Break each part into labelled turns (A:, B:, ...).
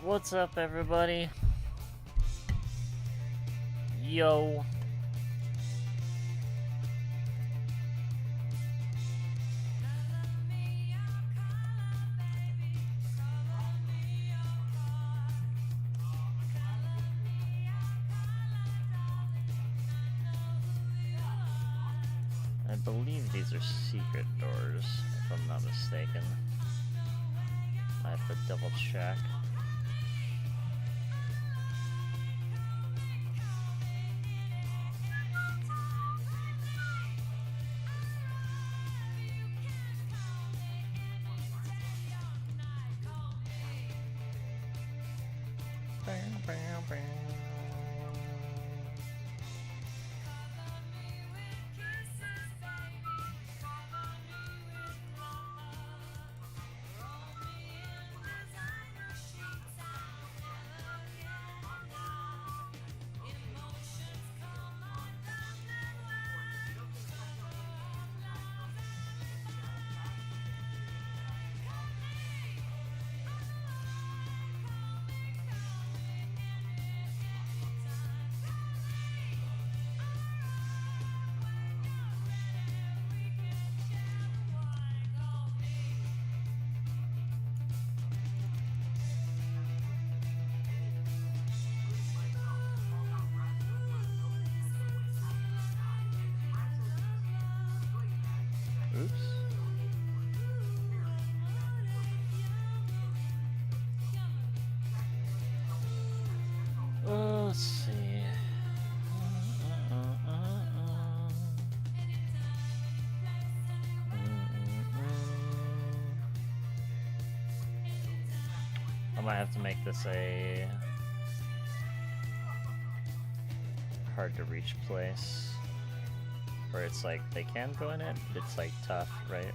A: What's up, everybody? Yo. I believe these are secret doors, if I'm not mistaken. I have to double check. Oops. Let's see. I might have to make this a hard to reach place. Where it's like, they can go in it, but it's like tough, right?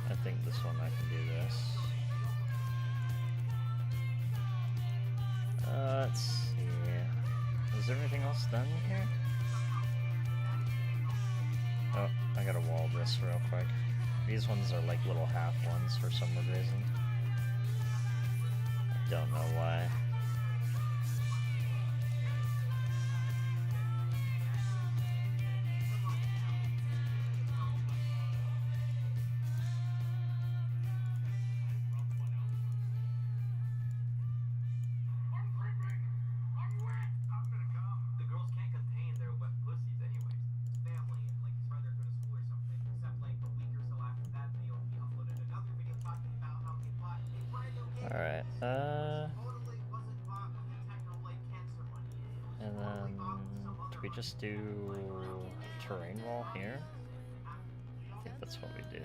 A: I think this one I can do this. Let's see. Is everything else done here? Oh, I gotta wall this real quick. These ones are like little half ones for some reason. I don't know why. Alright, and then, do we just do terrain wall here? I think that's what we do.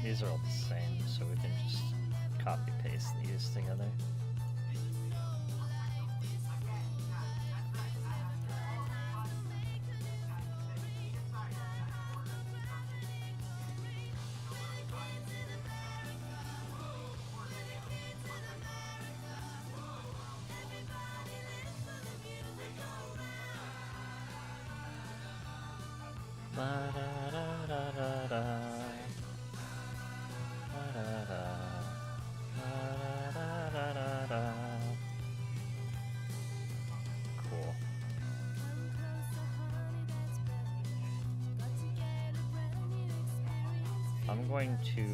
A: These are all the same, so we can just copy paste these together. I'm going to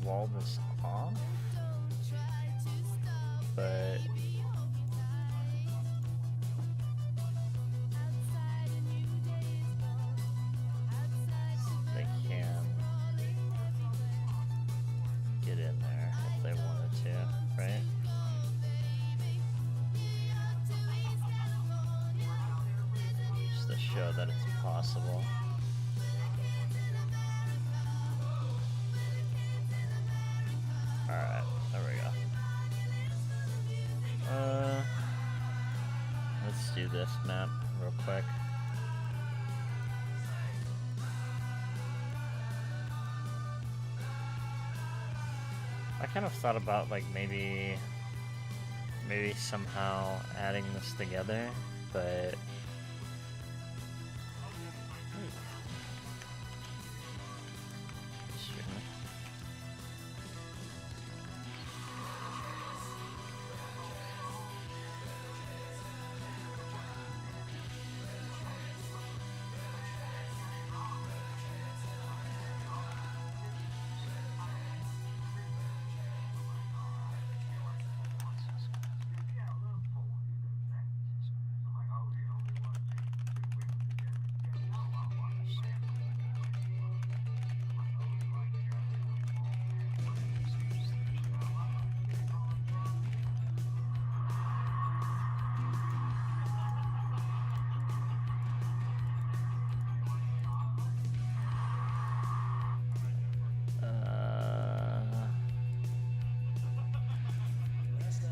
A: wall this off, but they can get in there if they wanted to, right? Just to show that it's possible. Alright, there we go. Let's do this map real quick. I kind of thought about like maybe somehow adding this together, but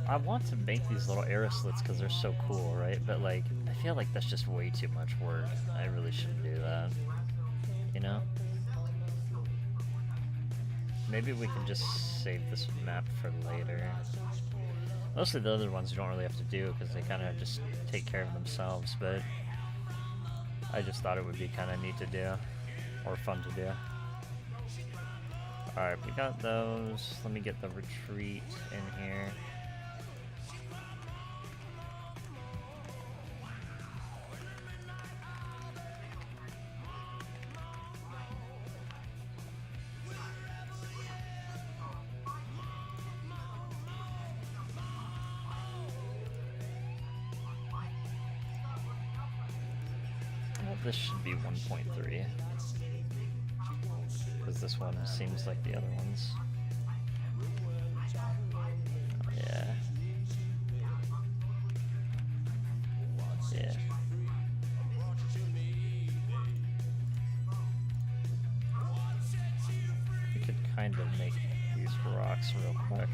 A: I want to make these little arrow slits because they're so cool, right? But like, I feel like that's just way too much work. I really shouldn't do that, you know? Maybe we can just save this map for later. Mostly the other ones you don't really have to do because they kind of just take care of themselves, but I just thought it would be kind of neat to do, or fun to do. Alright, we got those. Let me get the retreat in here. This should be 1.3 because this one seems like the other ones. Yeah. Yeah. We could kind of make these rocks real quick.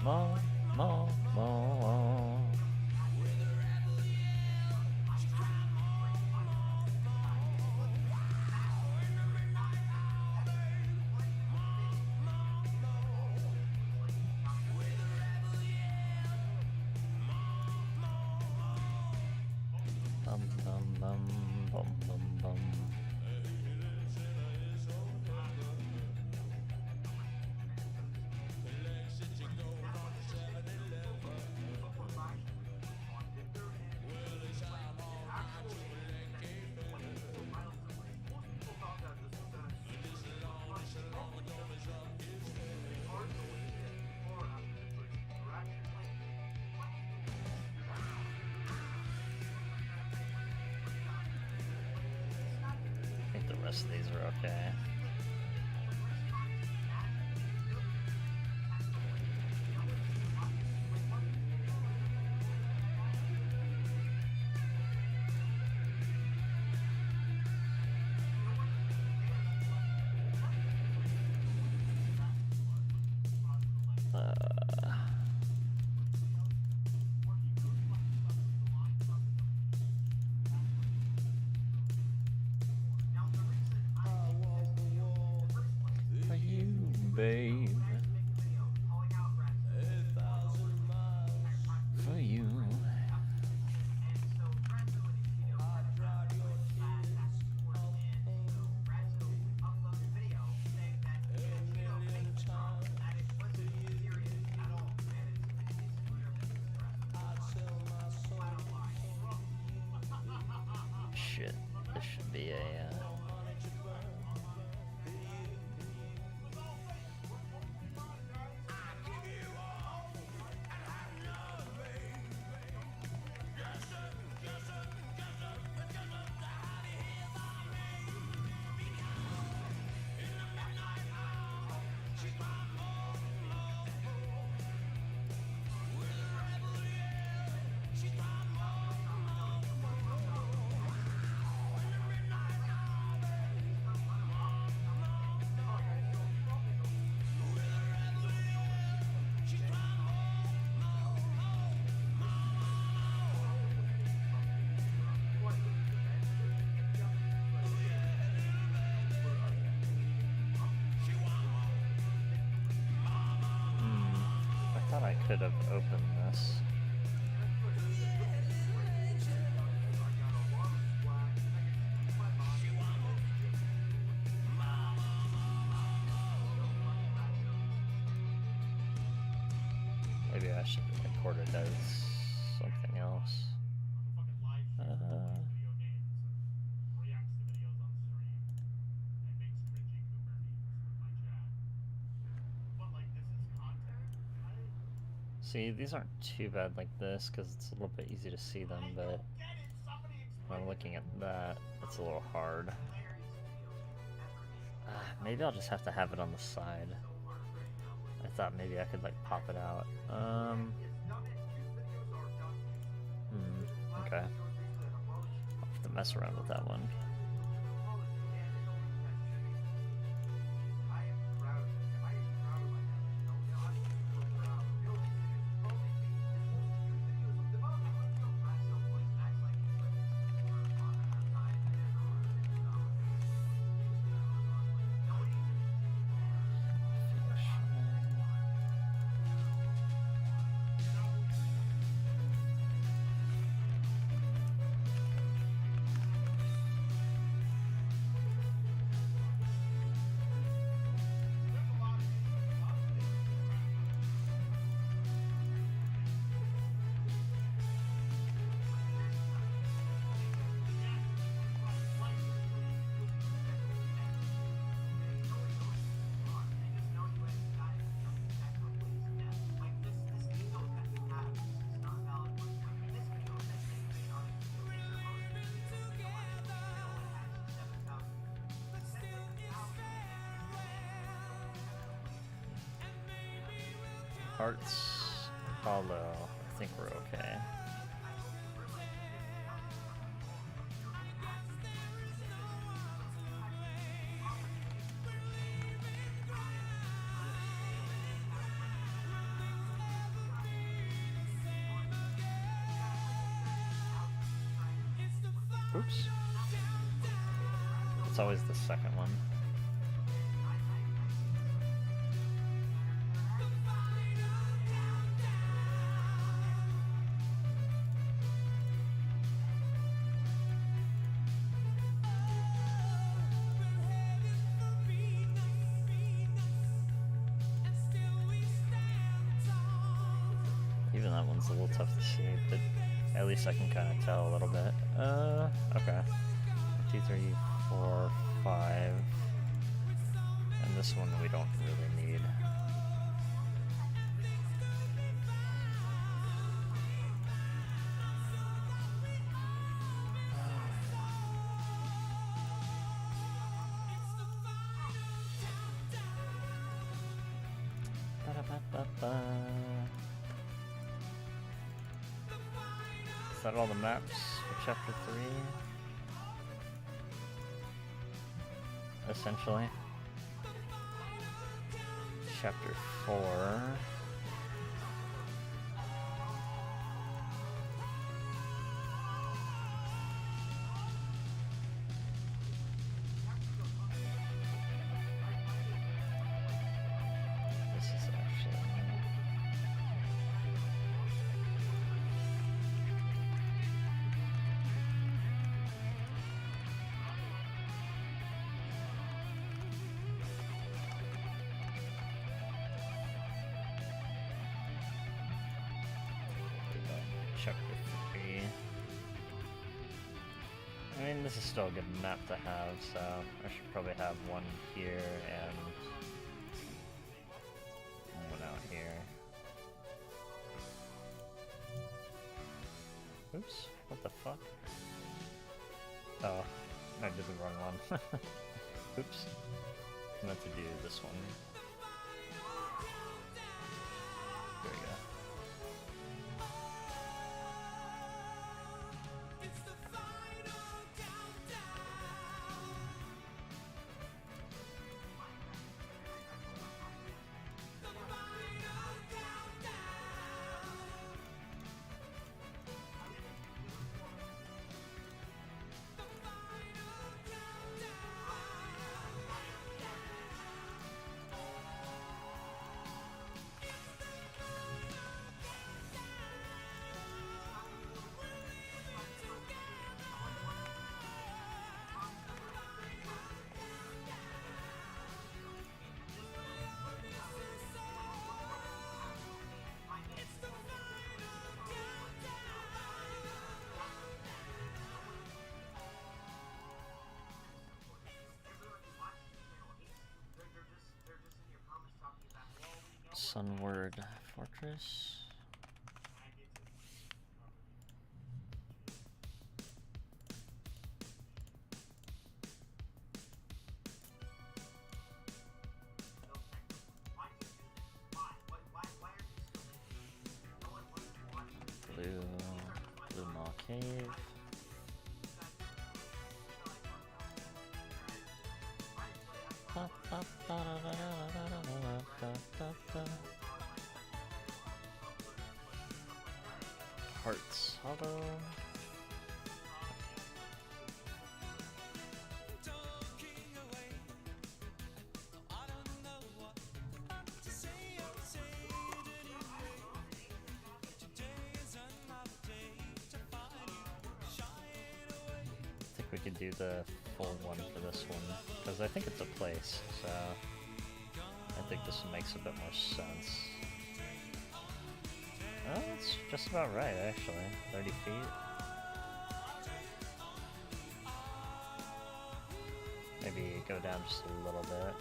A: Mo, mo, mo. The rest of these are okay. Babe, for you. Shit, this should be a I could have opened this. Maybe I should record it as something else. See, these aren't too bad like this because it's a little bit easy to see them, but when I'm looking at that, it's a little hard. Maybe I'll just have to have it on the side. I thought maybe I could like pop it out. Okay. I'll have to mess around with that one. Hearts hollow. I think we're okay. Oops. It's always the second one. Even that one's a little tough to see, but at least I can kind of tell a little bit. Okay. 1, 2, 3, 4, 5. And this one we don't really need. Is that all the maps for chapter 3? Essentially. Chapter 4. This is actually... Chapter 3. I mean, this is still a good map to have, so I should probably have one here and one out here. Oops, what the fuck? Oh, I did the wrong one. Oops. I meant to do this one. There we go. Sunward Fortress. Blue Maw Cave. Hearts Hollow. I think we could do the full one for this one, because I think it's a place, so I think this makes a bit more sense. Oh, that's just about right, actually. 30 feet. Maybe go down just a little bit.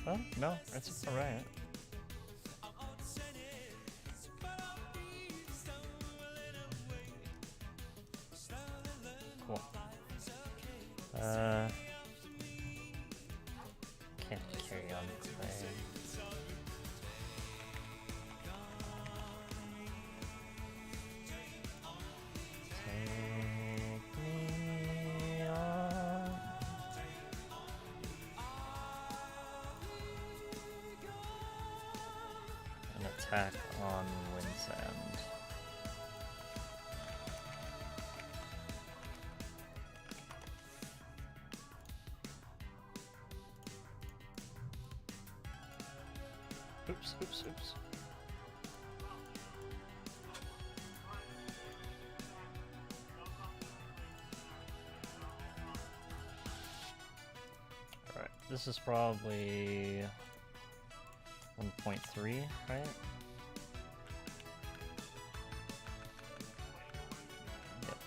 A: Oh, no, that's alright. Cool. Can't carry on clay. Take me on. An attack on Wind's End. Oops, oops, oops. Alright, this is probably 1.3, right? Yep.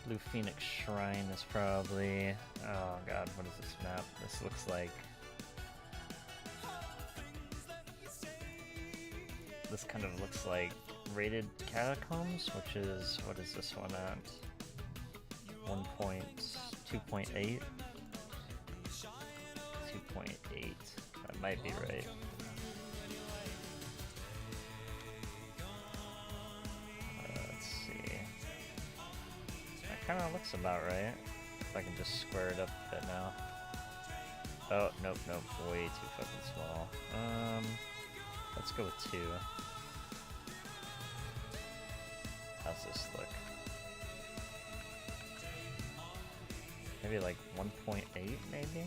A: Blue Phoenix Shrine is probably... Oh god, what is this map? This looks like... This kind of looks like Raided Catacombs, which is... What is this one at? 2.8? 2.8? That might be right. Let's see. That kind of looks about right. If I can just square it up a bit now. Oh, nope, nope, way too fucking small. Let's go with 2. How's this look? Maybe like 1.8, maybe?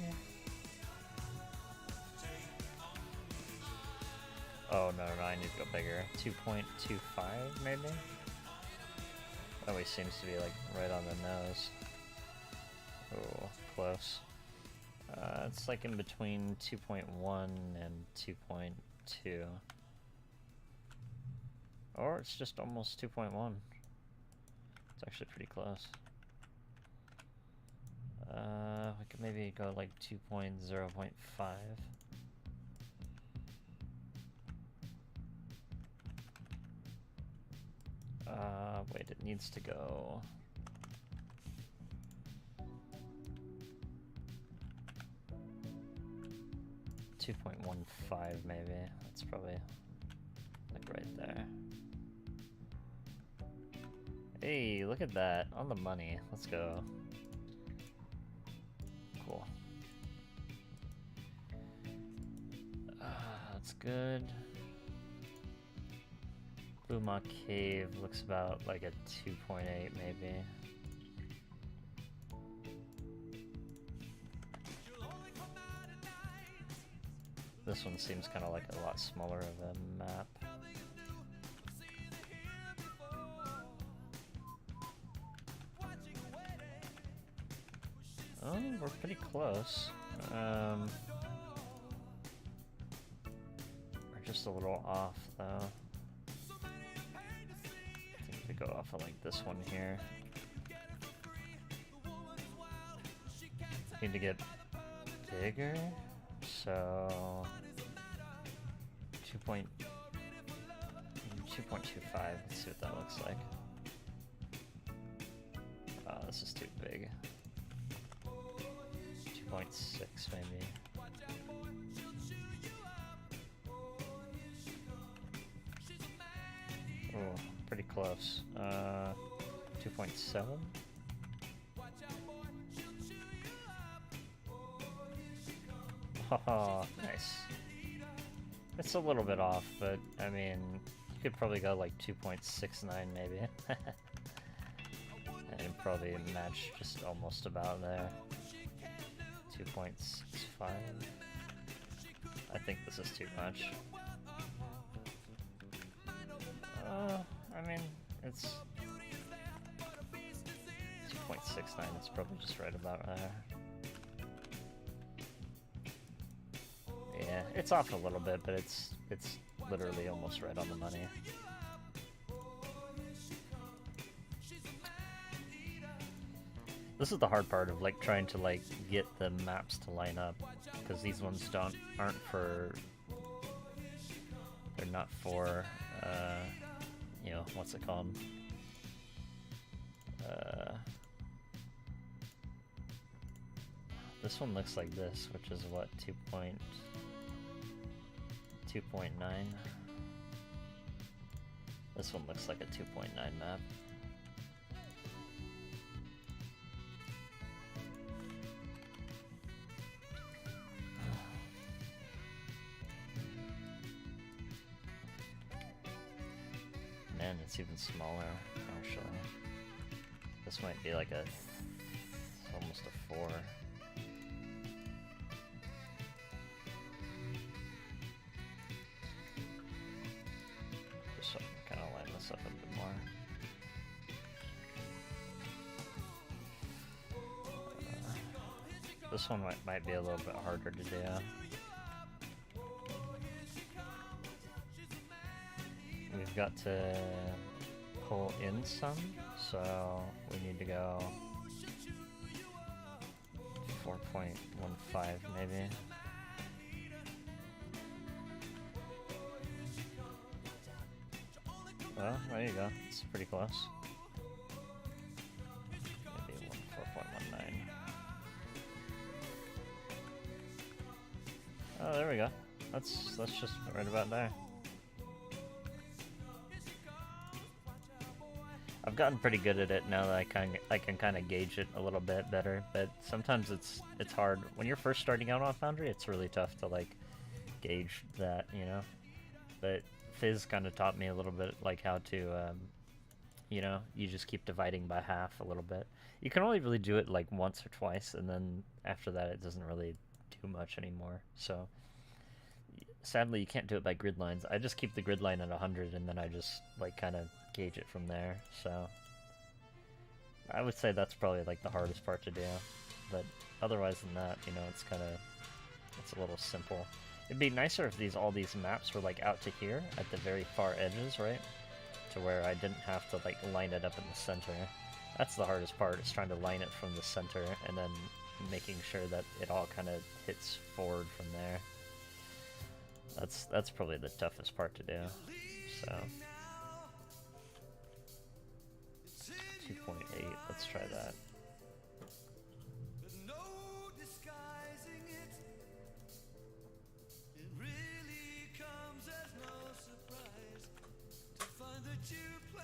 A: Oh, no, I need to go bigger. 2.25, maybe? That always seems to be like right on the nose. Oh, close. It's like in between 2.1 and 2.2. Or it's just almost 2.1. It's actually pretty close. We could maybe go like 2.0.5. Wait, it needs to go... 2.15 maybe. That's probably like right there. Hey, look at that. On the money. Let's go. Cool. That's good. Blue Maw Cave looks about like a 2.8 maybe. This one seems kind of like a lot smaller of a map. Oh, we're pretty close. We're just a little off, though. I think we go off of like this one here. Need to get bigger, so 2.25. Let's see what that looks like. This is too big. 2.6 maybe. Oh, pretty close. 2.7. Oh, nice. It's a little bit off, but I mean, you could probably go like 2.69 maybe. And probably match just almost about there. 2.65. I think this is too much. I mean, it's 2.69, it's probably just right about there. Yeah, it's off a little bit, but it's literally almost right on the money. This is the hard part of like trying to like get the maps to line up, because these ones aren't for, they're not for you know, what's it called? This one looks like this, which is what, 2.9? This one looks like a 2.9 map. Man, it's even smaller, actually. This might be like almost a 4. Just so I can kind of line this up a bit more. This one might be a little bit harder to do. We've got to pull in some, so we need to go 4.15 maybe. Well, there you go. It's pretty close. Maybe 4.19. Oh, there we go. That's just right about there. I've gotten pretty good at it now that I can kind of gauge it a little bit better, but sometimes it's hard. When you're first starting out on Foundry, it's really tough to like gauge that, you know. But Fizz kind of taught me a little bit like how to, you know, you just keep dividing by half a little bit. You can only really do it like once or twice, and then after that it doesn't really do much anymore. So sadly you can't do it by grid lines. I just keep the grid line at 100 and then I just like kind of gauge it from there. So I would say that's probably like the hardest part to do. but otherwise than that, you know, it's a little simple. It'd be nicer if all these maps were like out to here at the very far edges, right? To where I didn't have to like line it up in the center. That's the hardest part, is trying to line it from the center and then making sure that it all kind of hits forward from there. That's probably the toughest part to do. So 2.8, let's try that.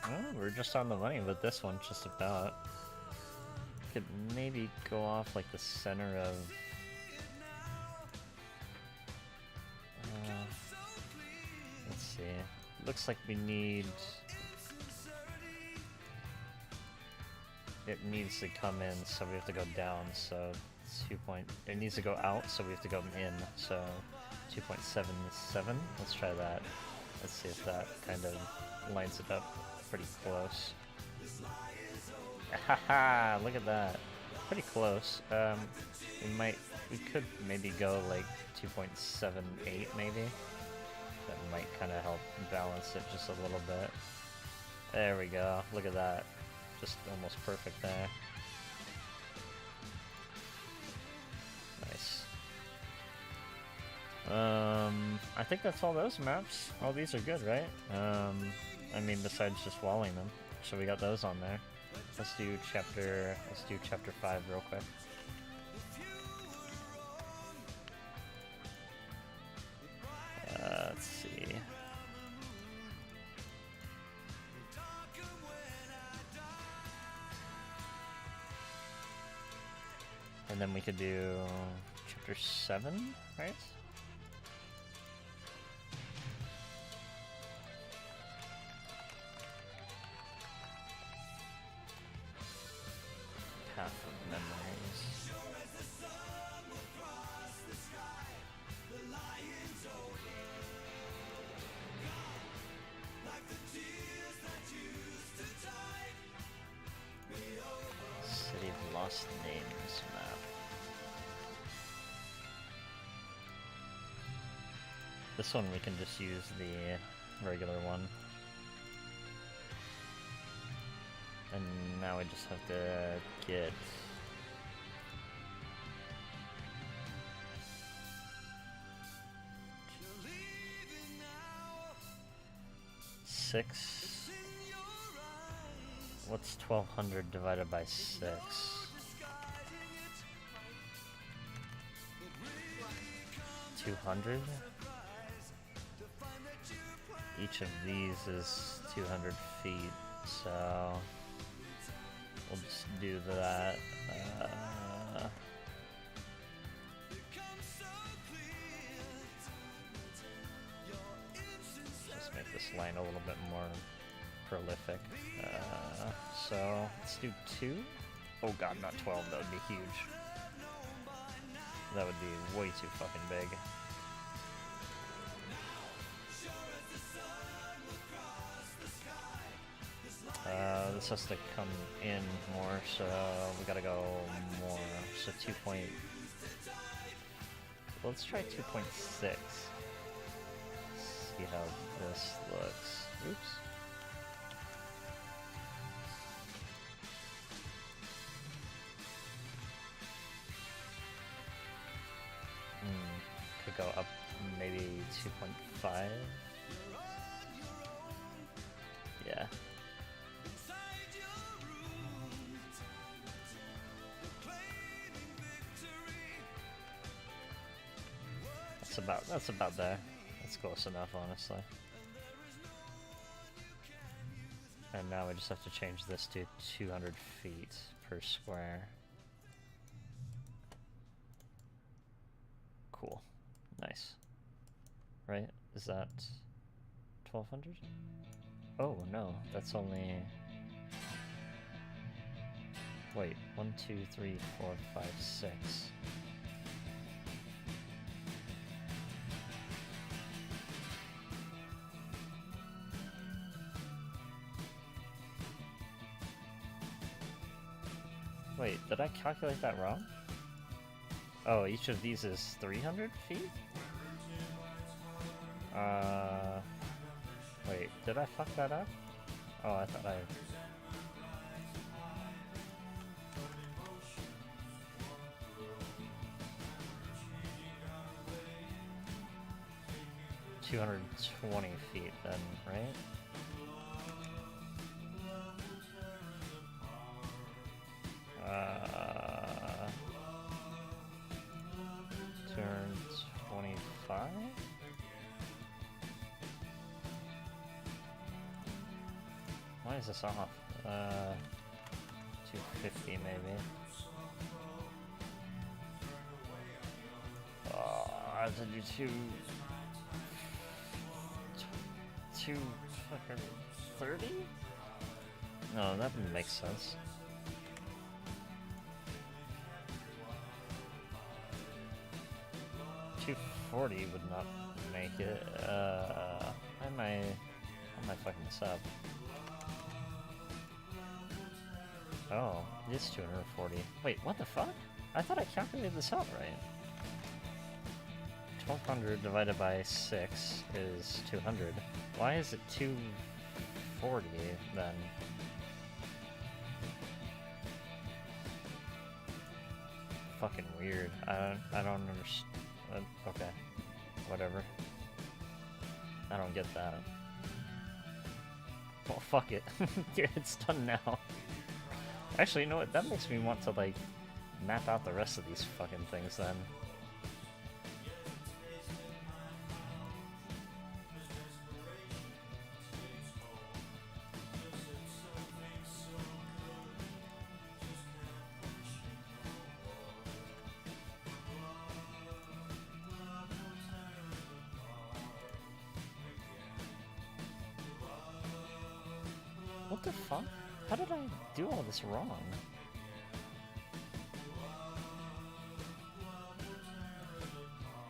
A: Oh, we're just on the money with this one, just about. Could maybe go off like the center of... let's see. Looks like we need... It needs to come in, so we have to go down, so 2 point... It needs to go out, so we have to go in, so 2.77. Let's try that. Let's see if that kind of lines it up pretty close. Haha, look at that. Pretty close. We could maybe go like 2.78 maybe. That might kind of help balance it just a little bit. There we go. Look at that. Just almost perfect there. Nice. I think that's all those maps. All these are good, right? I mean, besides just walling them. So we got those on there. Let's do chapter 5 real quick. Let's see. And then we could do chapter 7, right? Path of Memories. City of Lost Names map. This one we can just use the regular one. And now we just have to get... six. What's 1200 divided by 6? 200? Each of these is 200 feet, so we'll just do that. Just make this line a little bit more prolific. So let's do 2. Oh god, not 12, that would be huge. That would be way too fucking big. This has to come in more, so we gotta go more. So 2 point... Let's try 2.6. See how this looks. Oops. Could go up maybe 2.5. Yeah. That's about there. That's close enough, honestly. And now we just have to change this to 200 feet per square. Cool. Nice. Right? Is that 1200? Oh no, that's only... Wait, 1, 2, 3, 4, 5, 6. Wait, did I calculate that wrong? Oh, each of these is 300 feet? Wait, did I fuck that up? Oh, I thought I... $220 feet then, right? Uh... 225? Why is this off? 250 maybe. I have to do 230? No, that wouldn't make sense. $240 would not make it. How am I fucking this up? Oh, it is 240. Wait, what the fuck? I thought I calculated this out right. 1200 divided by 6 is 200. Why is it 240 then? Fucking weird. I don't understand. Okay, whatever. I don't get that. Well, fuck it. It's done now. Actually, you know what? That makes me want to, like, map out the rest of these fucking things then. What the fuck? How did I do all this wrong?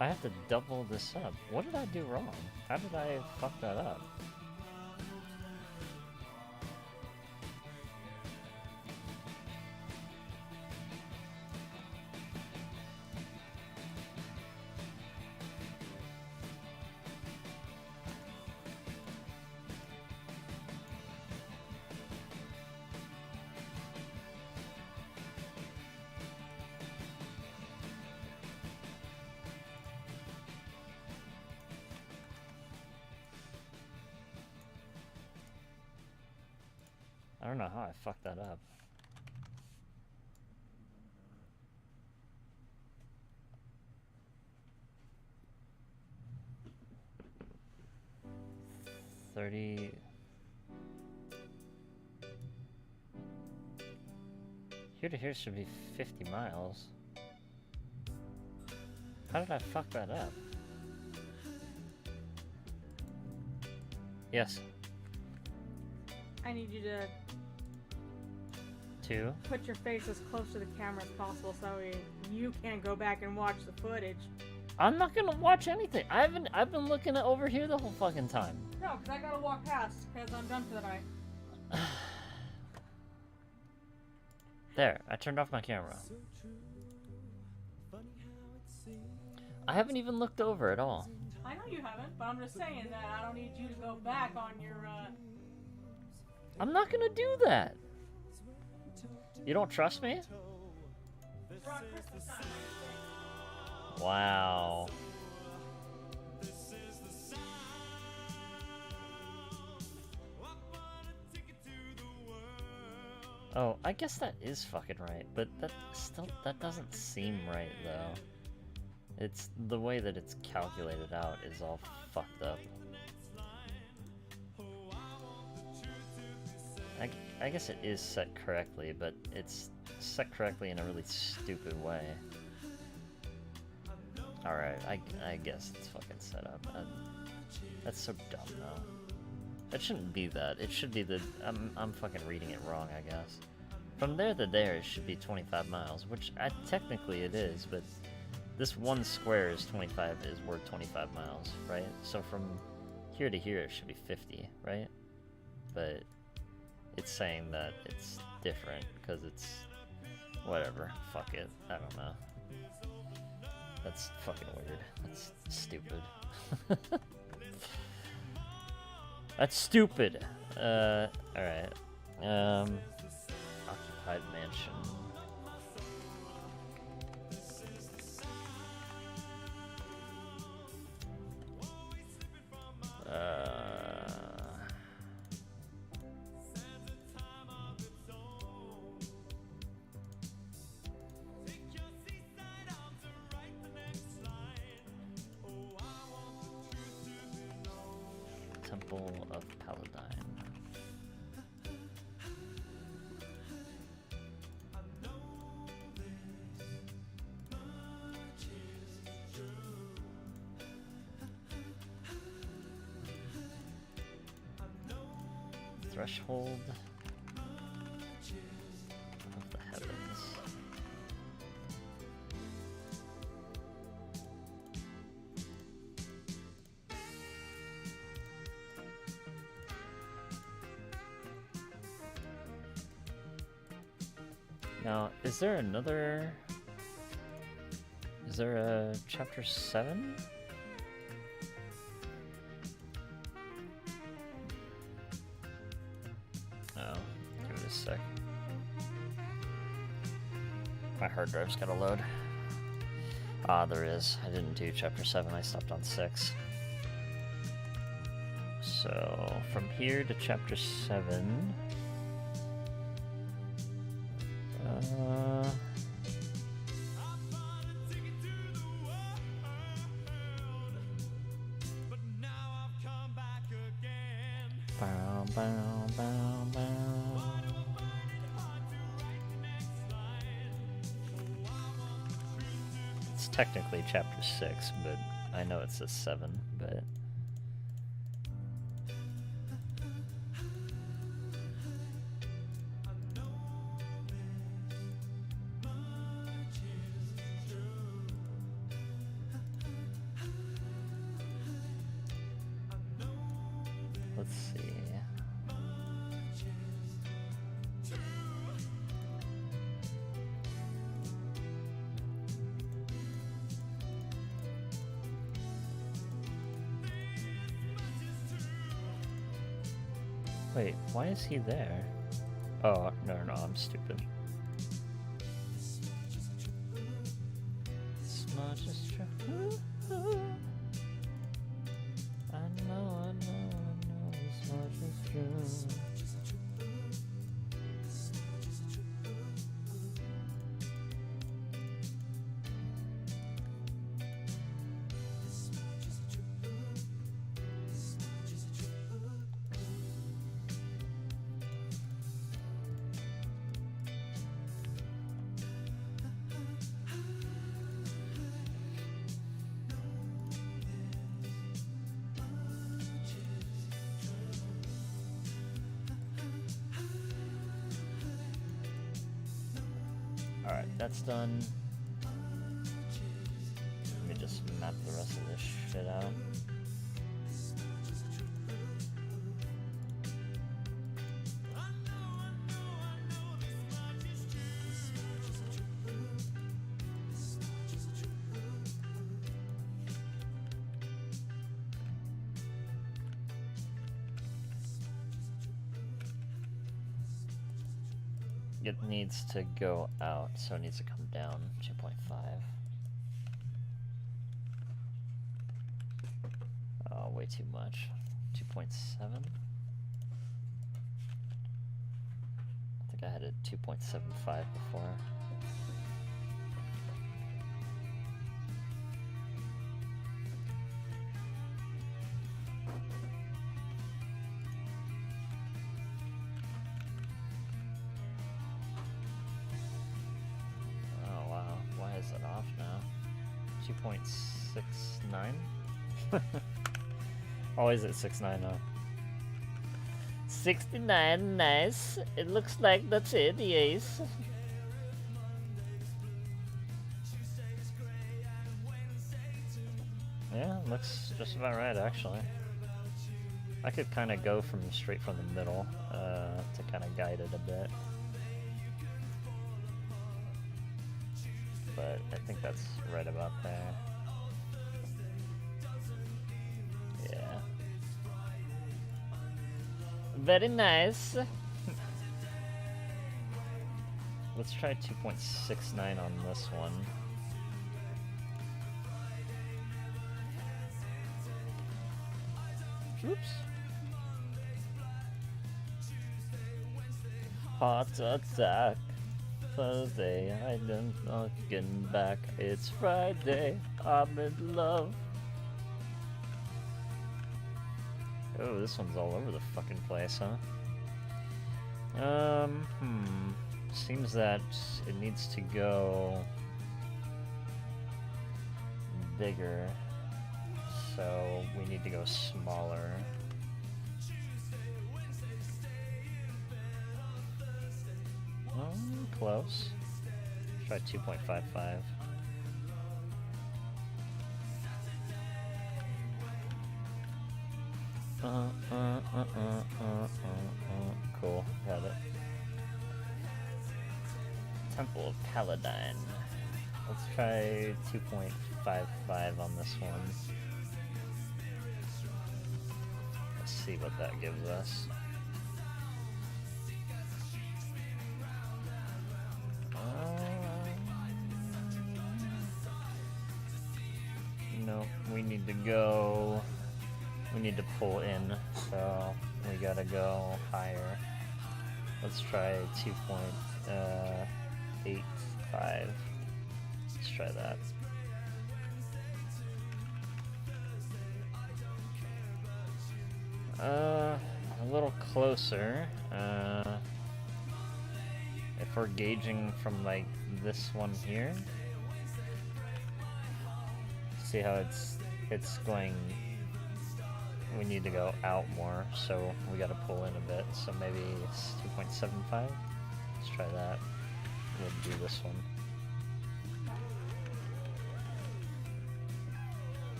A: I have to double this up. What did I do wrong? How did I fuck that up? I don't know how I fucked that up. $30... Here to here should be 50 miles. How did I fuck that up? Yes.
B: I need you to put your face as close to the camera as possible so you can go back and watch the footage.
A: I'm not gonna watch anything. I've been looking at over here the whole fucking time.
B: No, because I gotta walk past, because I'm done for the night.
A: There, I turned off my camera. I haven't even looked over at all.
B: I know you haven't, but I'm just saying that I don't need you to go back on your,
A: I'm not gonna do that. You don't trust me? Wow. Oh, I guess that is fucking right, but that doesn't seem right though. It's the way that it's calculated out is all fucked up. I guess it is set correctly, but it's set correctly in a really stupid way. Alright, I guess it's fucking set up. That's so dumb though. It shouldn't be that. It should be the... I'm fucking reading it wrong, I guess. From there to there, it should be 25 miles, which technically it is, but this one square is worth 25 miles, right? So from here to here, it should be 50, right? But it's saying that it's different because it's... whatever. Fuck it. I don't know. That's fucking weird. That's stupid. That's stupid. Alright. Occupied mansion. Temple of Paladine. Threshold of the Heavens. Now, is there another... Is there a chapter 7? Oh, give it a sec. My hard drive's gotta load. Ah, there is. I didn't do chapter 7, I stopped on 6. So, from here to chapter 7... Bow, bow, bow, bow. It's technically chapter 6, but I know it says 7, but... Let's see. Wait, why is he there? Oh, no, I'm stupid. This much is true. I know, this much is true. Alright, that's done. Let me just map the rest of this shit out. It needs to go out, so it needs to come down 2.5. Oh, way too much. 2.7? I think I had it 2.75 before. Is it off now? 2.69? Always at 6.9 now. 69, nice. It looks like that's it, yes. Yeah, looks just about right, actually. I could kind of go from straight from the middle to kind of guide it a bit. But but I think that's right about there. Yeah. Very nice. Let's try 2.69 on this one. Oops. Heart attack. Thursday, I don't know getting back. It's Friday, I'm in love. Oh, this one's all over the fucking place, huh? Seems that it needs to go bigger, so we need to go smaller. Close. Try 2.55. Cool, got it. Temple of Paladine. Let's try 2.55 on this one. Let's see what that gives us. No, we need to go. We need to pull in, so we gotta go higher. Let's try 2.85. Let's try that. A little closer. If we're gauging from like this one here, see how it's going. We need to go out more, so we got to pull in a bit. So maybe it's 2.75. Let's try that. We'll do this one.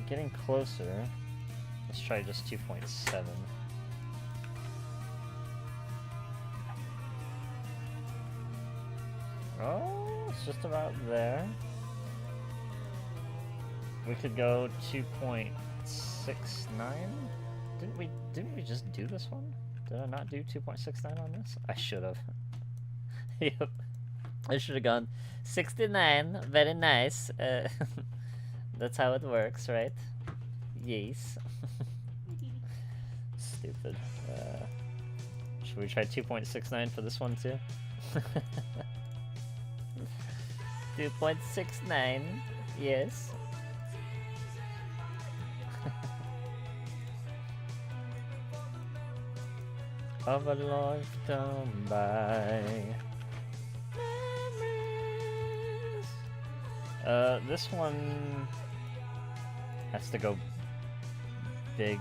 A: Getting closer. Let's try just 2.7. Oh, it's just about there. We could go 2.69. Didn't we just do this one? Did I not do 2.69 on this? I should have. Yep. I should have gone 69. Very nice. That's how it works, right? Yes. Stupid. Should we try 2.69 for this one too? 2.69. Yes. Of a lifetime by. This one has to go big.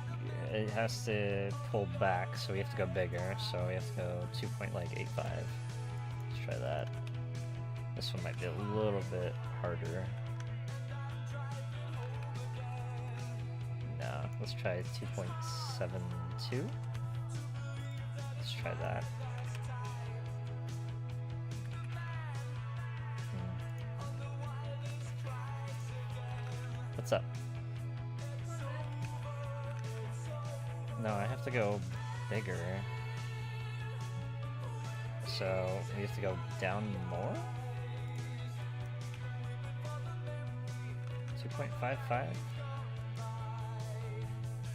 A: It has to pull back, so we have to go bigger. So we have to go 2.85. Let's try that. This one might be a little bit harder. No, let's try 2.72. Let's try that. What's up? No, I have to go bigger. So we have to go down more? 2.55?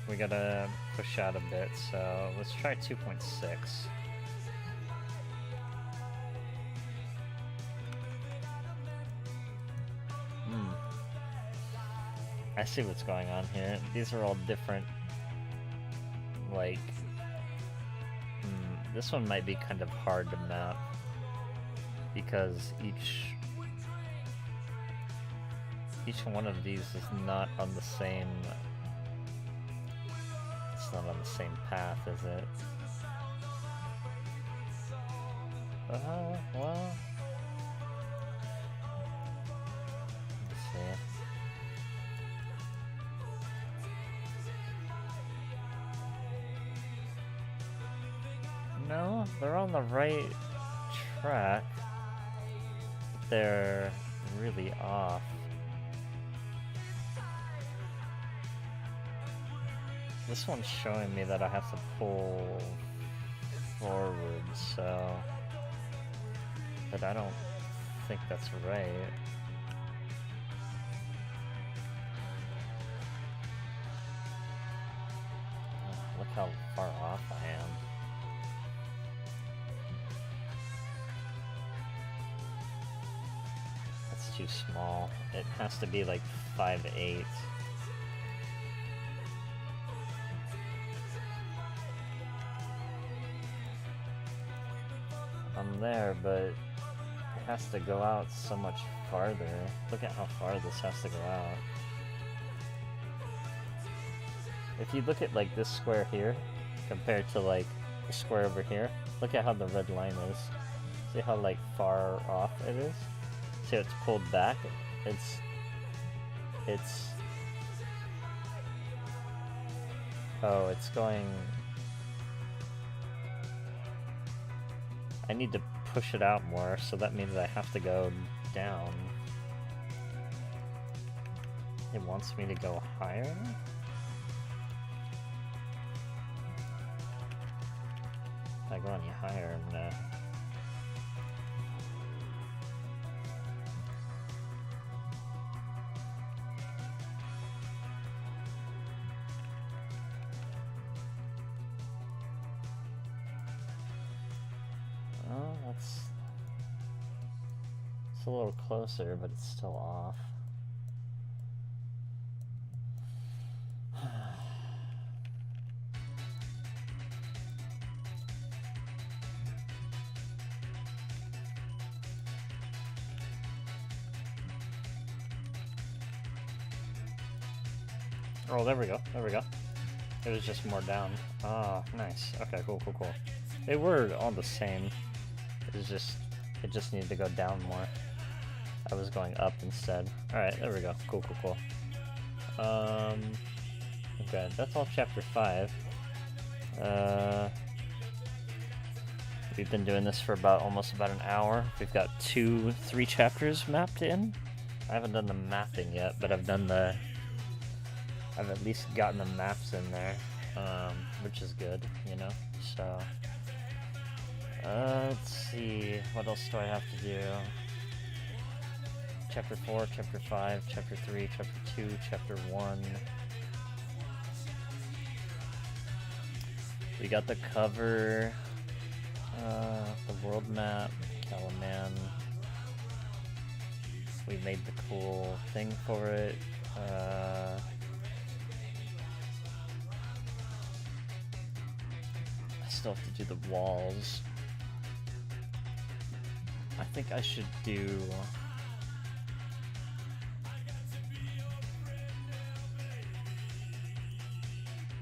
A: We gotta push out a bit, so let's try 2.6. I see what's going on here. These are all different, like, this one might be kind of hard to map because each one of these is not on the same, it's not on the same path, is it? Well, let's see. No, they're on the right track. they're really off. This one's showing me that I have to pull forward, so... But I don't think that's right. Oh, look how far off I am. That's too small. It has to be like 5/8. I'm there, but it has to go out so much farther. Look at how far this has to go out. If you look at like this square here, compared to like the square over here, look at how the red line is. See how like far off it is? See how it's pulled back? It's oh, it's going... I need to push it out more, so that means I have to go down. It wants me to go higher? If I go any higher, I'm gonna... Oh, that's... It's a little closer, but it's still off. Oh, there we go. There we go. It was just more down. Ah, nice. Okay, cool, cool, cool. They were all the same. It just needed to go down more. I was going up instead. Alright, there we go. Cool, cool, cool. Okay, that's all chapter 5. We've been doing this for almost about an hour. We've got 3 chapters mapped in. I haven't done the mapping yet, but I've at least gotten the maps in there, which is good, you know, so... let's see, what else do I have to do? Chapter 4, Chapter 5, Chapter 3, Chapter 2, Chapter 1. We got the cover, the world map, Calaman. We made the cool thing for it. I still have to do the walls. I think I should do...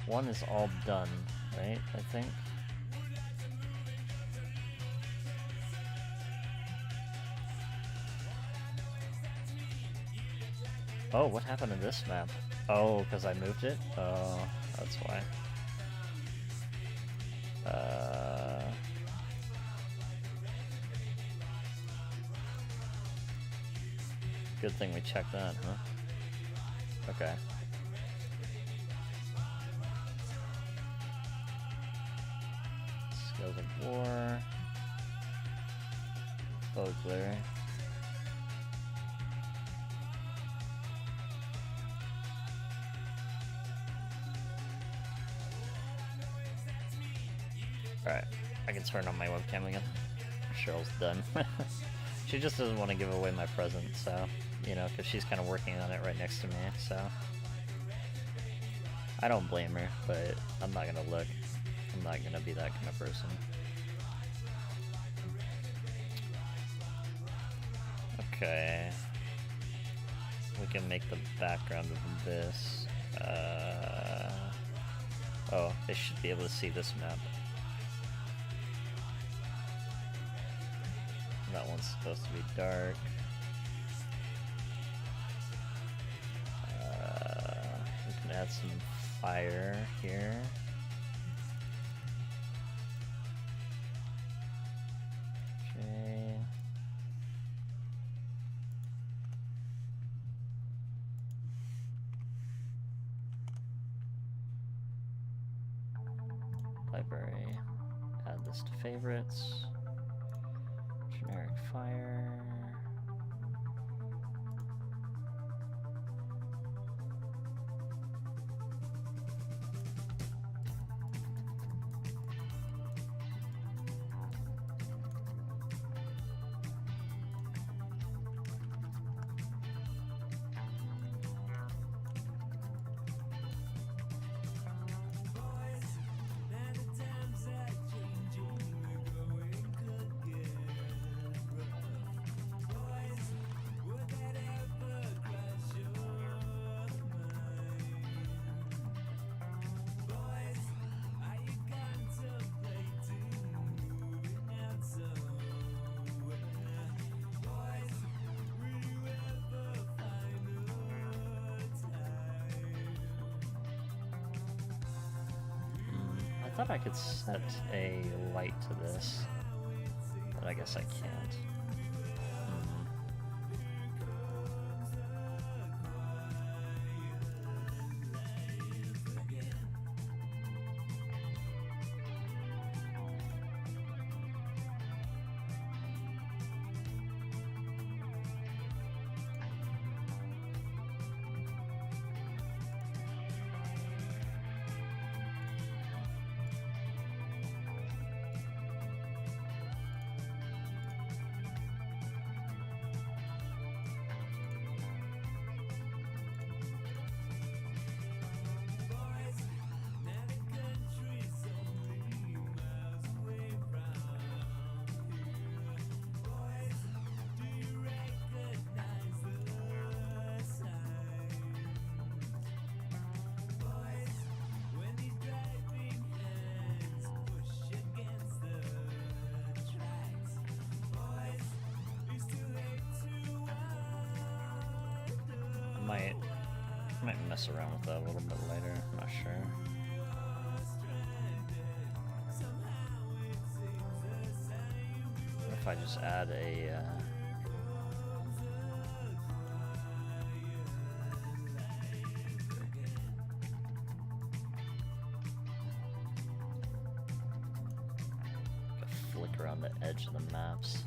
A: One is all done, right? I think. Oh, what happened to this map? Oh, because I moved it? Oh, that's why. Good thing we checked that, huh? Okay. Skills of War. Bogler. Alright, I can turn on my webcam again. Cheryl's done. She just doesn't want to give away my present, so, you know, because she's kind of working on it right next to me, so. I don't blame her, but I'm not going to look. I'm not going to be that kind of person. Okay. We can make the background of this. Oh, they should be able to see this map. That one's supposed to be dark. We can add some fire here. Okay. library. Add this to favorites. Generic fire. I thought I could set a light to this, but I guess I can't. Might mess around with that a little bit later, I'm not sure. What if I just add a flicker on the edge of the maps?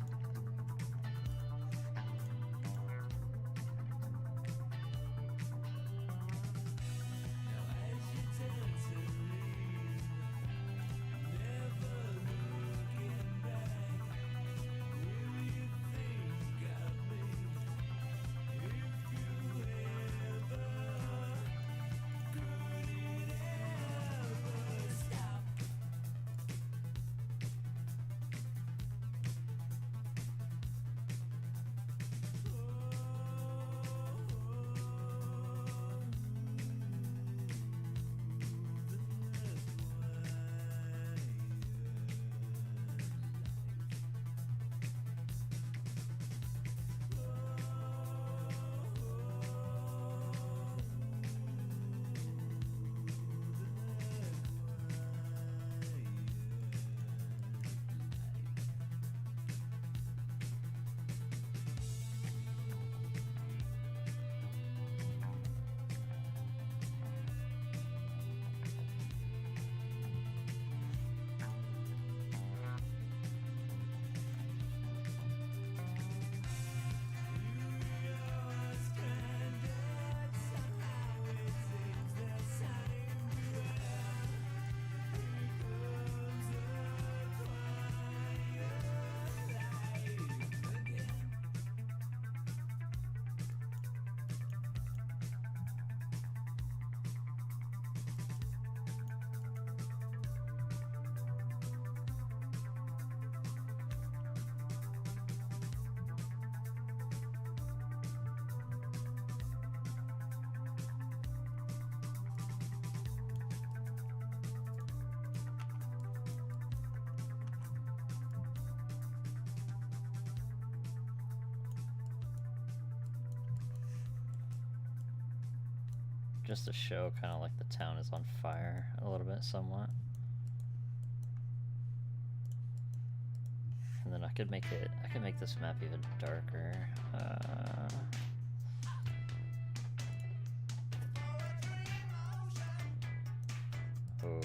A: Just to show kind of like the town is on fire a little bit, somewhat. And then I could make this map even darker. Oh.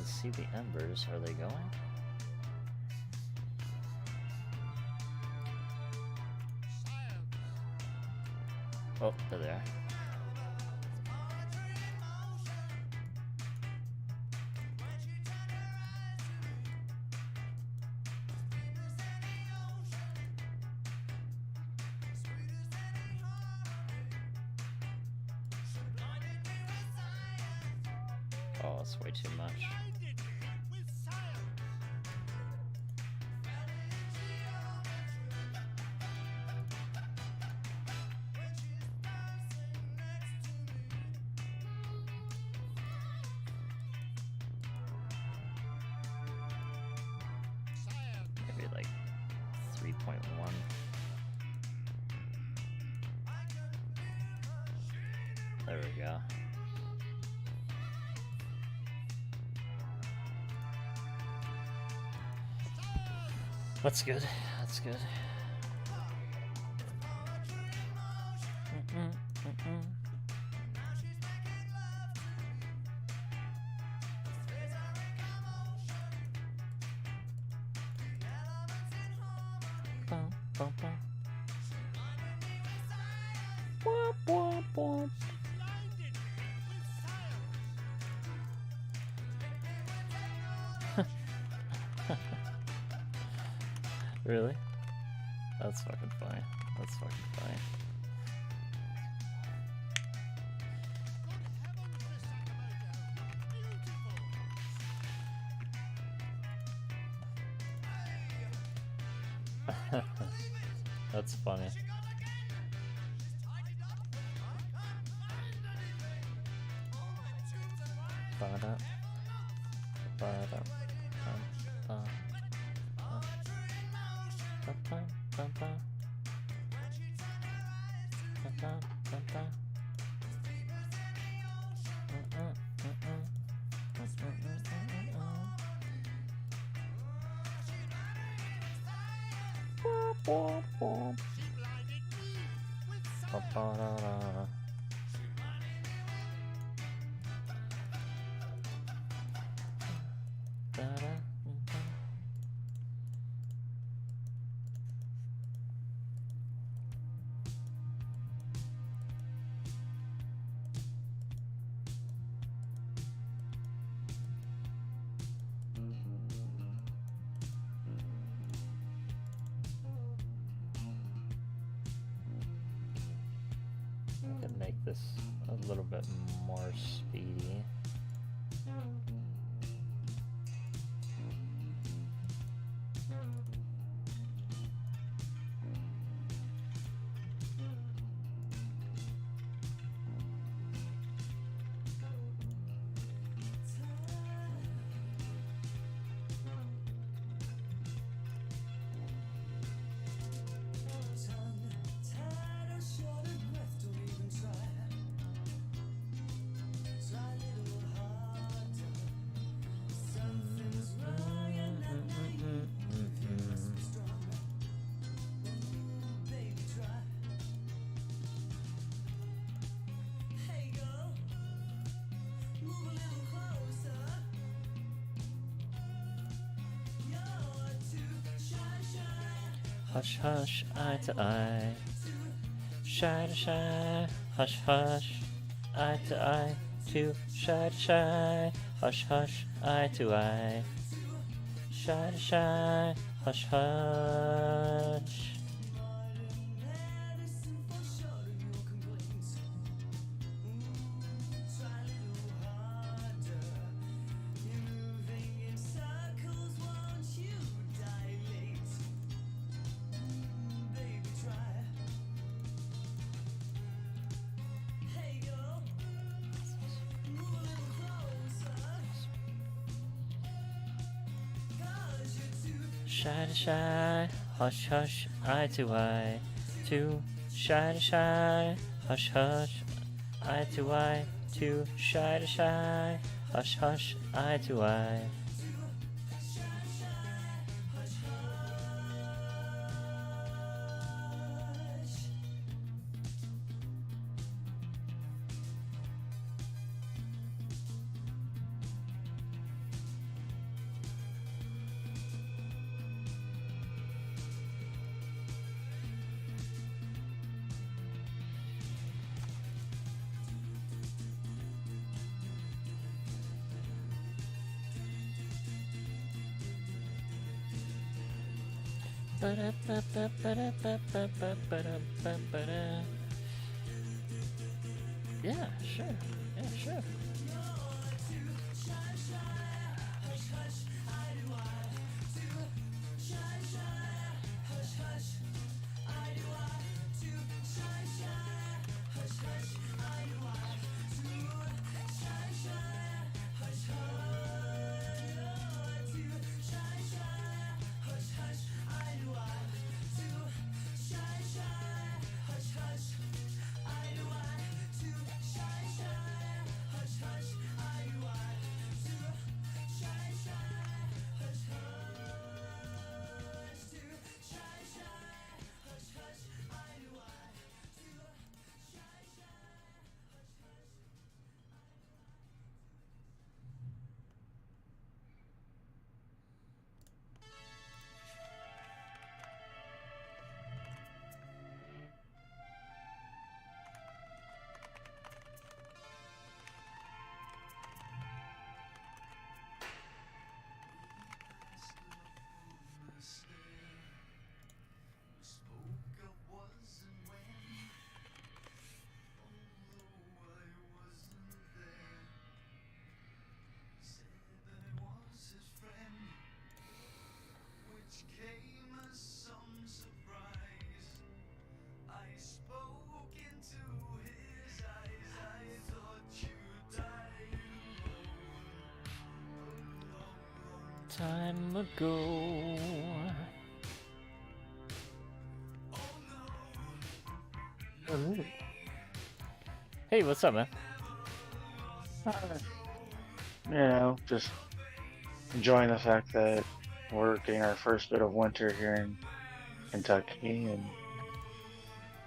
A: see the embers. Are they going? Oh, they're there. Oh, it's way too much. Maybe like 3.1. There we go. That's good. That's good. Bum, bum, bum. Womp, womp, womp. Really? That's fucking funny. That's fucking funny. That's funny. Ba-da, ba-da, ba-da. I can make this a little bit more speedy. Hush, hush, eye to eye. Shy to shy. Hush, hush, eye to eye. Too shy to shy. Hush, hush, eye to eye. Shy to shy. Hush, hush. Shy to shy, hush hush, eye to eye. Too shy to shy, hush hush, eye to eye. Too shy to shy, hush hush, eye to eye. Yeah, sure. Yeah, sure. Time ago. Hey, what's up, man?
C: Just enjoying the fact that we're getting our first bit of winter here in Kentucky, and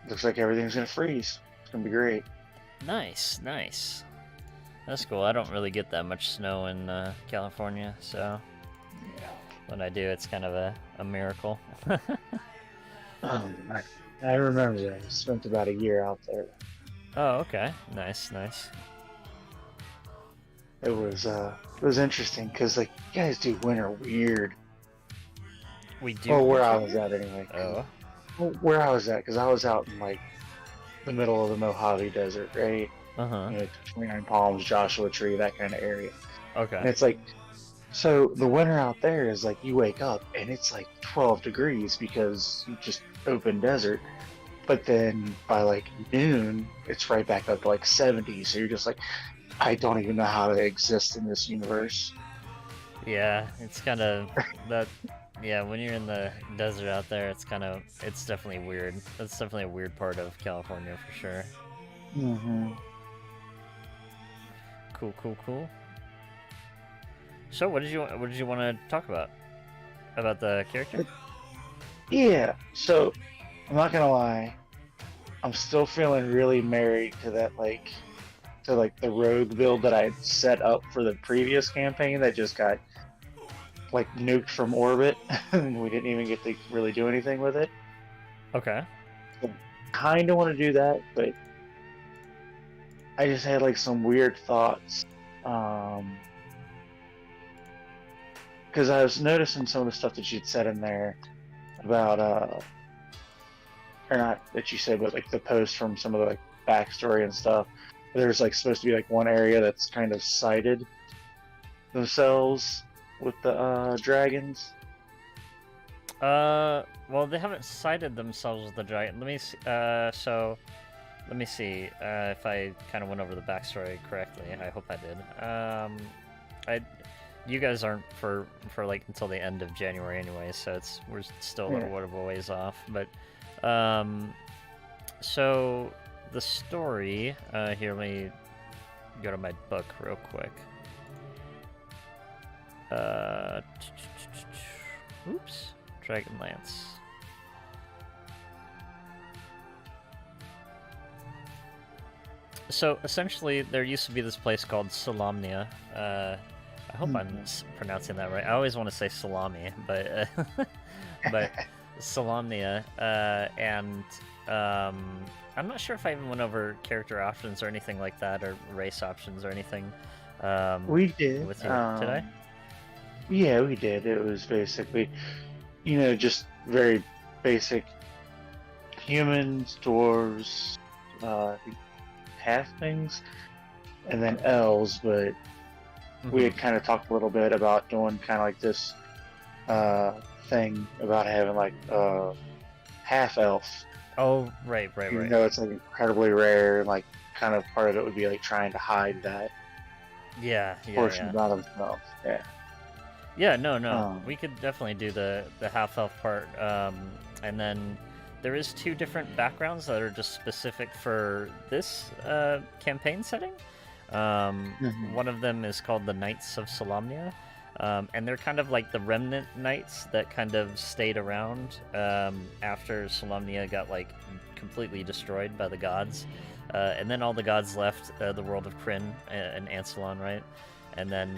C: looks like everything's gonna freeze. It's gonna be great.
A: Nice, nice. That's cool. I don't really get that much snow in California, so when I do, it's kind of a miracle.
C: I remember that. I spent about a year out there.
A: Oh, okay. Nice, nice.
C: It was interesting because like you guys do winter weird.
A: We do.
C: Well, where I was at anyway.
A: Oh.
C: Well, where I was at, because I was out in like the middle of the Mojave Desert, right?
A: Uh-huh.
C: You know, 29 Palms, Joshua Tree, that kind of area.
A: Okay.
C: And it's like, so the winter out there is like you wake up and it's like 12 degrees because you just open desert. But then by like noon, it's right back up to like 70. So you're just like, I don't even know how to exist in this universe.
A: Yeah, it's kind of that. Yeah, when you're in the desert out there, it's definitely weird. That's definitely a weird part of California for sure.
C: Mm-hmm.
A: Cool, cool, cool. So, what did you want to talk about? About the character?
C: Yeah. So I'm not gonna lie, I'm still feeling really married to that to the rogue build that I set up for the previous campaign that just got like nuked from orbit and we didn't even get to really do anything with it.
A: Okay.
C: So, kind of want to do that, but I just had like some weird thoughts because I was noticing some of the stuff that you'd said in there about or not that you said, but like the post from some of the like backstory and stuff. There's like supposed to be like one area that's kind of sighted themselves with the dragons.
A: Well, they haven't cited themselves as the dragon. Let me see. Let me see if I kind of went over the backstory correctly. I hope I did. You guys aren't for like until the end of January anyway, so we're still a little bit of a ways off. But so the story here. Let me go to my book real quick. Oops, Dragonlance. So essentially, there used to be this place called Solamnia. I hope I'm pronouncing that right. I always want to say salami, but but Solamnia, and I'm not sure if I even went over character options or anything like that, or race options or anything.
C: We did
A: with you today.
C: Yeah, we did. It was basically, just very basic humans, dwarves, I think halflings, and then elves. But we had kind of talked a little bit about doing kind of like this thing about having like half elf.
A: Oh, right.
C: Even though it's like incredibly rare, and like kind of part of it would be like trying to hide that
A: Yeah.
C: portion about himself. Yeah.
A: Yeah, no. We could definitely do the half elf part. And then there is 2 different backgrounds that are just specific for this campaign setting. One of them is called the Knights of Solamnia. And they're kind of like the remnant knights that kind of stayed around after Solamnia got like completely destroyed by the gods. And then all the gods left the world of Kryn and Ansalon, right? And then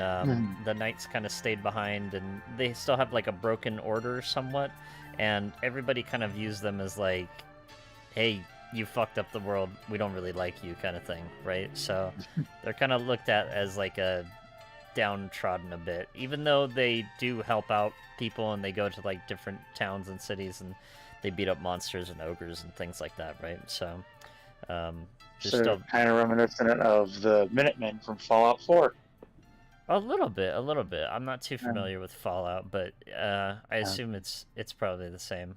A: the knights kind of stayed behind, and they still have like a broken order somewhat, and everybody kind of views them as like, hey, you fucked up the world, we don't really like you kind of thing, right? So they're kind of looked at as like a downtrodden a bit, even though they do help out people and they go to like different towns and cities and they beat up monsters and ogres and things like that, right? So just
C: So kind of reminiscent of the Minutemen from Fallout 4.
A: a little bit. I'm not too familiar with Fallout, but I assume it's probably the same.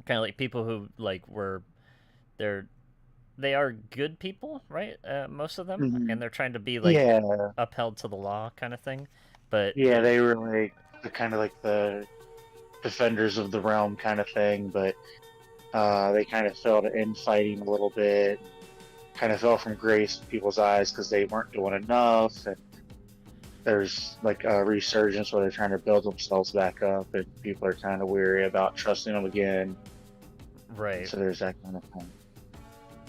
A: Kind of like people who like they are good people, right? Most of them, and they're trying to be like upheld to the law, kind of thing. But
C: yeah, they were like the kind of like the defenders of the realm kind of thing, but they kind of fell to infighting a little bit. Kind of fell from grace in people's eyes because they weren't doing enough, and there's like a resurgence where they're trying to build themselves back up, and people are kind of weary about trusting them again.
A: Right.
C: So there's that kind of thing.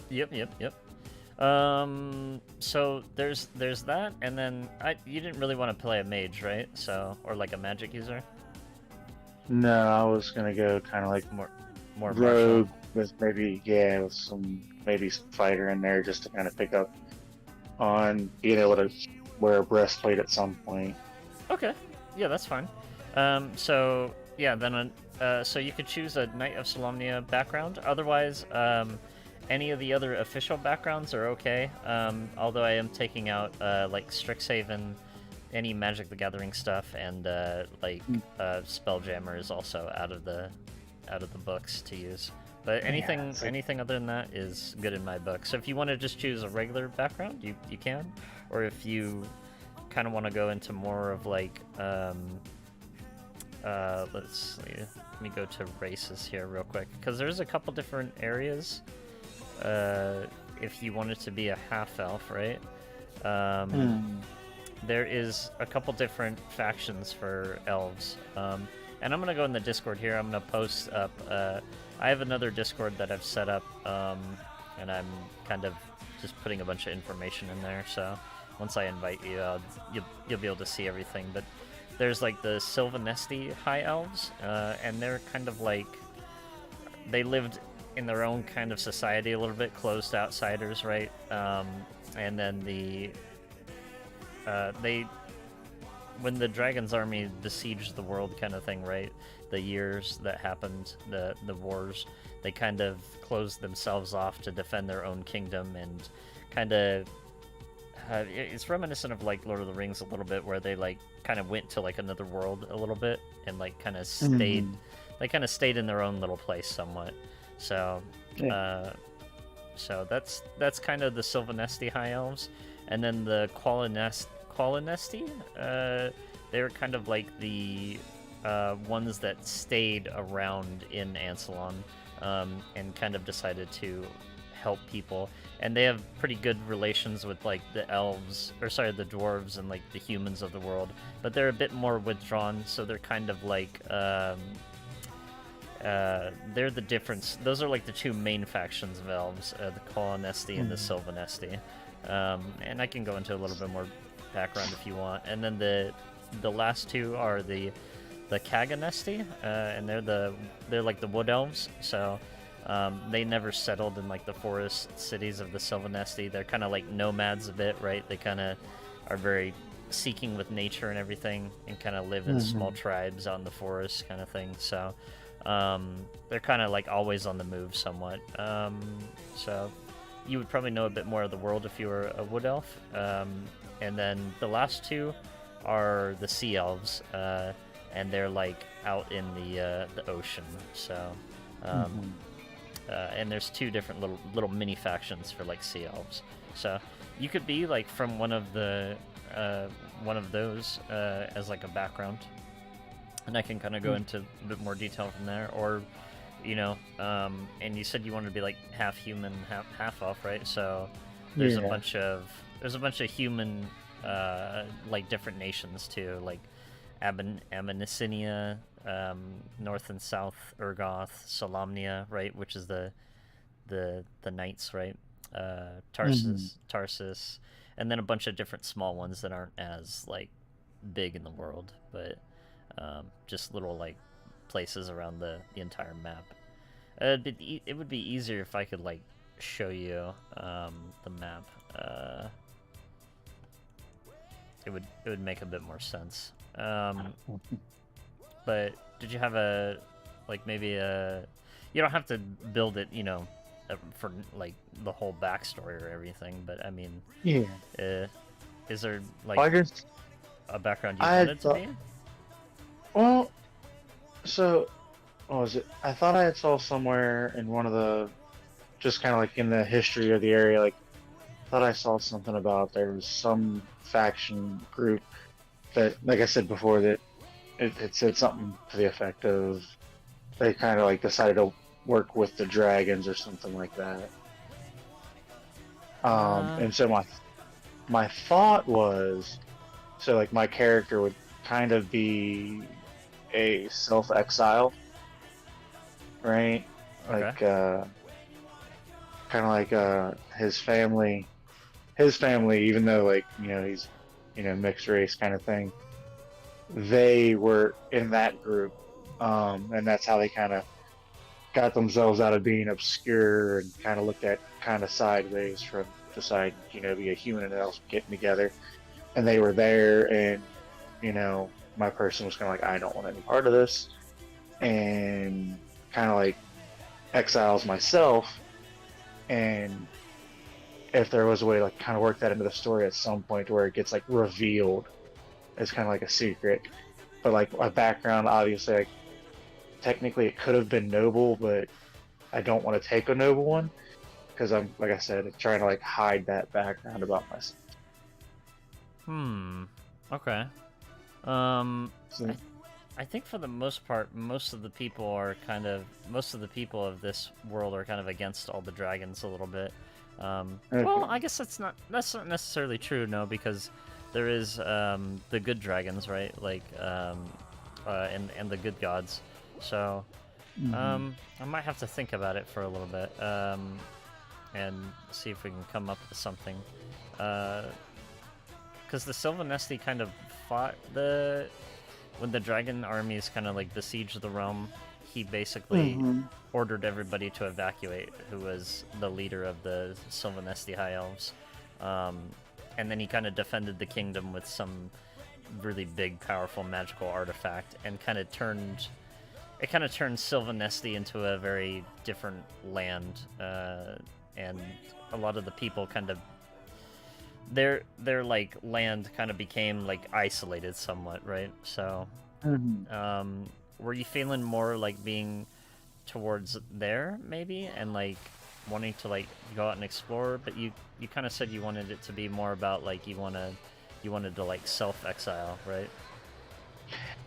A: Yep. So there's that, and then you didn't really want to play a mage, right? So, or like a magic user.
C: No, I was gonna go kind of like
A: more
C: rogue with with some fighter in there just to kind of pick up on being able to wear a breastplate at some point.
A: Okay, yeah, that's fine. So yeah, then so you could choose a Knight of Solamnia background. Otherwise, any of the other official backgrounds are okay. Although I am taking out like Strixhaven, any Magic the Gathering stuff, and Spelljammer is also out of the books to use. But anything other than that is good in my book. So if you want to just choose a regular background, you can. Or if you kind of want to go into more of like, let's see, let me go to races here real quick. Because there's a couple different areas if you want it to be a half-elf, right? There is a couple different factions for elves. And I'm going to go in the Discord here. I'm going to post up... I have another Discord that I've set up, and I'm kind of just putting a bunch of information in there. So once I invite you, you'll be able to see everything. But there's like the Sylvanesti High Elves, and they're kind of like... They lived in their own kind of society a little bit, closed outsiders, right? And then when the Dragon's army besieged the world kind of thing, right? The years that happened, the wars, they kind of closed themselves off to defend their own kingdom, and kind of it's reminiscent of like Lord of the Rings a little bit, where they like kind of went to like another world a little bit and like kind of stayed they kind of stayed in their own little place somewhat. So so that's kind of the Sylvanesti High Elves. And then the Qualinesti, they're kind of like the ones that stayed around in Ansalon and kind of decided to help people. And they have pretty good relations with like the the dwarves and like the humans of the world. But they're a bit more withdrawn, so they're kind of like they're the difference. Those are like the 2 main factions of elves, the Qualinesti and the Sylvanesti. And I can go into a little bit more background if you want. And then the last 2 are the Kaganesti, and they're like the wood elves. So they never settled in like the forest cities of the Sylvanesti. They're kind of like nomads a bit, right? They kind of are very seeking with nature and everything, and kind of live in small tribes out in the forest kind of thing. So they're kind of like always on the move somewhat. So you would probably know a bit more of the world if you were a wood elf. And then the last two are the sea elves, and they're like out in the ocean. So and there's two different little mini factions for like sea elves. So you could be like from one of those as like a background, and I can kind of go into a bit more detail from there. Or, you know, and you said you wanted to be like half human, half elf, right? So there's a bunch of human like different nations too, like Abyssinia, North and South Urgoth, Solamnia, right, which is the knights, right? Tarsus, and then a bunch of different small ones that aren't as like big in the world, but just little like places around the entire map. It would be easier if I could like show you the map. It would make a bit more sense. But did you have maybe you don't have to build it, you know, for like the whole backstory or everything, but I mean, is there like a background you wanted to be?
C: Well, so what was it? I thought I had saw somewhere in one of the, just kind of like in the history of the area, like I thought I saw something about there was some faction group that, like I said before, that it said something to the effect of they kind of like decided to work with the dragons or something like that. And so my thought was, so like my character would kind of be a self-exile, right?
A: Okay.
C: Like kind of like his family, even though like, you know, he's, you know, mixed race kind of thing, they were in that group, and that's how they kind of got themselves out of being obscure and kind of looked at kind of sideways from deciding, you know, be a human and elf getting together. And they were there, and, you know, my person was kind of like, I don't want any part of this, and kind of like exiles myself. And if there was a way to like kind of work that into the story at some point where it gets like revealed as kind of like a secret, but like my background, obviously, like technically it could have been noble, but I don't want to take a noble one because I'm, like I said, trying to like hide that background about myself.
A: Okay.
C: So,
A: I think for the most part, most of the people of this world are kind of against all the dragons a little bit.
C: okay.
A: Well, I guess that's not necessarily true, no, because there is the good dragons, right? Like and the good gods. So I might have to think about it for a little bit and see if we can come up with something. Because the Sylvanesti kind of fought when the dragon armies kind of like besieged the realm. He basically ordered everybody to evacuate, who was the leader of the Sylvanesti High Elves. And then he kind of defended the kingdom with some really big, powerful, magical artifact, and kind of turned Sylvanesti into a very different land. And a lot of the people kind of their like land kind of became like isolated somewhat, right? So, were you feeling more like being towards there maybe, and like wanting to like go out and explore? But you kind of said you wanted it to be more about like you wanted to like self-exile, right?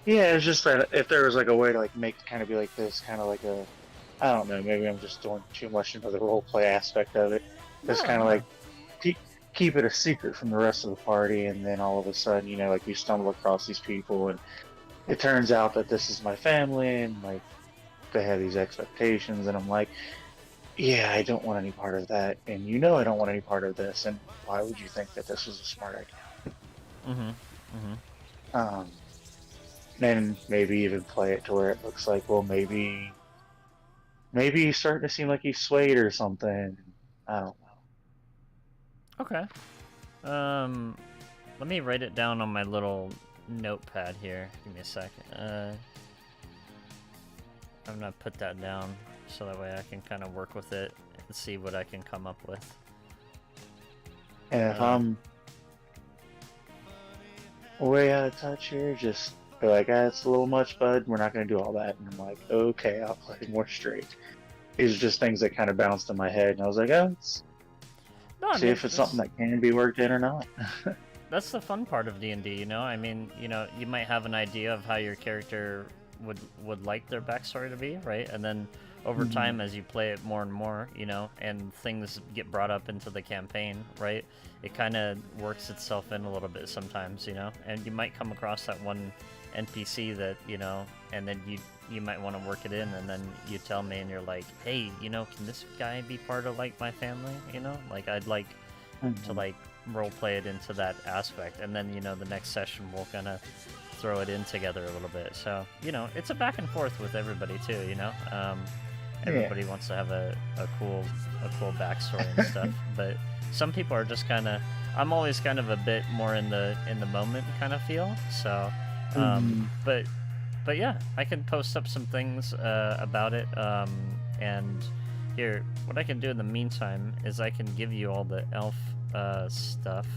C: Yeah, it's just that if there was like a way to like make it kind of be like this, kind of like a, I don't know, maybe I'm just doing too much into the role play aspect of it. Just kind of like keep it a secret from the rest of the party, and then all of a sudden, you know, like you stumble across these people, and it turns out that this is my family, and like they have these expectations, and I'm like, yeah, I don't want any part of that, and you know I don't want any part of this, and why would you think that this was a smart idea? And maybe even play it to where it looks like, well, maybe he's starting to seem like he's swayed or something. I don't know.
A: Okay. Let me write it down on my little notepad here. Give me a sec. I'm gonna put that down so that way I can kind of work with it and see what I can come up with.
C: And if I'm way out of touch here, just be like, ah, it's a little much, bud. We're not going to do all that. And I'm like, okay, I'll play more straight. These are just things that kind of bounced in my head. And I was like, oh, let's see if it's something that can be worked in or not.
A: That's the fun part of D&D, you know? I mean, you know, you might have an idea of how your character would like their backstory to be, right? And then over time, as you play it more and more, you know, and things get brought up into the campaign, right? It kind of works itself in a little bit sometimes, you know? And you might come across that one NPC that, you know, and then you might want to work it in, and then you tell me and you're like, hey, you know, can this guy be part of, like, my family, you know? Like, I'd like to, like, role play it into that aspect, and then, you know, the next session we'll kind of throw it in together a little bit. So, you know, it's a back and forth with everybody too, you know? Everybody wants to have a cool backstory and stuff, but some people are just kind of, I'm always kind of a bit more in the moment kind of feel, so but yeah, I can post up some things about it, and here, what I can do in the meantime is I can give you all the elf stuff,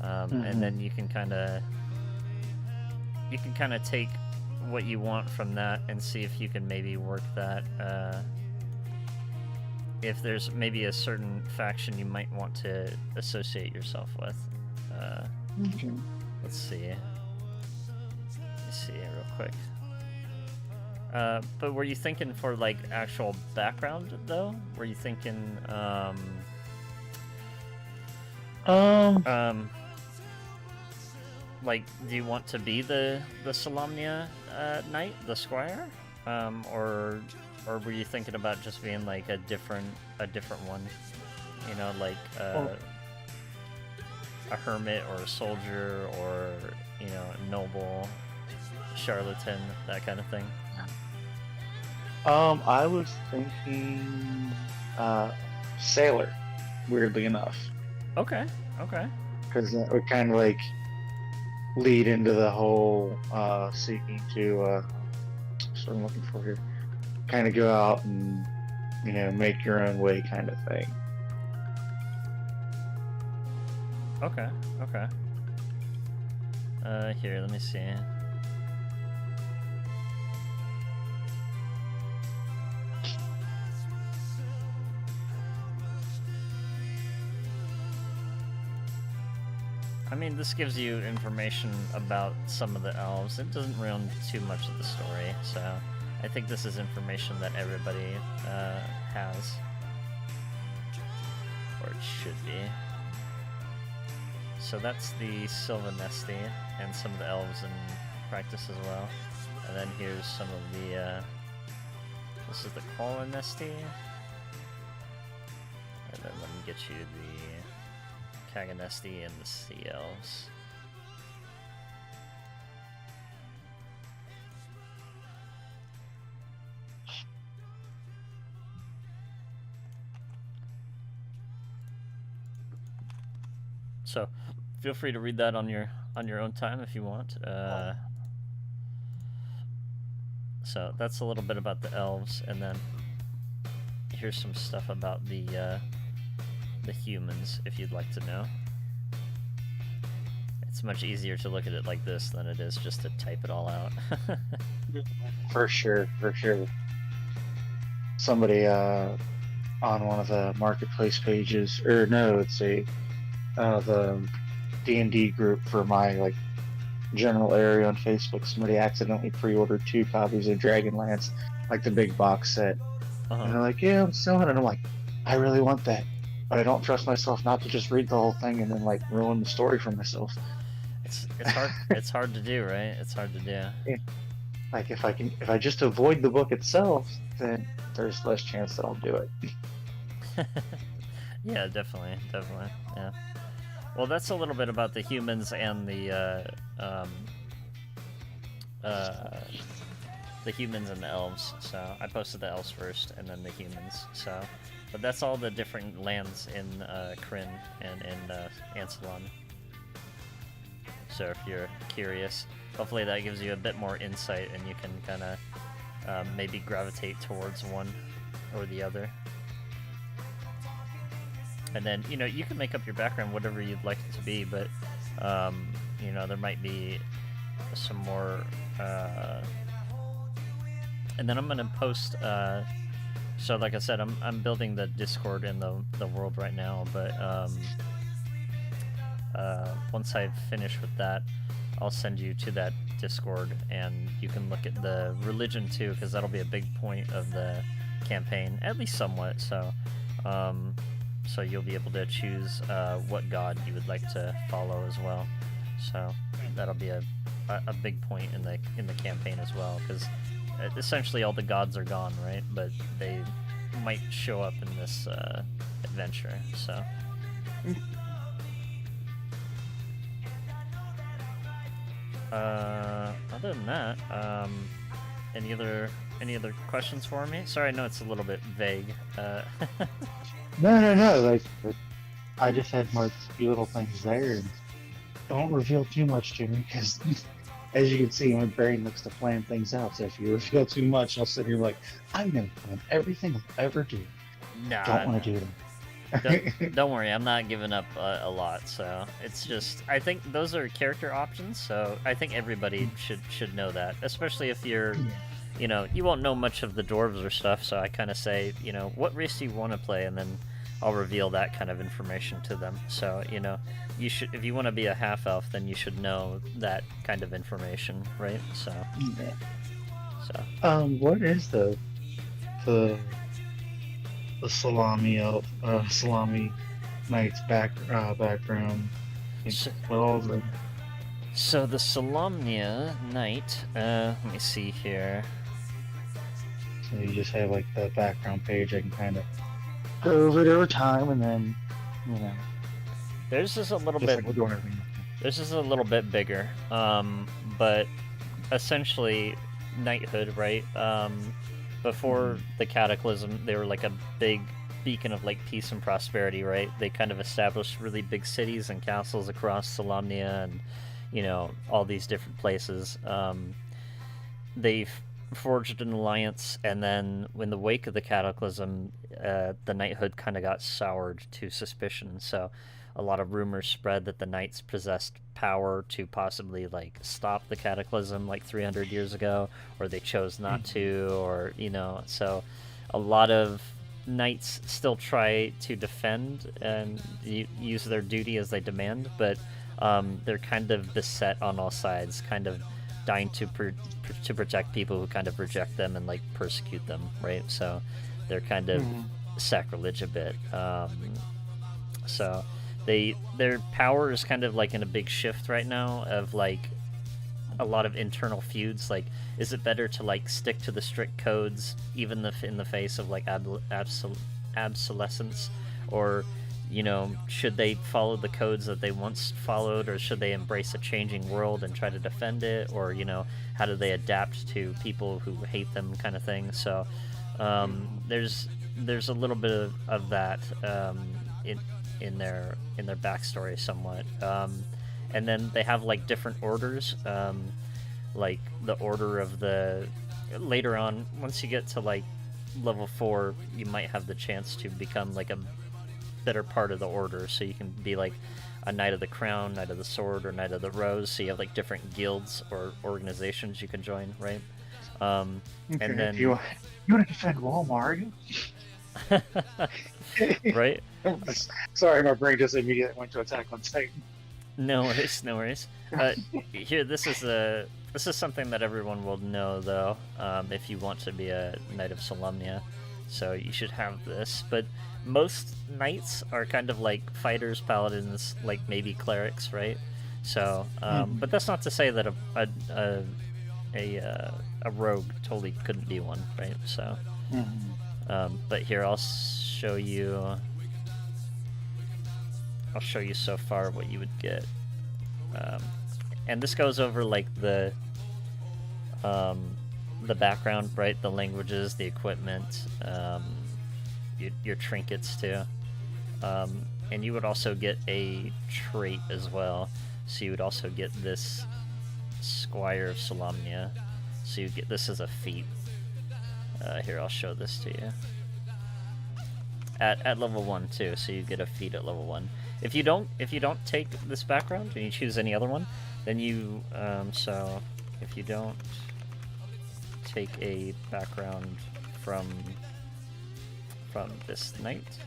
A: and then you can kind of take what you want from that and see if you can maybe work that, if there's maybe a certain faction you might want to associate yourself with. Let's see. Let me see real quick. But were you thinking for, like, actual background, though? Were you thinking, like, do you want to be the Solamnia knight, the squire, or were you thinking about just being like a different one, you know, like a hermit or a soldier, or, you know, a noble, charlatan, that kind of thing?
C: I was thinking sailor, weirdly enough.
A: Okay.
C: Because that would kind of like lead into the whole seeking to what I'm looking for here, kind of go out and, you know, make your own way kind of thing.
A: Okay. Here, let me see. I mean, this gives you information about some of the elves. It doesn't ruin too much of the story, so I think this is information that everybody has. Or it should be. So that's the Sylvanesti and some of the elves in practice as well. And then here's some of the, this is the Colonesti. And then let me get you the Kaganesti and the Sea Elves. So, feel free to read that on your own time if you want. So that's a little bit about the elves, and then here's some stuff about the humans, if you'd like to know. It's much easier to look at it like this than it is just to type it all out.
C: For sure. Somebody on one of the marketplace pages, or no, it's the D&D group for my, like, general area on Facebook, somebody accidentally pre-ordered 2 copies of Dragonlance, like the big box set. And they're like, yeah, I'm selling it. And I'm like, I really want that, but I don't trust myself not to just read the whole thing and then, like, ruin the story for myself.
A: It's hard. It's hard to do, right? It's hard to do.
C: Yeah. Like, if I just avoid the book itself, then there's less chance that I'll do it.
A: Yeah, definitely. Yeah. Well, that's a little bit about the humans and the humans and the elves. So I posted the elves first, and then the humans. So, but that's all the different lands in Kryn and in Ansalon. So if you're curious, hopefully that gives you a bit more insight, and you can kind of maybe gravitate towards one or the other. And then, you know, you can make up your background whatever you'd like it to be, but, you know, there might be some more, and then I'm going to post, so like I said, I'm building the Discord in the world right now, but, once I finish with that, I'll send you to that Discord, and you can look at the religion too, because that'll be a big point of the campaign, at least somewhat, so, so you'll be able to choose what god you would like to follow as well. So that'll be a big point in the campaign as well, because essentially all the gods are gone, right? But they might show up in this adventure. So. Other than that, any other questions for me? Sorry, I know it's a little bit vague.
C: No. Like, I just had more few little things there, and don't reveal too much to me, because as you can see, my brain looks to plan things out. So if you reveal too much, I'll sit here like, I'm gonna plan everything I'll ever do.
A: Nah,
C: Don't want to do them.
A: Don't worry, I'm not giving up a lot. So it's just, I think those are character options. So I think everybody should know that, especially if you're.
C: Yeah.
A: You know, you won't know much of the dwarves or stuff, so I kind of say, you know, what race do you want to play, and then I'll reveal that kind of information to them. So, you know, you should, if you want to be a half-elf, then you should know that kind of information, right? So,
C: Yeah.
A: So.
C: What is the salami knight's background?
A: So,
C: With all the
A: so the Solamnia Knight, let me see here.
C: So you just have like the background page. I can kind of go over it over time, and then, you know,
A: Theirs is a little
C: just
A: bit.
C: like we're doing everything.
A: This is a little bit bigger, but essentially knighthood, right? Before the Cataclysm, they were like a big beacon of like peace and prosperity, right? They kind of established really big cities and castles across Solamnia, and you know, all these different places. They forged an alliance, and then in the wake of the Cataclysm, the knighthood kind of got soured to suspicion. So a lot of rumors spread that the knights possessed power to possibly like stop the Cataclysm like 300 years ago, or they chose not to, or you know, so a lot of knights still try to defend and use their duty as they demand, but they're kind of beset on all sides, kind of dying to protect people who kind of reject them and like persecute them, right? So they're kind of sacrilege a bit. So their power is kind of like in a big shift right now of like a lot of internal feuds. Like, is it better to like stick to the strict codes even in the face of like obsolescence, or you know, should they follow the codes that they once followed, or should they embrace a changing world and try to defend it, or you know, how do they adapt to people who hate them, kind of thing. So there's a little bit of that in their backstory somewhat, and then they have like different orders, like the order of the later on, once you get to like level 4, you might have the chance to become like a better part of the order, so you can be like a Knight of the Crown, Knight of the Sword, or Knight of the Rose, so you have like different guilds or organizations you can join, right? Okay. And then
C: you want to defend Walmart, are you?
A: Right?
C: Sorry, my brain just immediately went to Attack on Titan.
A: No worries. Here, this is something that everyone will know, though, if you want to be a Knight of Solamnia. So you should have this. But most knights are kind of like fighters, paladins, like maybe clerics, right? So, but that's not to say that a rogue totally couldn't be one, right? So, but here I'll show you. I'll show you so far what you would get, and this goes over like the background, right? The languages, the equipment, your trinkets too, and you would also get a trait as well. So you would also get this Squire of Solamnia. So you get this as a feat. Here, I'll show this to you. At level 1 too, so you get a feat at level 1. If you don't take this background and you choose any other one, then you so if you don't take a background from this knight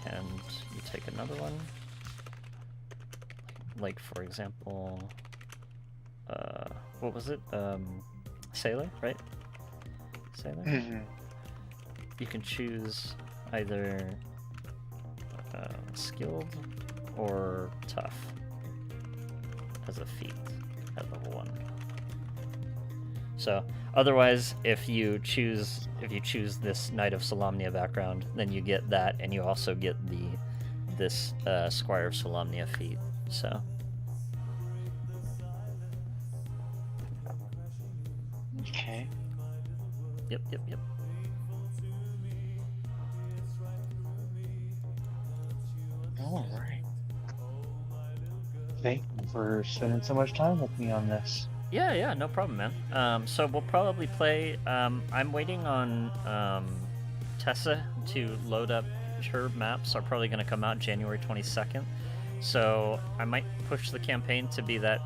A: and you take another one, like for example, what was it? Sailor, right? Sailor?
C: Mm-hmm.
A: You can choose either skilled or tough as a feat at level 1. So otherwise, if you choose this Knight of Solamnia background, then you get that, and you also get this Squire of Solamnia feat. So
C: Okay.
A: yep.
C: All right. Thank you for spending so much time with me on this.
A: Yeah, no problem, man. So we'll probably play. I'm waiting on Tessa to load up. Her maps are probably going to come out January 22nd. So I might push the campaign to be that.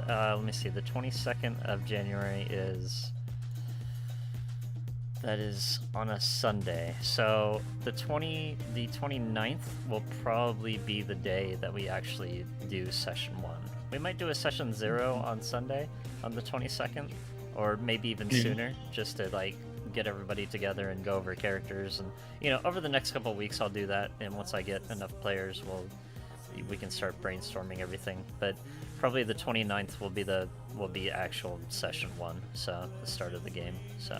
A: Let me see. The 22nd of January is. That is on a Sunday. So the 29th will probably be the day that we actually do session 1. We might do a session 0 on Sunday on the 22nd, or maybe even sooner, just to like get everybody together and go over characters. And over the next couple of weeks I'll do that, and once I get enough players, we can start brainstorming everything. But probably the 29th will be actual session 1, so the start of the game. So.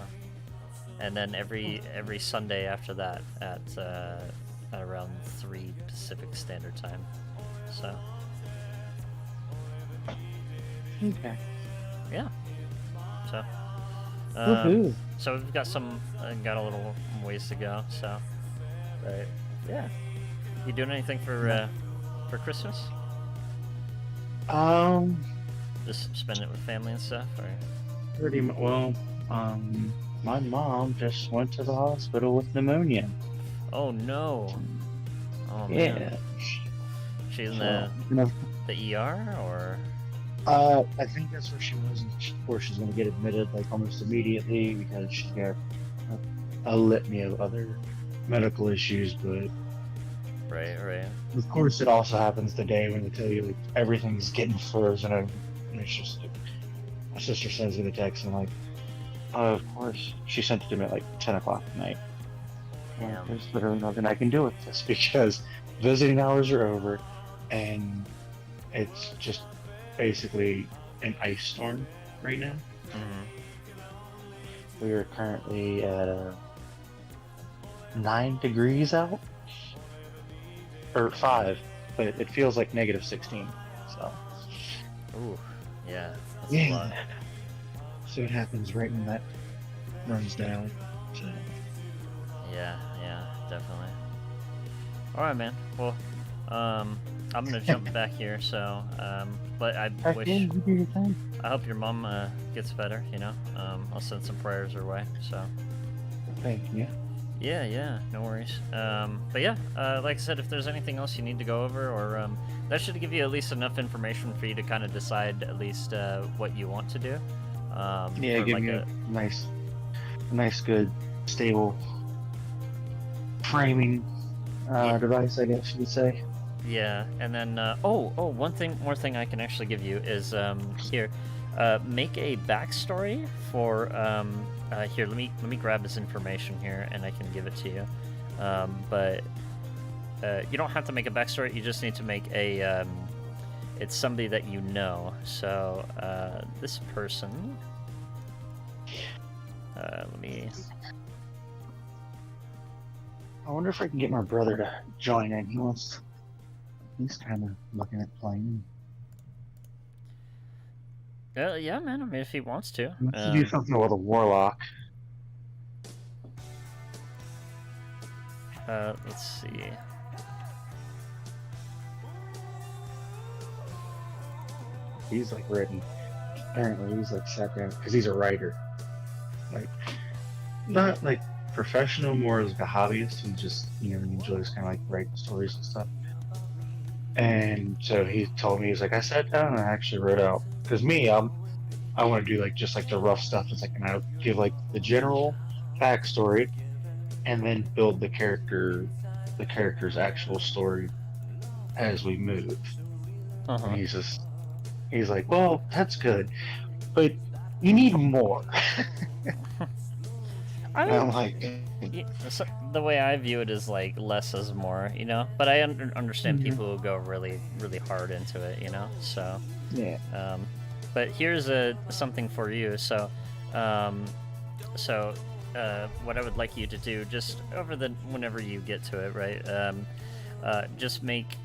A: And then every Sunday after that at around 3 Pacific Standard Time. So.
C: Okay.
A: Yeah. So. So we've got got a little ways to go. So. But yeah. You doing anything for Christmas? Just spend it with family and stuff, or?
C: Pretty much. Well, my mom just went to the hospital with pneumonia.
A: Oh no. Oh
C: Yeah.
A: man. She's in
C: So,
A: the ER, or?
C: I think that's where she was, and she's going to get admitted like almost immediately because she's got a litany of other medical issues. But
A: Right.
C: of course, it also happens the day when they tell you like everything's getting frozen, and it's just like, my sister sends me the text, and I'm like, oh, of course. She sent it to me at like 10 o'clock at night.
A: Damn.
C: There's literally nothing I can do with this because visiting hours are over, and it's just basically an ice storm right now.
A: Mm-hmm.
C: We are currently at 9 degrees out, or 5, but it feels like negative 16. So.
A: Ooh, yeah. That's a lot.
C: So it happens right when that runs down. So.
A: Yeah, definitely. All right, man. Well, I'm gonna jump back here. So, but I wish.
C: You do your thing.
A: I hope your mom gets better. I'll send some prayers her way. So.
C: Thank you.
A: Yeah, no worries. But yeah, like I said, if there's anything else you need to go over, or that should give you at least enough information for you to kind of decide at least what you want to do.
C: Yeah, give
A: like
C: me a nice, good, stable framing device, I guess you could say.
A: Yeah, and then one more thing I can actually give you is here, make a backstory for here. Let me grab this information here, and I can give it to you. But you don't have to make a backstory. You just need to make a. It's somebody that you know. So this person. Let me.
C: I wonder if I can get my brother to join in. He's kind of looking at playing.
A: Yeah, man. I mean, if he wants to.
C: Let's do something with a warlock.
A: Let's see.
C: he's like written. Apparently, he's like sat down because he's a writer, like not like professional, more as like a hobbyist who just he enjoys kind of like writing stories and stuff. And so he told me he's like I sat down and I actually wrote out because I want to do like just like the rough stuff. It's like and I give like the general backstory and then build the character's actual story as we move. And he's like, well, that's good, but you need more.
A: I
C: And
A: mean,
C: I'm like,
A: so the way I view it is like less is more, you know. But I understand people who go really, really hard into it, you know. So,
C: yeah,
A: but here's something for you. So, what I would like you to do, just whenever you get to it, right? Just make.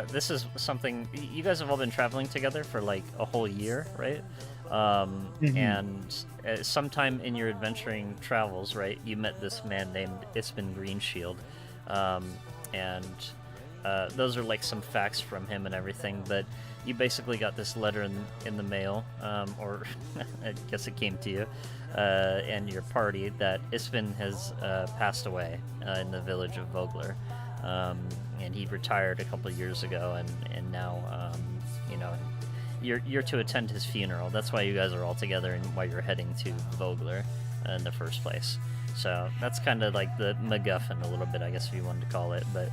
A: This is something you guys have all been traveling together for like a whole year, right? And sometime in your adventuring travels, right, you met this man named Ispen Greenshield, and those are like some facts from him and everything. But you basically got this letter in the mail, or I guess it came to you, and your party that Ispen has passed away in the village of Vogler. And he retired a couple of years ago, and now, you know, you're to attend his funeral. That's why you guys are all together and why you're heading to Vogler in the first place. So that's kind of like the MacGuffin a little bit, I guess, if you wanted to call it. But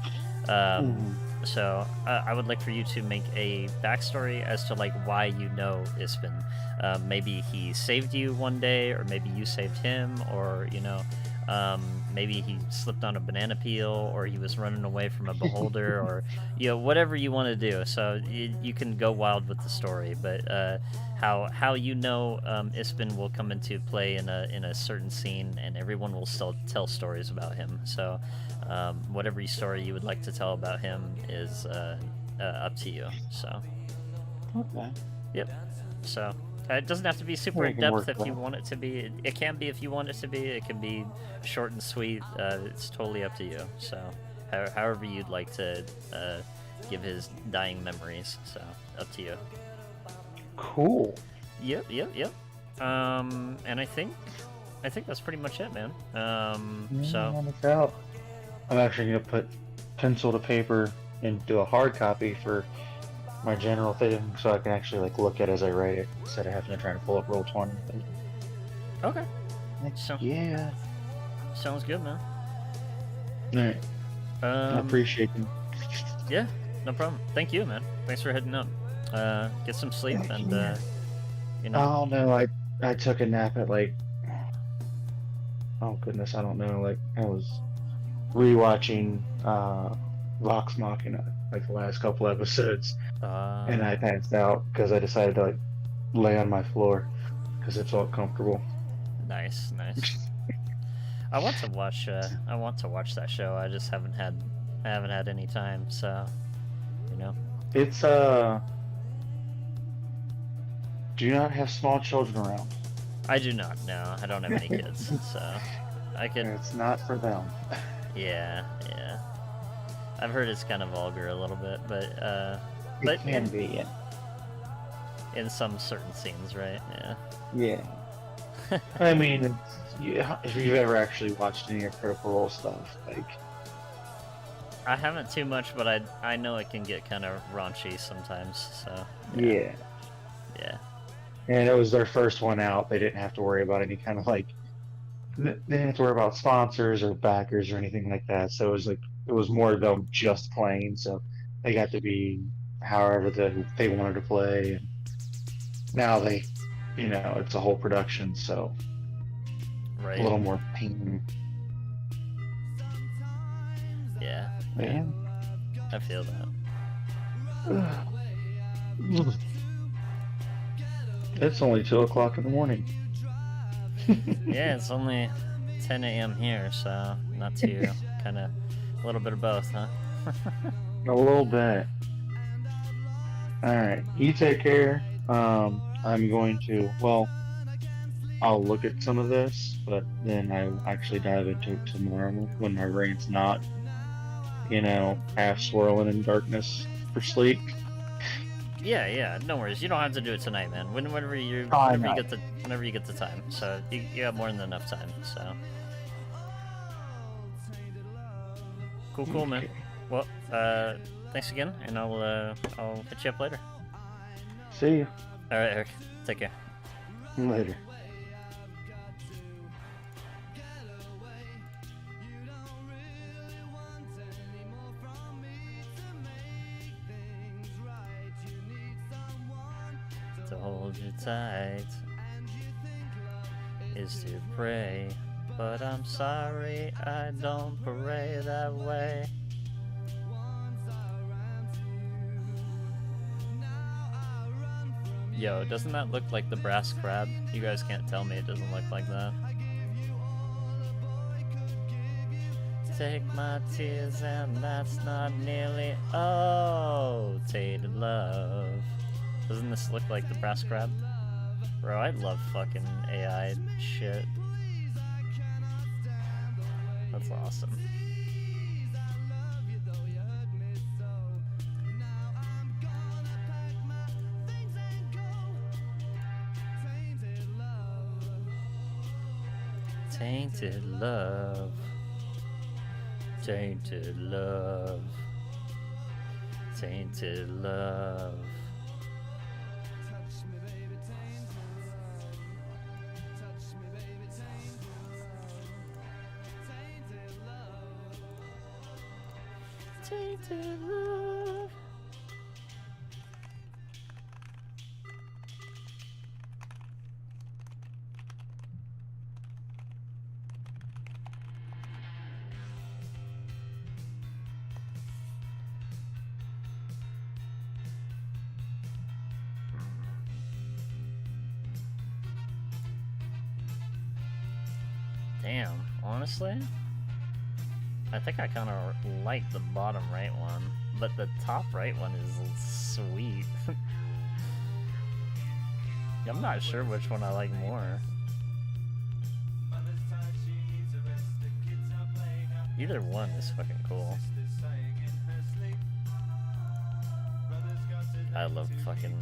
A: so I would like for you to make a backstory as to like why you know Ispen. Maybe he saved you one day, or maybe you saved him, or you know. Maybe he slipped on a banana peel, or he was running away from a beholder, or you know, whatever you want to do. So you can go wild with the story, but how you know Ispen will come into play in a certain scene, and everyone will still tell stories about him. So whatever story you would like to tell about him is up to you. So
C: okay,
A: yep. So. It doesn't have to be super in depth if you want it to be. It can be if you want it to be. It can be short and sweet. It's totally up to you. So, however you'd like to give his dying memories. So, up to you.
C: cool.
A: Yep. And I think that's pretty much it, man. So.
C: I'm actually gonna put pencil to paper and do a hard copy for my general thing, so I can actually like look at it as I write it instead of having to try to pull up Roll20.
A: Okay.
C: So, yeah.
A: Sounds good, man.
C: Alright. I appreciate it.
A: Yeah, no problem. Thank you, man. Thanks for heading up. Get some sleep and you know.
C: Oh no, I took a nap at like, oh goodness, I don't know, like I was rewatching Vox Machina like the last couple episodes, and I passed out because I decided to like lay on my floor because it felt comfortable.
A: Nice. I want to watch that show. I just haven't had any time, so you know.
C: It's do you not have small children around?
A: I do not. No, I don't have any kids, so I could.
C: It's not for them.
A: Yeah. I've heard it's kind of vulgar a little bit, but
C: It can be, yeah.
A: In some certain scenes, right?
C: Yeah. I mean, if you've ever actually watched any of Critical Role stuff, like
A: I haven't too much, but I know it can get kind of raunchy sometimes. So
C: yeah. And it was their first one out. They didn't have to worry about any kind of like they didn't have to worry about sponsors or backers or anything like that. So it was more of them just playing. So they got to be however they wanted to play. And now they, it's a whole production. So
A: right.
C: A little more pain.
A: Yeah.
C: Man.
A: I feel that.
C: It's only 2 o'clock in the morning.
A: Yeah, it's only 10 a.m. here, so not too kind of a little bit of both, huh?
C: A little bit. Alright, you take care. I'm going to, I'll look at some of this, but then I'll actually dive into it tomorrow when my brain's not, half swirling in darkness for sleep.
A: Yeah, no worries. You don't have to do it tonight, man. Whenever you get the time. So you have more than enough time. So cool, man.
C: Okay.
A: Well, thanks again, and I'll hit you up later.
C: See you
A: All right, Eric. Take care.
C: later.
A: To hold you tight is to pray, but I'm sorry I don't pray that way. Yo, doesn't that look like the brass crab? You guys can't tell me it doesn't look like that. Take my tears and that's not nearly oh, tainted love. Doesn't this look like the brass crab? Bro, I love fucking AI shit. That's awesome. Tainted love. Tainted love. Tainted love. Tainted love. Damn, honestly, I think I kind of like the bottom right one, but the top right one is sweet. I'm not sure which one I like more. Either one is fucking cool. I love fucking...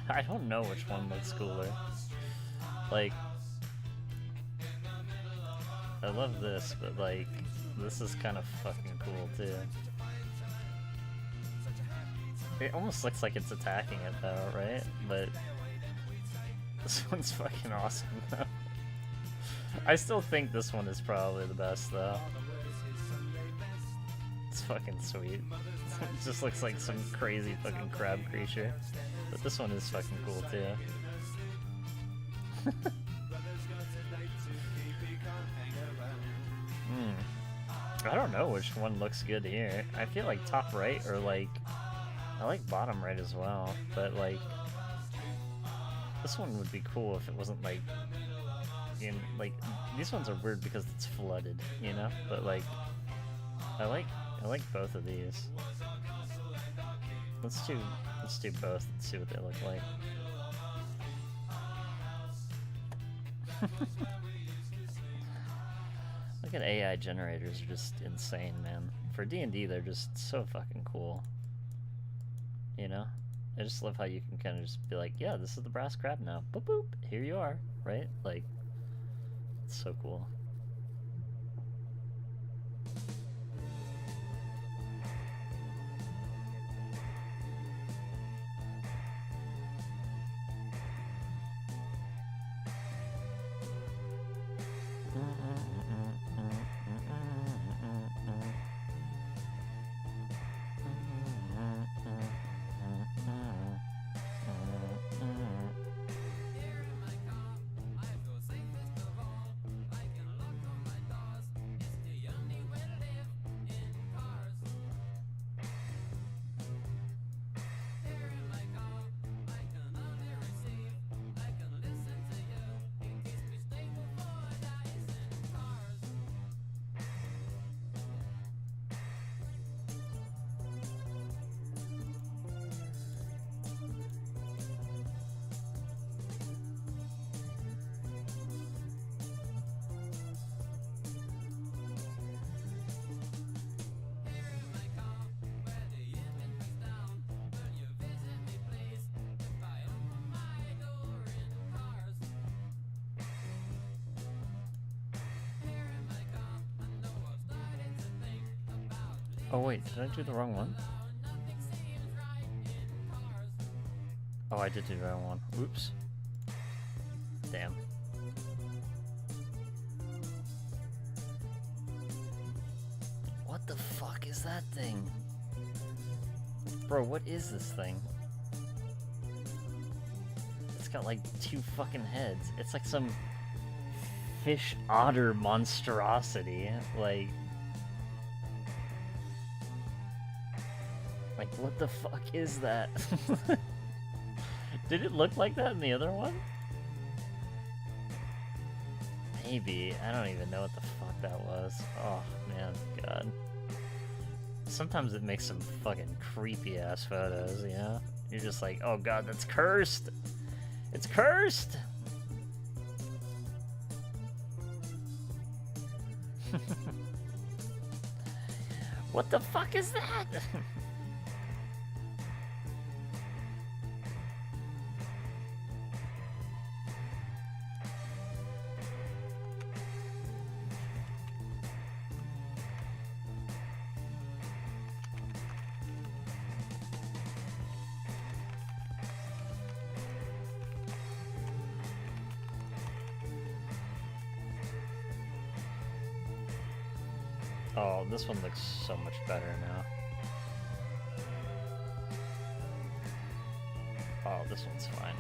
A: I don't know which one looks cooler. Like, I love this, but like, this is kind of fucking cool too. It almost looks like it's attacking it though, right? But this one's fucking awesome though. I still think this one is probably the best though. It's fucking sweet. It just looks like some crazy fucking crab creature. But this one is fucking cool too. I don't know which one looks good here. I feel like top right or like... I like bottom right as well, but like... This one would be cool if it wasn't like... like, these ones are weird because it's flooded, you know? But like... I like both of these. Let's do both and see what they look like. Look Fucking AI generators are just insane, man. For D&D, they're just so fucking cool. You know? I just love how you can kind of just be like, yeah, this is the brass crab now. Boop boop, here you are, right? Like, it's so cool. Oh wait, did I do the wrong one? Oh, I did do the wrong one. Oops. Damn. What the fuck is that thing? Bro, what is this thing? It's got like 2 fucking heads. It's like some fish otter monstrosity. Like, what the fuck is that? Did it look like that in the other one? Maybe. I don't even know what the fuck that was. Oh, man. God. Sometimes it makes some fucking creepy-ass photos, you know? You're just like, oh god, that's cursed! It's cursed! What the fuck is that? Oh, this one looks so much better now. Oh, this one's fine.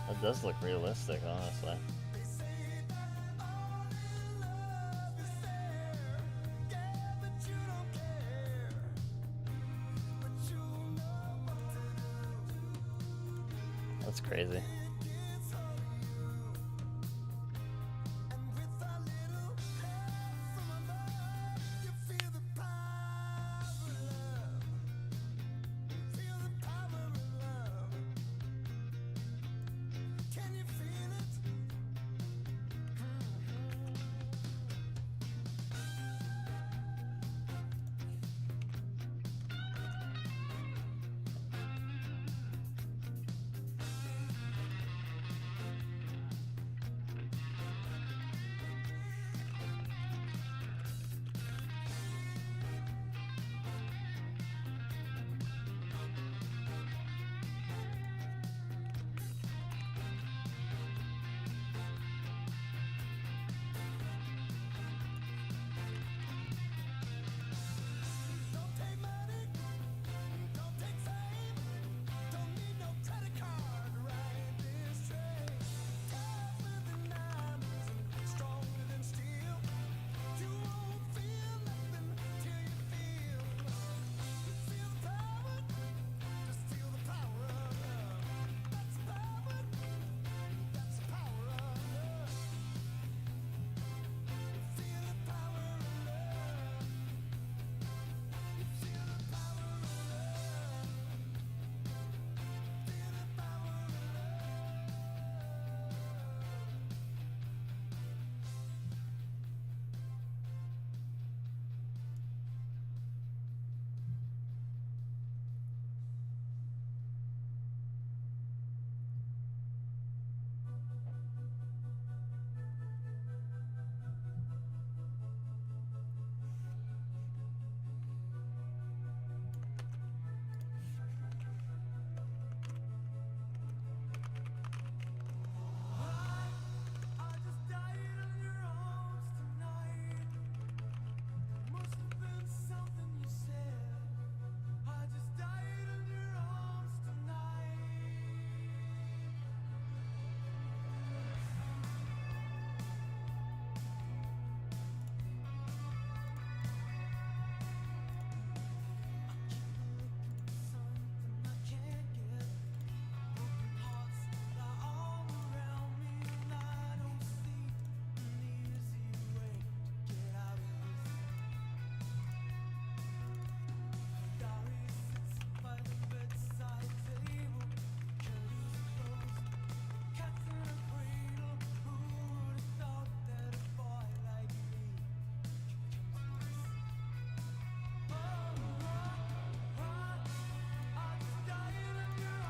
A: It does look realistic, honestly. That's crazy.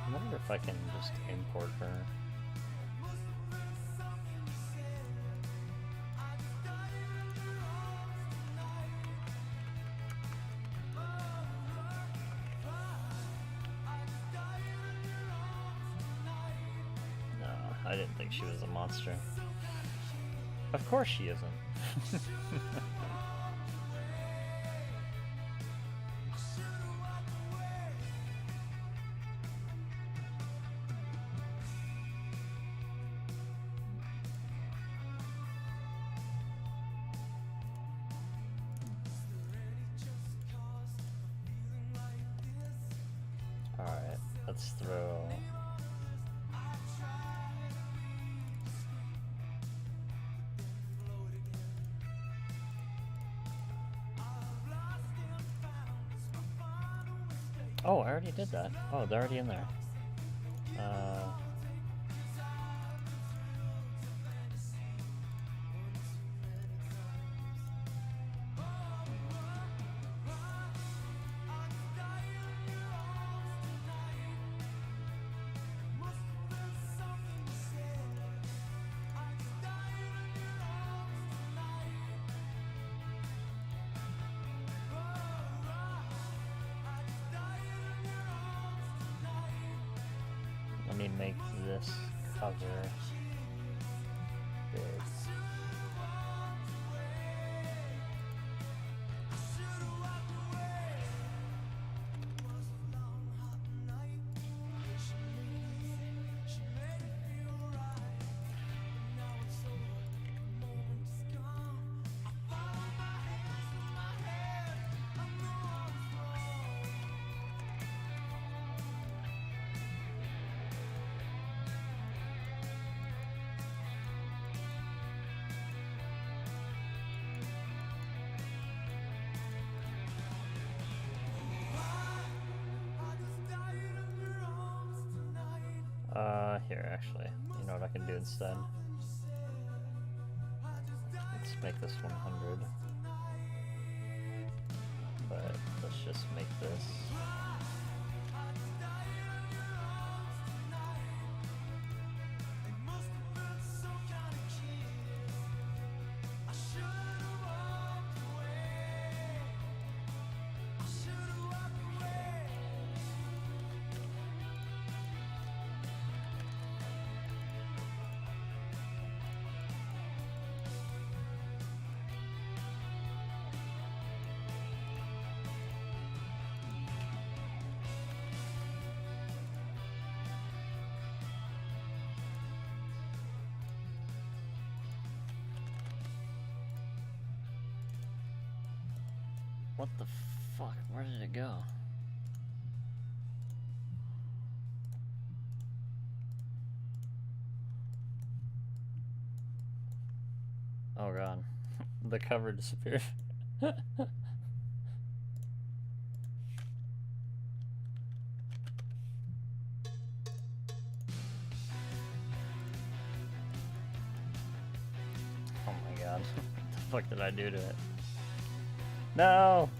A: I wonder if I can just import her. No, I didn't think she was a monster. Of course she isn't. Alright, let's throw... Oh, I already did that. Oh, they're already in there. Let me make this cover big. Here, actually. You know what I can do instead? Let's make this 100. But let's just make this. What the fuck? Where did it go? Oh god. The cover disappeared. Oh my god. What the fuck did I do to it? No!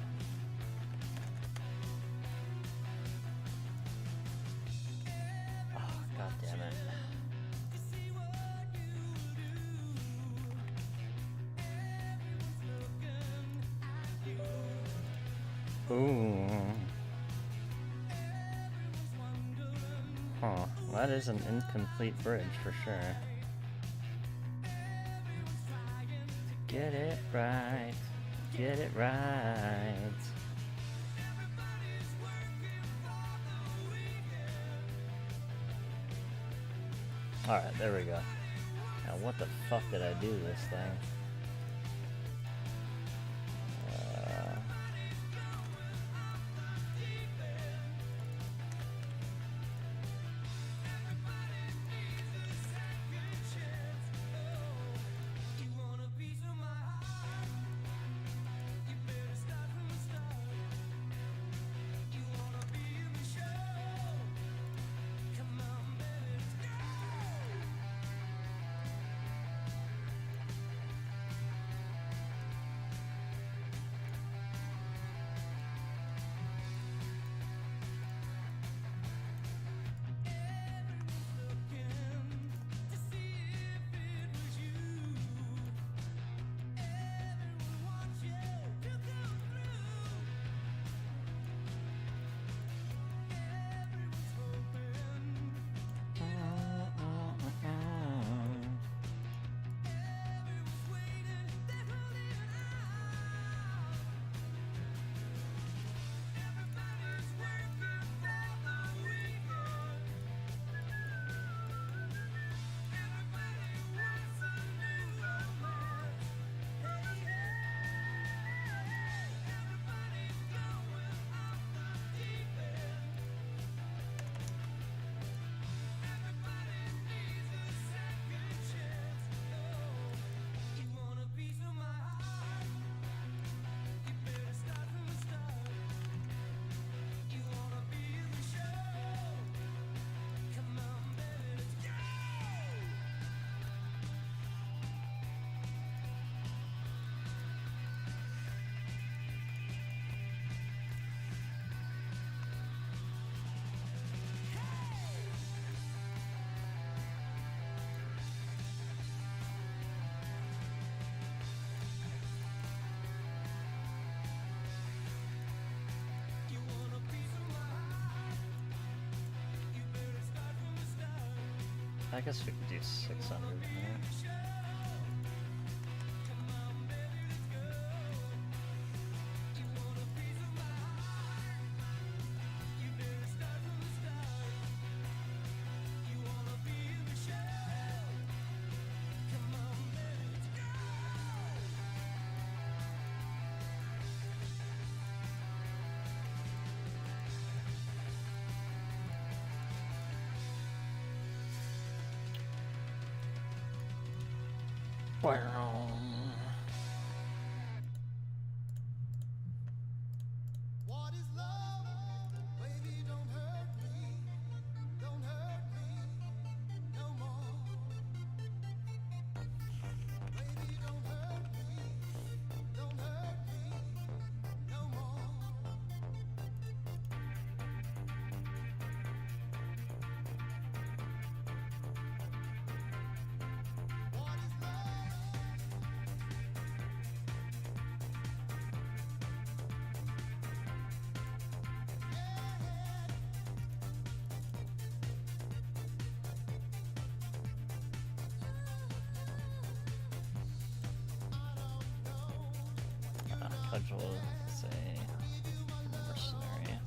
A: Oh, god damn it. Ooh. Huh. That is an incomplete bridge for sure. Get it right. Get it right. Alright, there we go. Now what the fuck did I do to this thing? I guess we could do 600 here. Wow.
D: What is love? Baby, don't hurt me. Don't hurt me.
A: potential as a mercenary.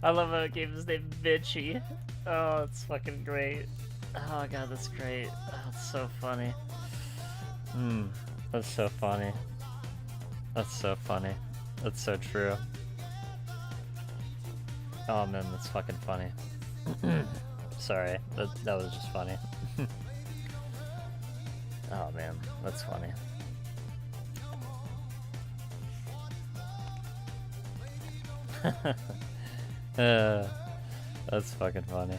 A: I love how it gave his name Bitchy. Oh, it's fucking great. Oh god, that's great. Oh, that's so funny. That's so funny. That's so funny. That's so true. Oh man, that's fucking funny. Sorry, that was just funny. Oh man, that's funny. That's fucking funny.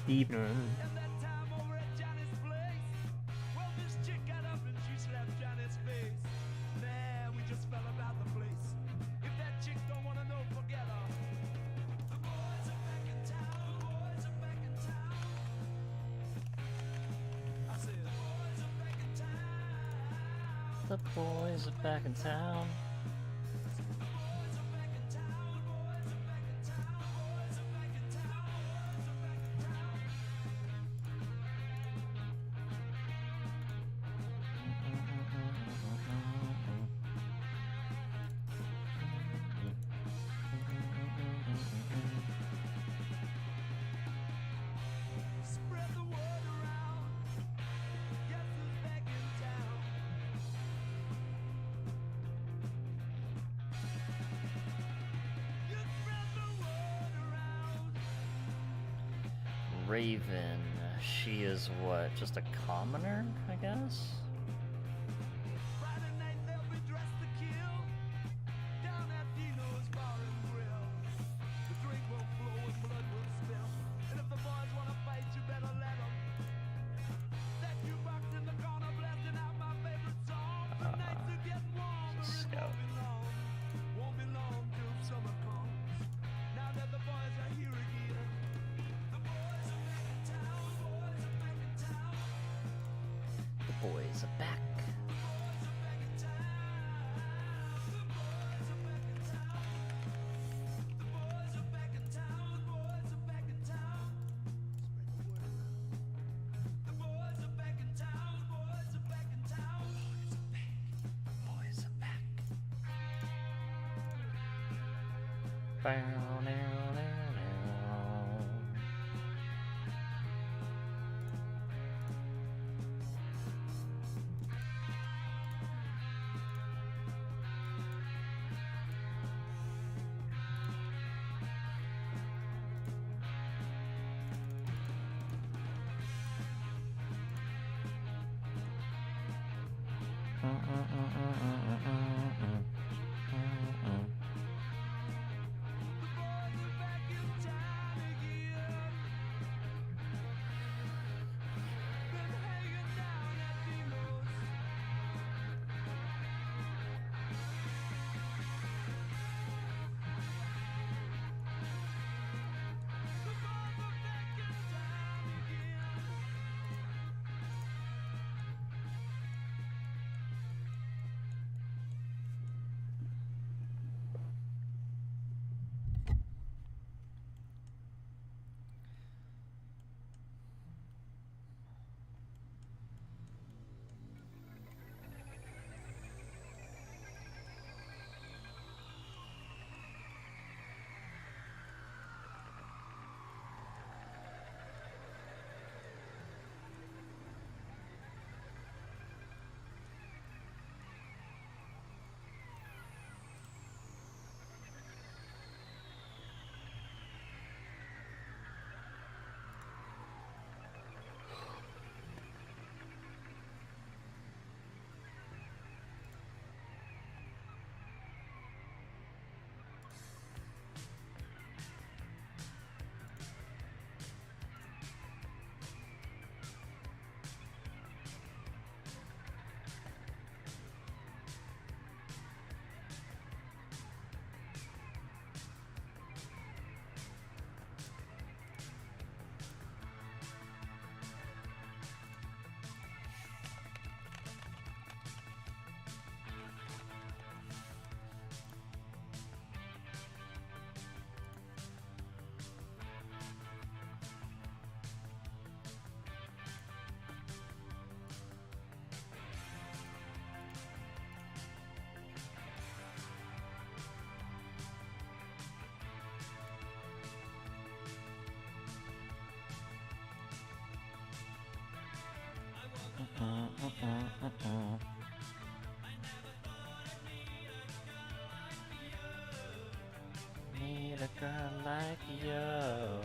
A: Evening. The boys are back in town. Raven, she is what? Just a commoner, I guess? Scout. The boys are back. Boys are back. Bow, now, now, now. Need a girl like you.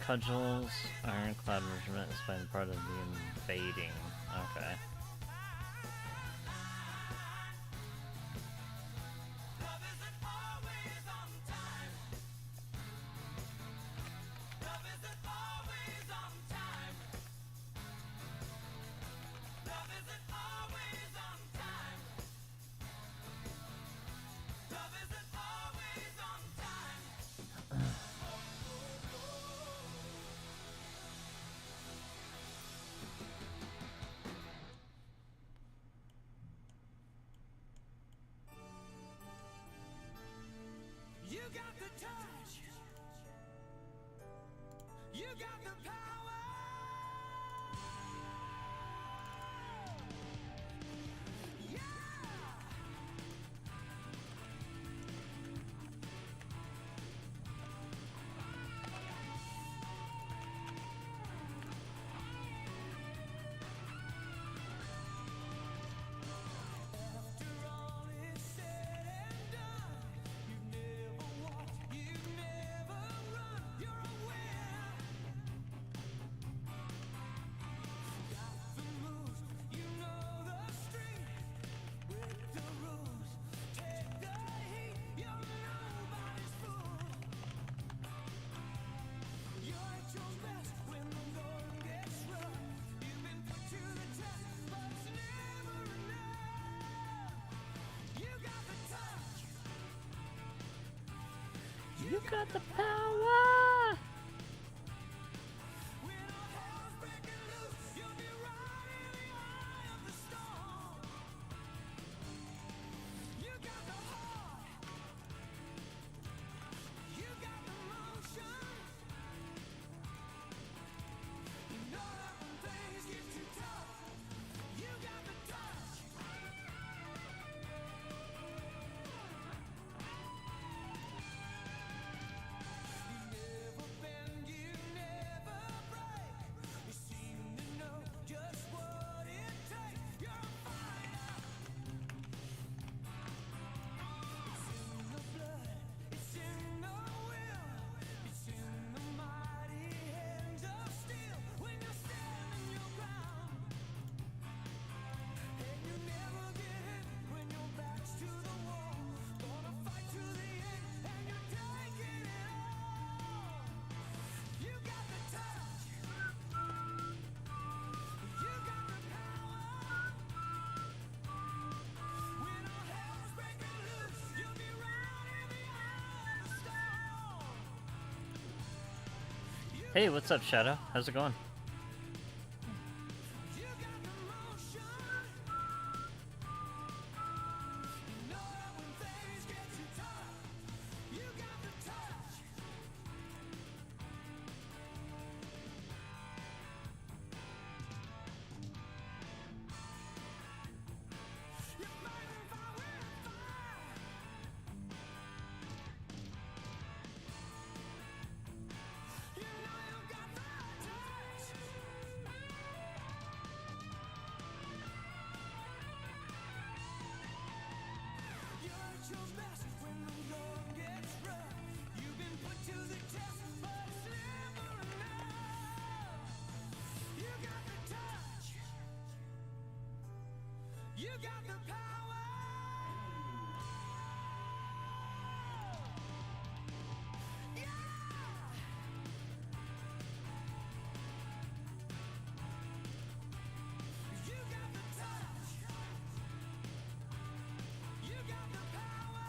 A: Cudgel's Ironclad Regiment has been part of the invading. Okay.
D: You got the touch. You got the power. Yeah. After all is said and done, you've never walked, you've never run, you're aware. Got the moves, you know the street. With the rules, take the heat, you're nobody's fool. You're at your best when the going gets rough. You've been put to the test, but it's never enough. You got the touch.
A: You got the power!
D: When all hell's breaking loose, you'll be right in the eye of the storm. You got the heart. You got the motion. You know that when things get too tough, you got the touch. You never bend, you never break. You seem to know just what it takes. You're a fighter. It's in the blood, it's in the will, it's in the mighty hands of steel. When you're standing your ground, and you never get hit when your back's to the wall. Gonna fight to the end, and you're taking it all. You got the touch. You got the power. When all hell's breaking loose, you'll be right in the eye of the storm.
A: Hey, what's up, Shadow? How's it going?
D: You got the motion. You know that when things get too tough, you got the touch. You're fighting fire with fire. You know you got the touch. You're at your best when the going gets rough. You've been put to the test, but it's never enough. You got the touch. You got the power. Yeah. You got the touch. You got the power.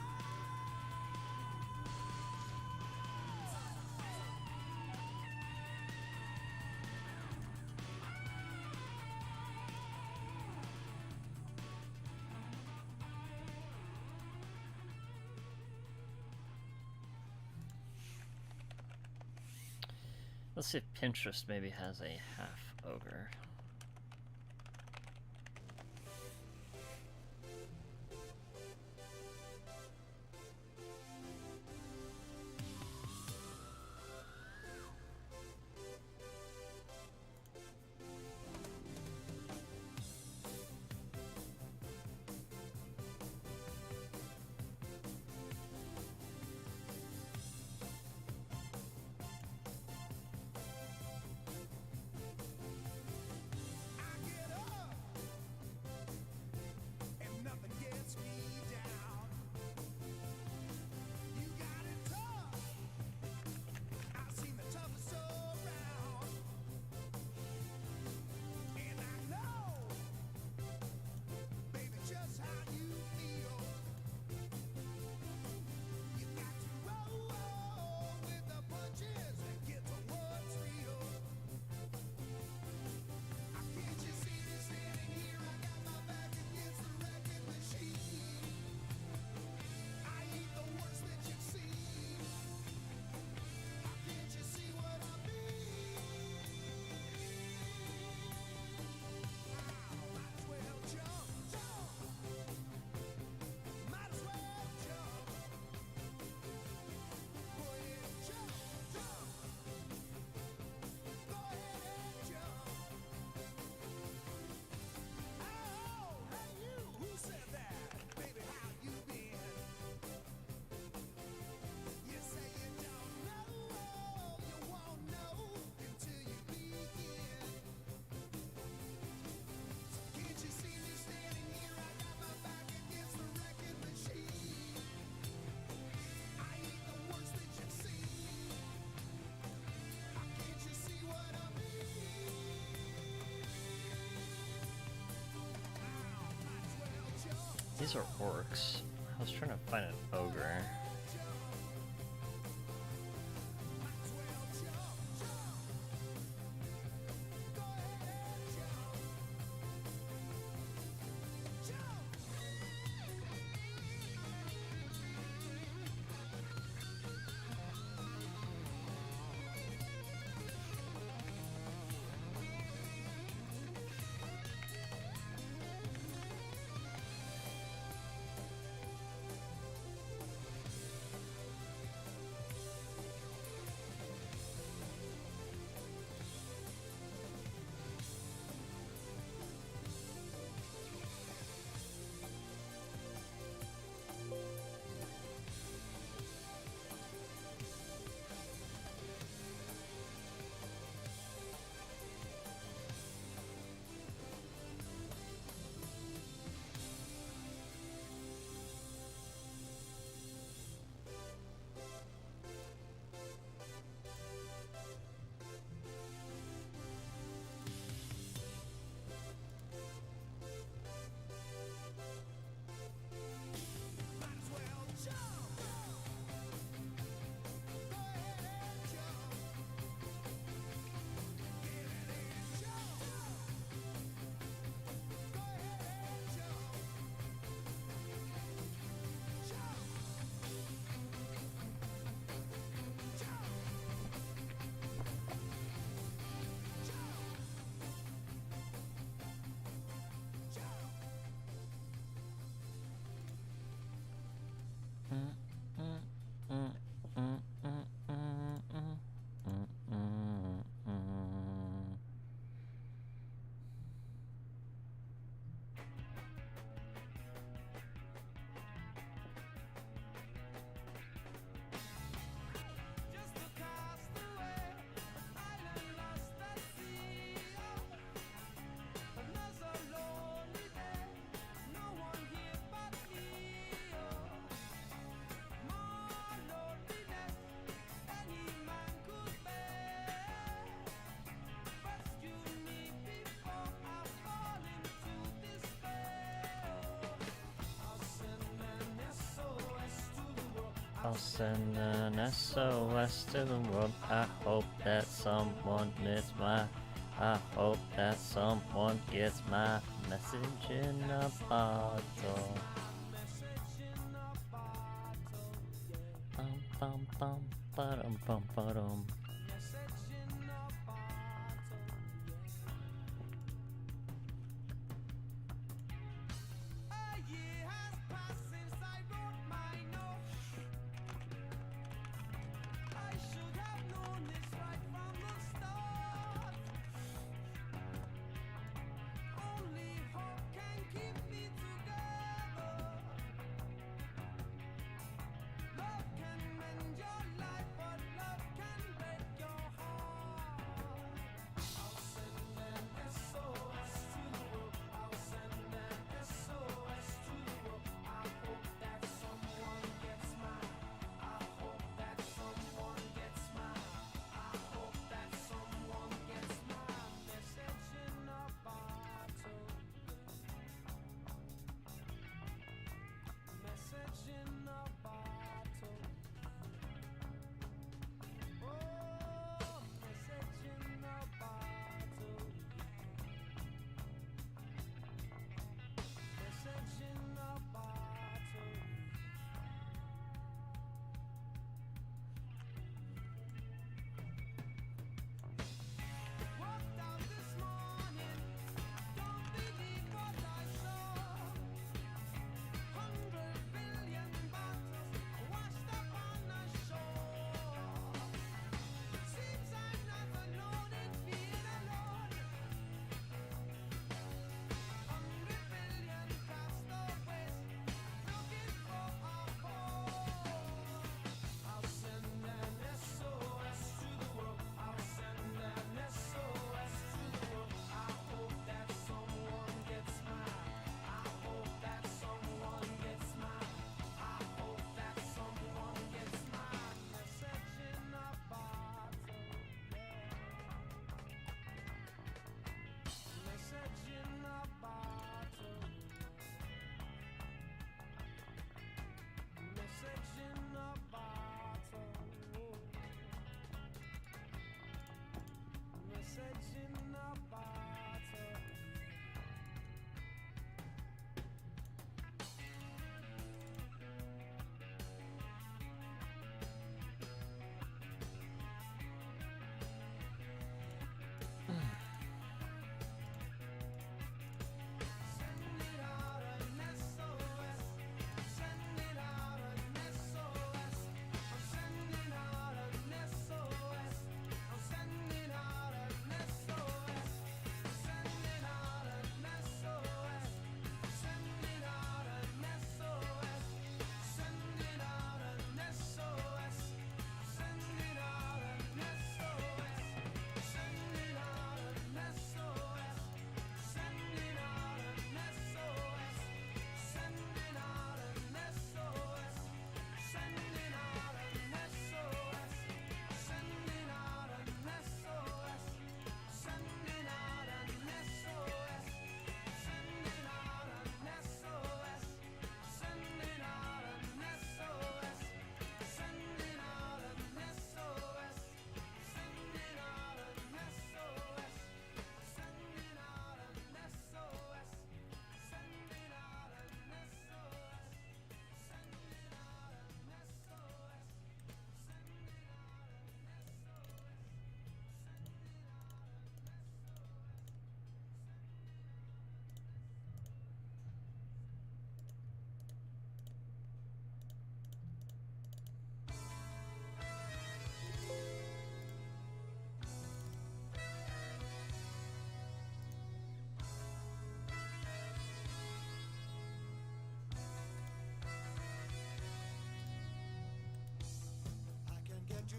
A: Let's see if Pinterest maybe has a half ogre. These are orcs. I was trying to find an ogre.
D: Just a castaway, island lost at sea. Another lonely day, no one here but me. More loneliness any man could bear. Rescue me before I fall into despair. I'll send an SOS to the world.
A: I'll send an SOS to the world. I hope that someone gets my. I hope that someone gets my message in a bottle. Bum bum bum ba-dum bum ba-dum.
D: A year has passed since I wrote my note. I should have known this right from the start. Only hope can keep me together. Love can mend your life, but love can break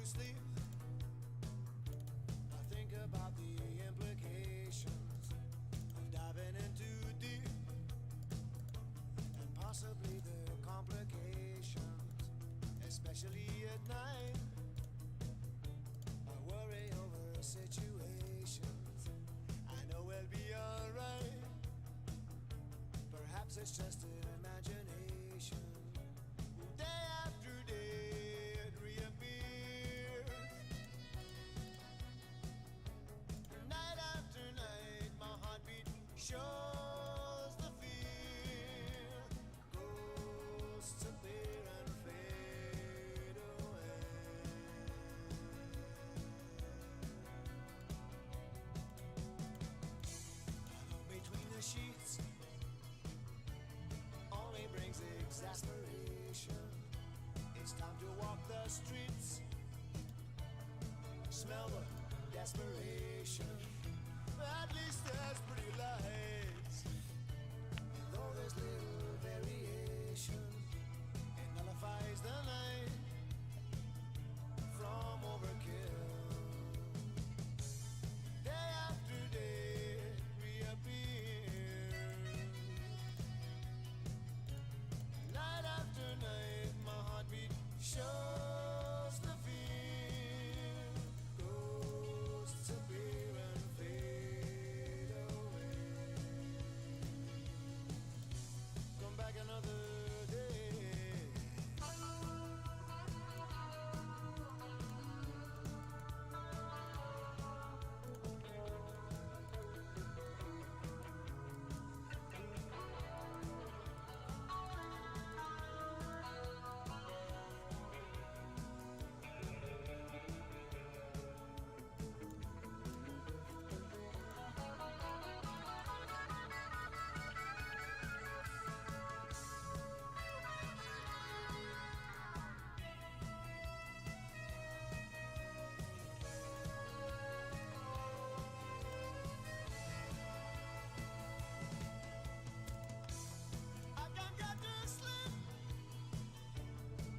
D: sleep, I think about the implications of diving in too deep, and possibly the complications, especially at night. I worry over situations I know we'll be alright. Perhaps it's just an imagination. Day after day it reappears. Night after night my heartbeat shows the fear. Ghosts appear and fade away. Alone between the sheets only brings exasperation. It's time to walk the streets, smell the desperation. At least there's pretty lights, though there's little variation. It nullifies the night from overkill. Day after day it reappears. Night after night my heartbeat shows the fear. Ghosts appear and fade away. Come back another day. I can't get to sleep.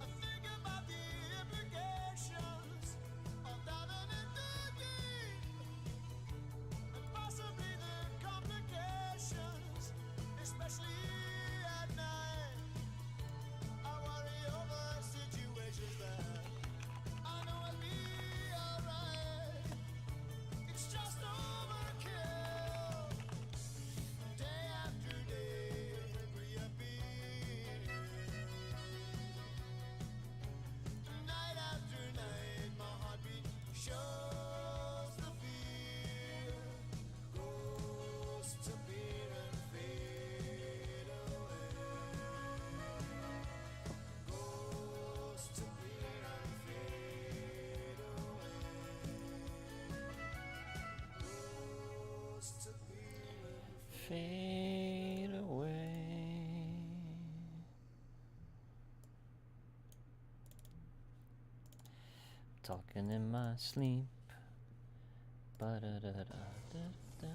D: I think about the implications of diving in too deep, and possibly the complications, especially at night. I worry over situations that I know will be alright. It's just overkill. Day after day it reappears. Night after night my heartbeat shows the fear. Ghosts appear and fade away. Ghosts appear and fade away. Ghosts appear and
A: Fade away. Talking in my sleep. Ba-da-da-da-da-da-da.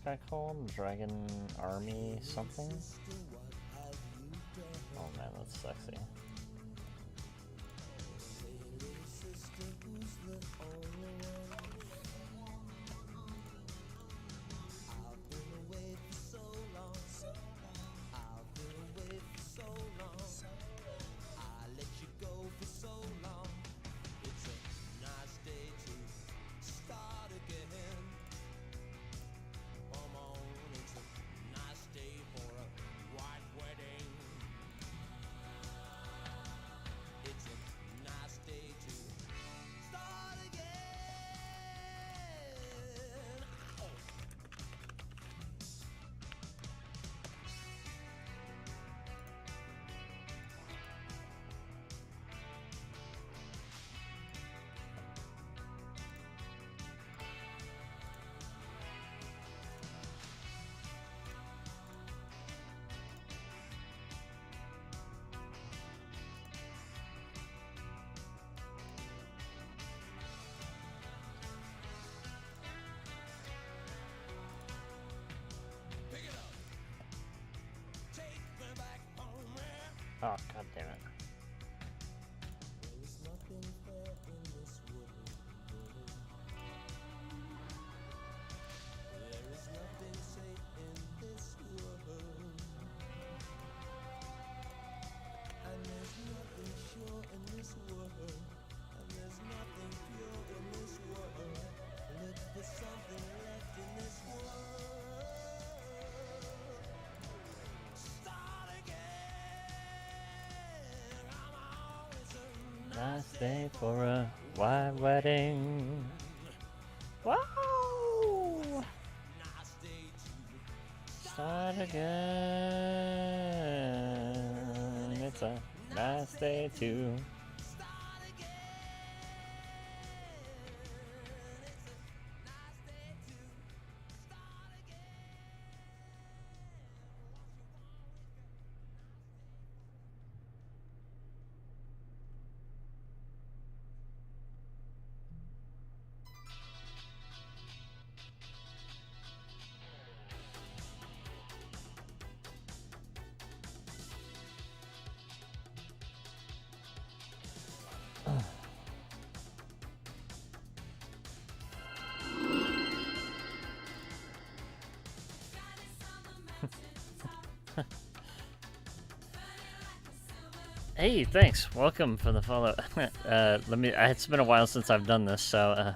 A: guy called? Dragon Army something? Oh man, that's sexy. Oh, god damn it. Nice day for a white wedding. Wow! Start again. It's a nice day too. Hey, thanks. Welcome for the follow. It's been a while since I've done this, so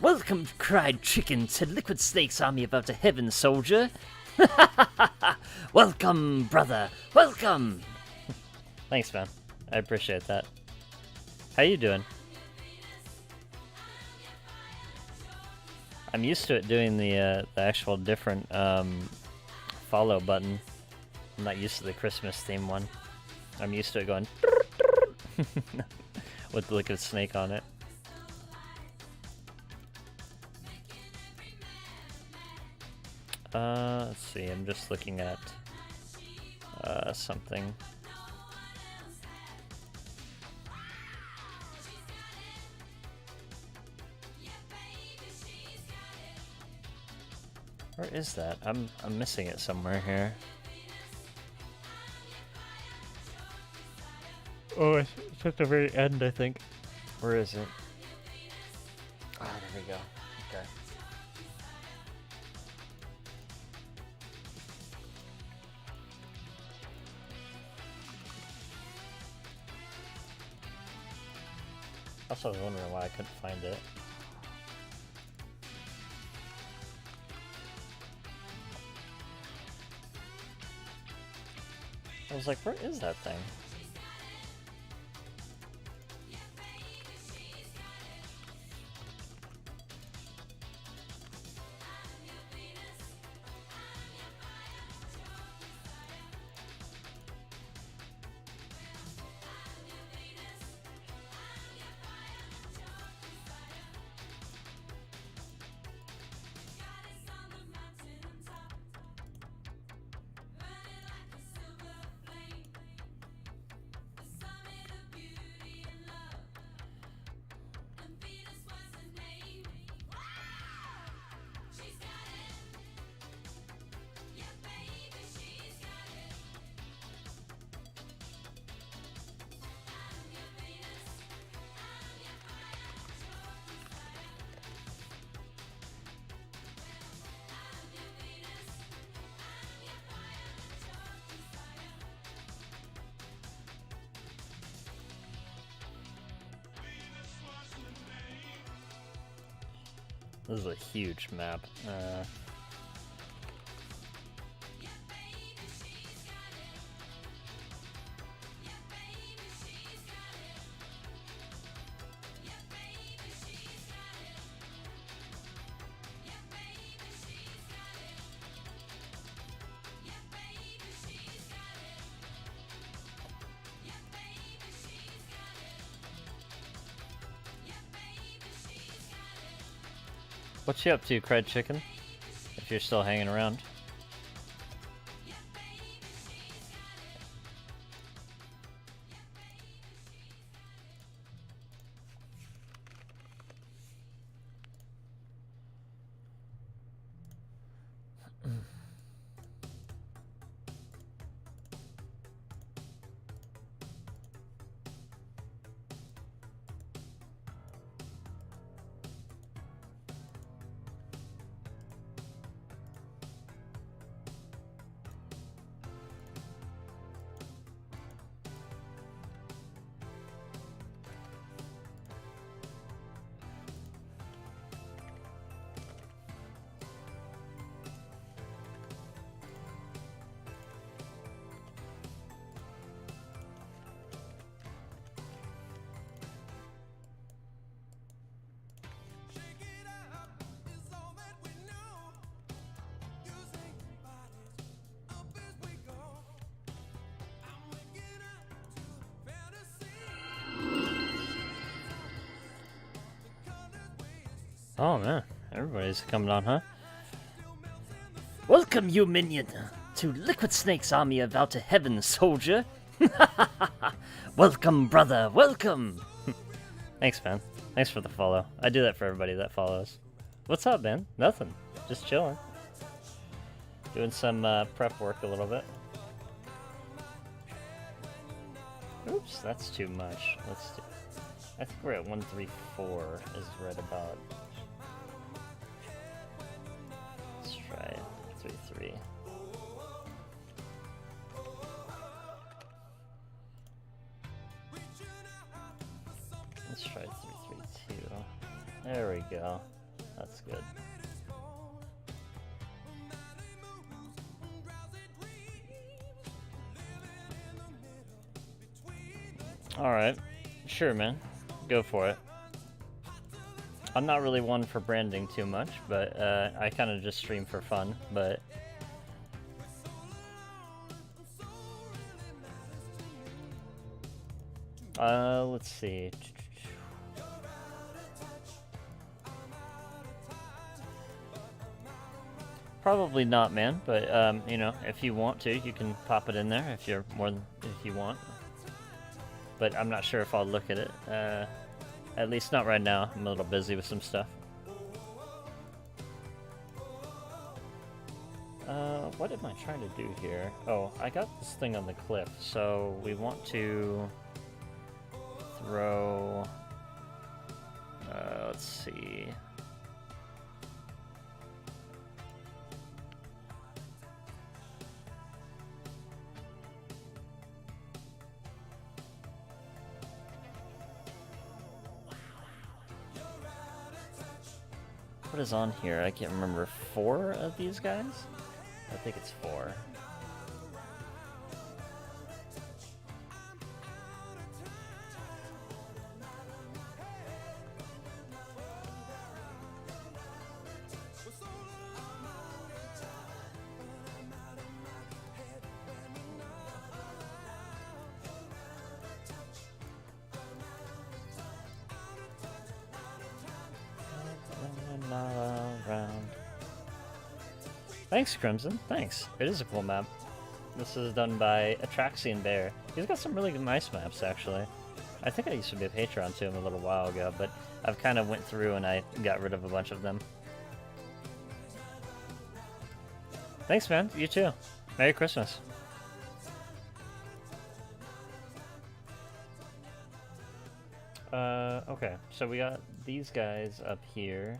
A: welcome, cried chicken, said Liquid Snake's army about to heaven, soldier. Welcome, brother. Welcome. Thanks, man. I appreciate that. How you doing? I'm used to it doing the actual different follow button. I'm not used to the Christmas theme one. I'm used to it going with the Liquid Snake on it. Let's see, I'm just looking at something. Where is that? I'm missing it somewhere here. Oh, it's at the very end, I think. Where is it? Ah, there we go. Okay. Also, I was wondering why I couldn't find it. I was like, where is that thing? This is a huge map. What you up to, Cried Chicken? If you're still hanging around.
D: Shake it up is all that we know. Using bodies up as we go. I'm waking up to fantasy. The colors we used to
A: Oh man, everybody's coming on, huh? Welcome, you minion, to Liquid Snake's army of out to heaven, soldier. Welcome, brother, welcome. Thanks, man. Thanks for the follow. I do that for everybody that follows. What's up, man? Nothing. Just chilling. Doing some prep work a little bit. Oops, that's too much. Let's do. I think we're at 134 is right about. Let's try 3-3. Let's try 3-3-2. There we go. That's good. Alright. Sure, man. Go for it. I'm not really one for branding too much, but I kind of just stream for fun, but... let's see. Probably not, man, but, you know, if you want to, you can pop it in there if you're more than, if you want. But I'm not sure if I'll look at it. At least not right now. I'm a little busy with some stuff. What am I trying to do here? Oh, I got this thing on the cliff, so we want to throw... let's see... What is on here? I can't remember. 4 of these guys? I think it's 4. Thanks, Crimson. Thanks. It is a cool map. This is done by Atraxian Bear. He's got some really nice maps, actually. I think I used to be a Patreon to him a little while ago, but I've kind of went through and I got rid of a bunch of them. Thanks, man. You too. Merry Christmas. Okay. So we got these guys up here.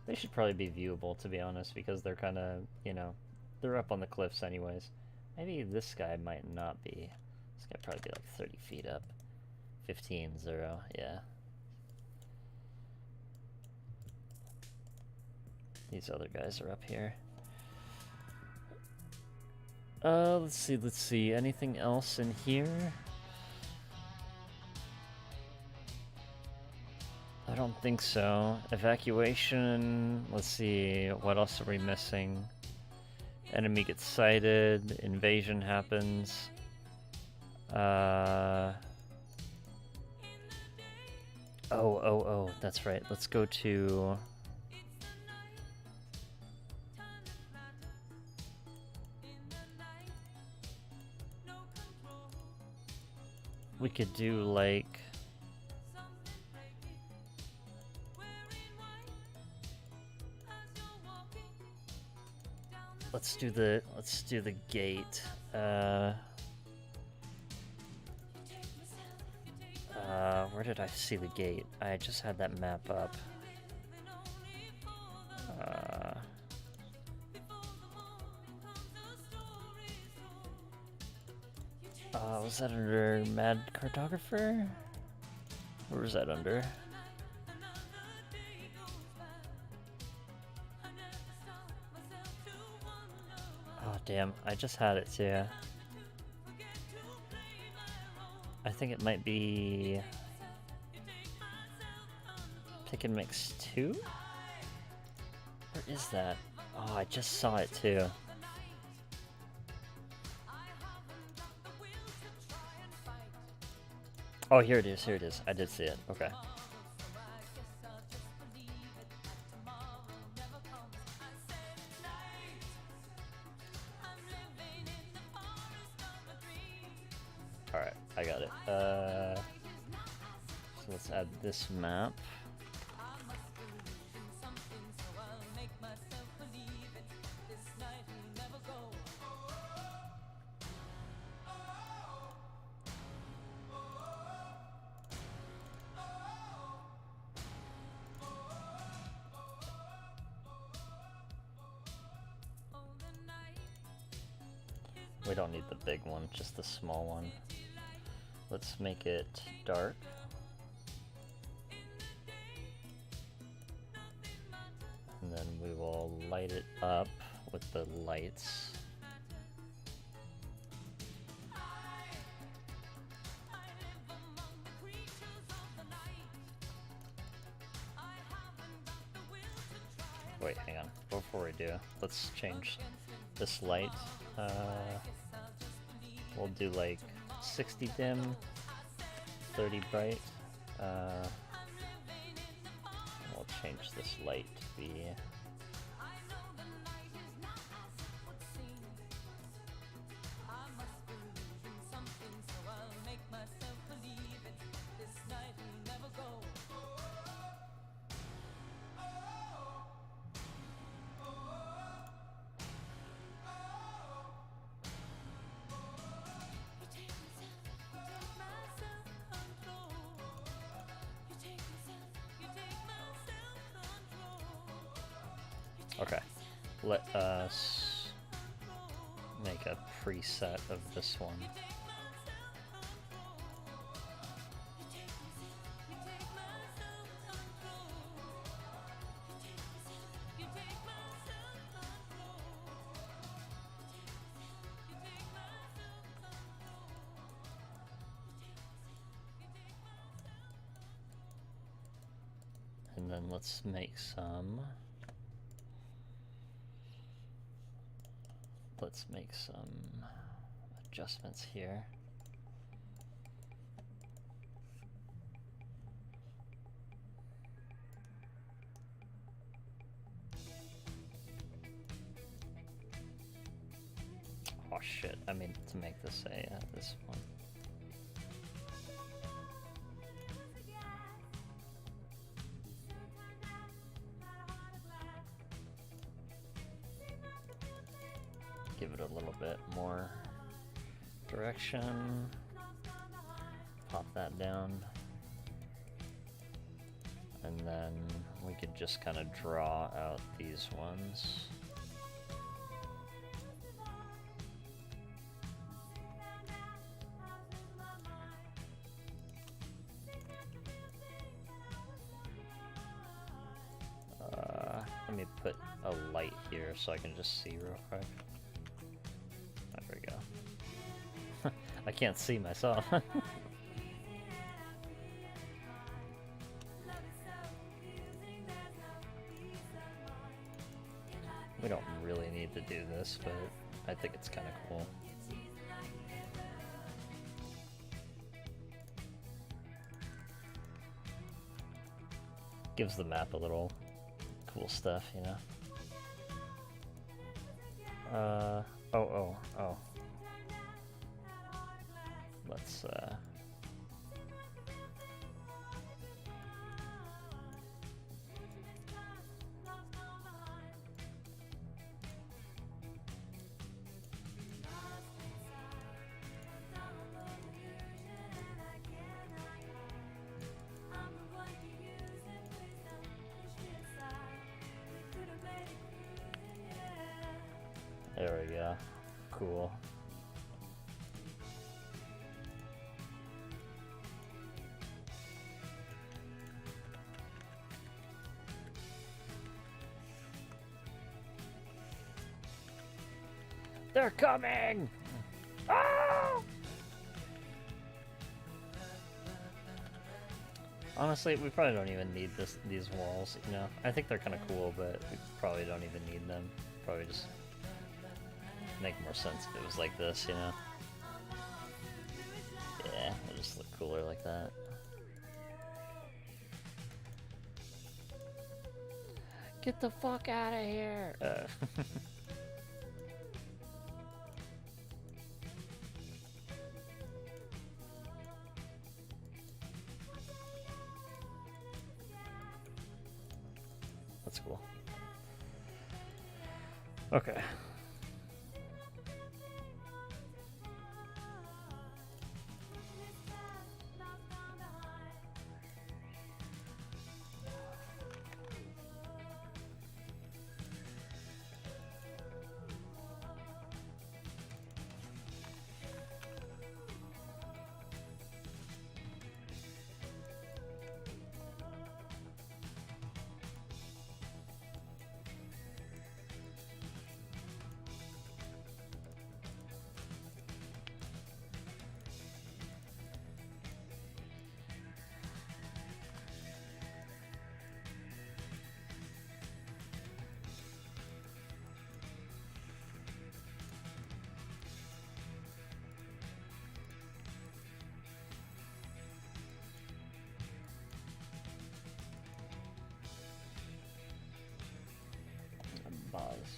A: They should probably be viewable, to be honest, because they're kind of, you know, they're up on the cliffs anyways. Maybe this guy might not be. This guy probably be like 30 feet up. 15-0, yeah. These other guys are up here. Let's see. Anything else in here? I don't think so. Evacuation. Let's see. What else are we missing? Enemy gets sighted. Invasion happens. Oh, that's right. Let's go to... We could do, like... Let's do the gate. Where did I see the gate? I just had that map up. Was that under Mad Cartographer? Or was that under? Oh damn, I just had it too. I think it might be Pick and Mix 2? Where is that? Oh, I just saw it too. Oh, here it is, I did see it, okay. Alright, I got it. So let's add this map. We don't need the big one, just the small one. Let's make it dark. And then we will light it up with the lights. Wait, hang on. Before we do, let's change this light. We'll do like 60 dim, 30 bright. We'll change this light to be... Okay, let us make a preset of this one. And then let's make some... Let's make some adjustments here. Oh shit, I mean to make this a this one. Give it a little bit more direction. Pop that down. And then we could just kind of draw out these ones. Let me put a light here so I can just see real quick. There we go. I can't see myself. We don't really need to do this, but I think it's kind of cool. Gives the map a little cool stuff, you know? Oh. Let's, there we go. Cool. They're coming! Ah! Honestly, we probably don't even need these walls, you know? I think they're kind of cool, but we probably don't even need them. Probably just make more sense if it was like this, you know? Yeah, it'll just look cooler like that. Get the fuck out of here! That's cool. Okay.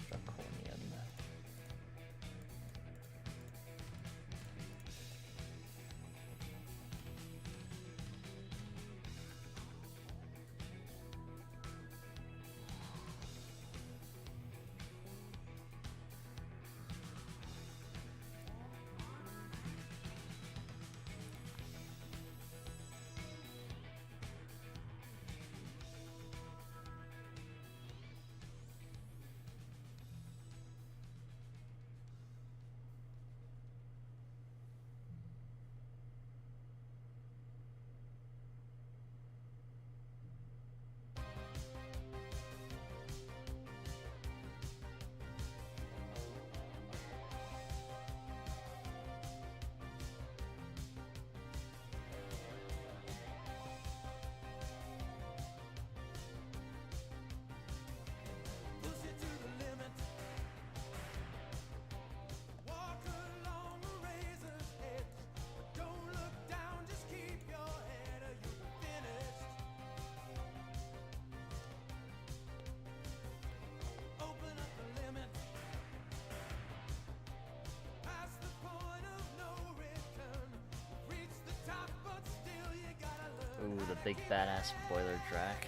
A: Draconian. Ooh, the big badass boiler drac.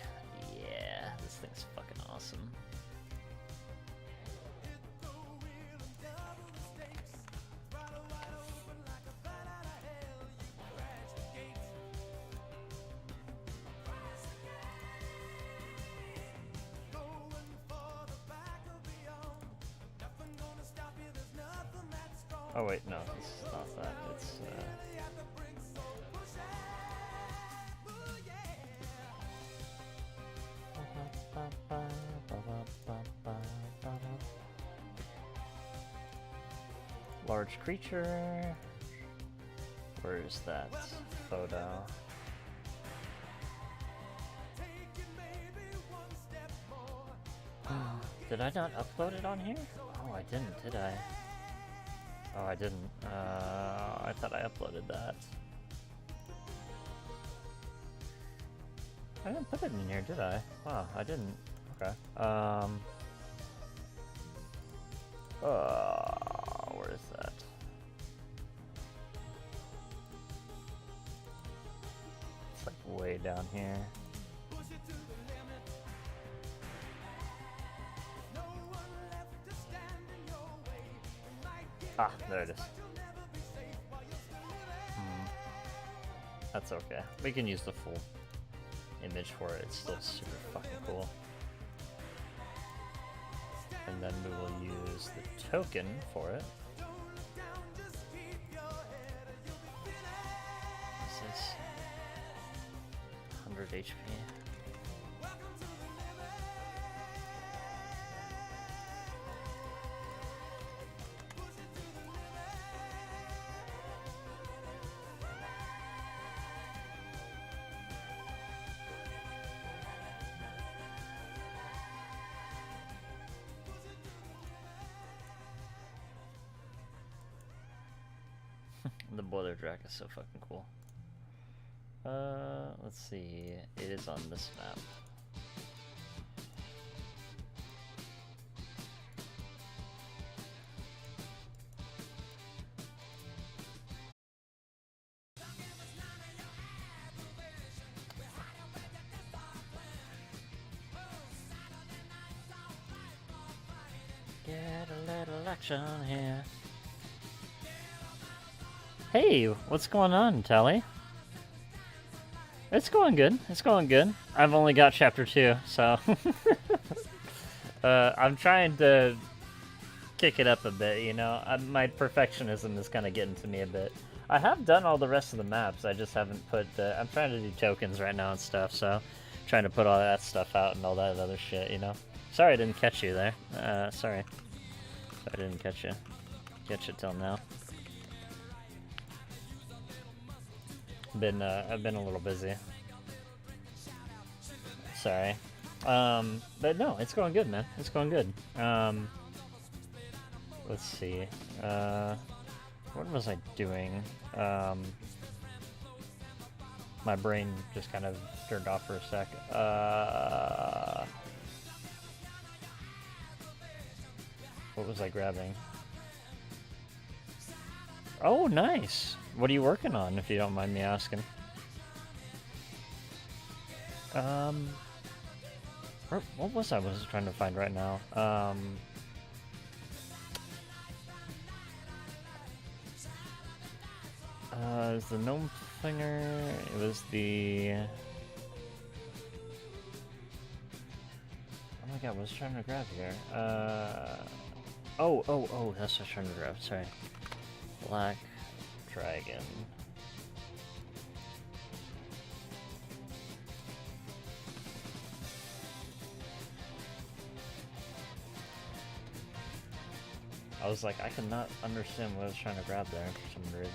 A: Yeah, this thing's fucking awesome. Oh wait, no, it's not that. It's Large creature. Where is that photo? Did I not upload it on here? Oh, I didn't, did I? Oh, I didn't. I thought I uploaded that. I didn't put it in here, did I? Wow, I didn't. Okay. Where is that? It's like way down here. Ah, there it is. That's okay. We can use the full image for it. It's still super fucking cool. And then we will use the token for it. This is 100 HP. The boiler drac is so fucking cool. Let's see. It is on this map. Get a little action here. Hey, what's going on, Tally? It's going good. It's going good. I've only got chapter 2, so I'm trying to kick it up a bit, you know? My perfectionism is kind of getting to me a bit. I have done all the rest of the maps, I just haven't put I'm trying to do tokens right now and stuff, so trying to put all that stuff out and all that other shit, you know? Sorry I didn't catch you there. Sorry. I didn't catch you till now. I've been a little busy. Sorry. But no, it's going good, man. It's going good. Let's see. What was I doing? My brain just kind of turned off for a sec. What was I grabbing? Oh, nice! What are you working on, if you don't mind me asking? What was I trying to find right now? Is the gnome thinger? It was the... Oh my god, what was I trying to grab here? Oh, that's what I was trying to grab, sorry. Black Dragon. I was like, I could not understand what I was trying to grab there for some reason.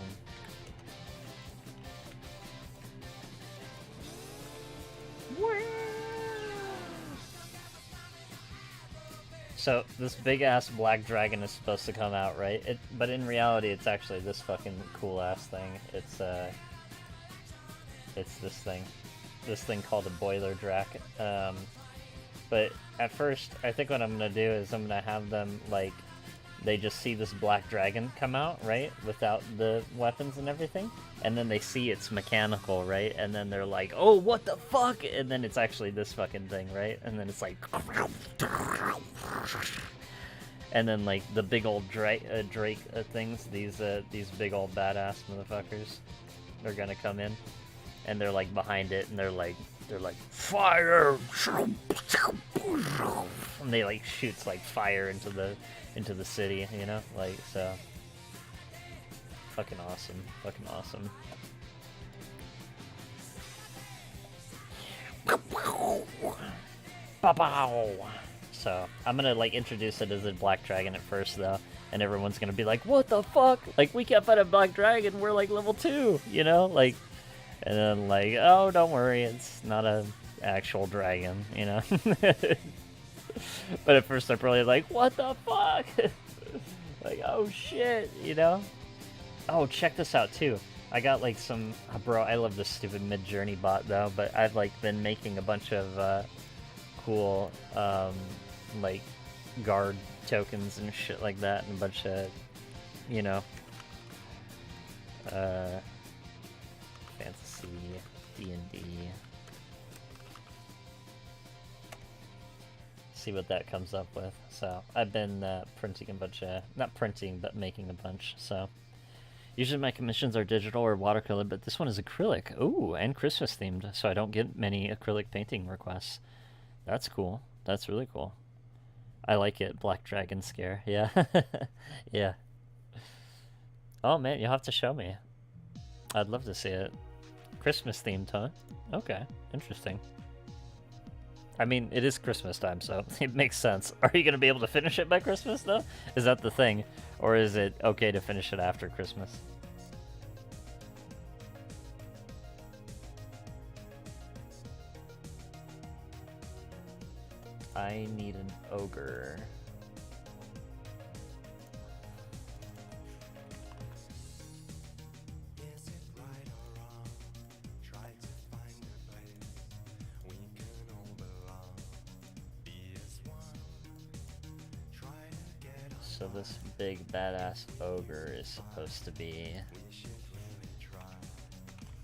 A: So, this big-ass black dragon is supposed to come out, right? But in reality, it's actually this fucking cool-ass thing. It's this thing. This thing called a boiler drac. But at first, I think what I'm gonna do is I'm gonna have them, like, they just see this black dragon come out, right? Without the weapons and everything. And then they see it's mechanical, right? And then they're like, oh, what the fuck? And then it's actually this fucking thing, right? And then it's like... And then, like, the big old Drake things, these big old badass motherfuckers, they're gonna come in. And they're, like, behind it, and they're like, fire! And they, like, shoots, like, fire into the city, you know? Like, so... Fucking awesome. Fucking awesome. Ba-pow! So I'm gonna like introduce it as a black dragon at first though, and everyone's gonna be like, "What the fuck? Like we can't fight a black dragon. We're like level 2, you know?" Like, and then like, "Oh, don't worry, it's not a actual dragon, you know." But at first they're probably like, "What the fuck?" Like, "Oh shit," you know? Oh, check this out too. I got like some, bro, I love this stupid mid-journey bot though, but I've like been making a bunch of cool like guard tokens and shit like that, and a bunch of, you know, fantasy D&D. See what that comes up with. So I've been printing a bunch of, not printing, but making a bunch. So usually my commissions are digital or watercolor, but this one is acrylic. Ooh, and Christmas themed, so I don't get many acrylic painting requests. That's cool. That's really cool. I like it. Black Dragon Scare. Yeah. Yeah. Oh man, you'll have to show me. I'd love to see it. Christmas themed, huh? Okay. Interesting. I mean, it is Christmas time, so it makes sense. Are you going to be able to finish it by Christmas, though? Is that the thing? Or is it okay to finish it after Christmas? I need an ogre.
D: Is it right or wrong? Try to find a place we can all belong. Be as one. Try to get on.
A: So this big badass ogre is supposed to be
D: We should really try.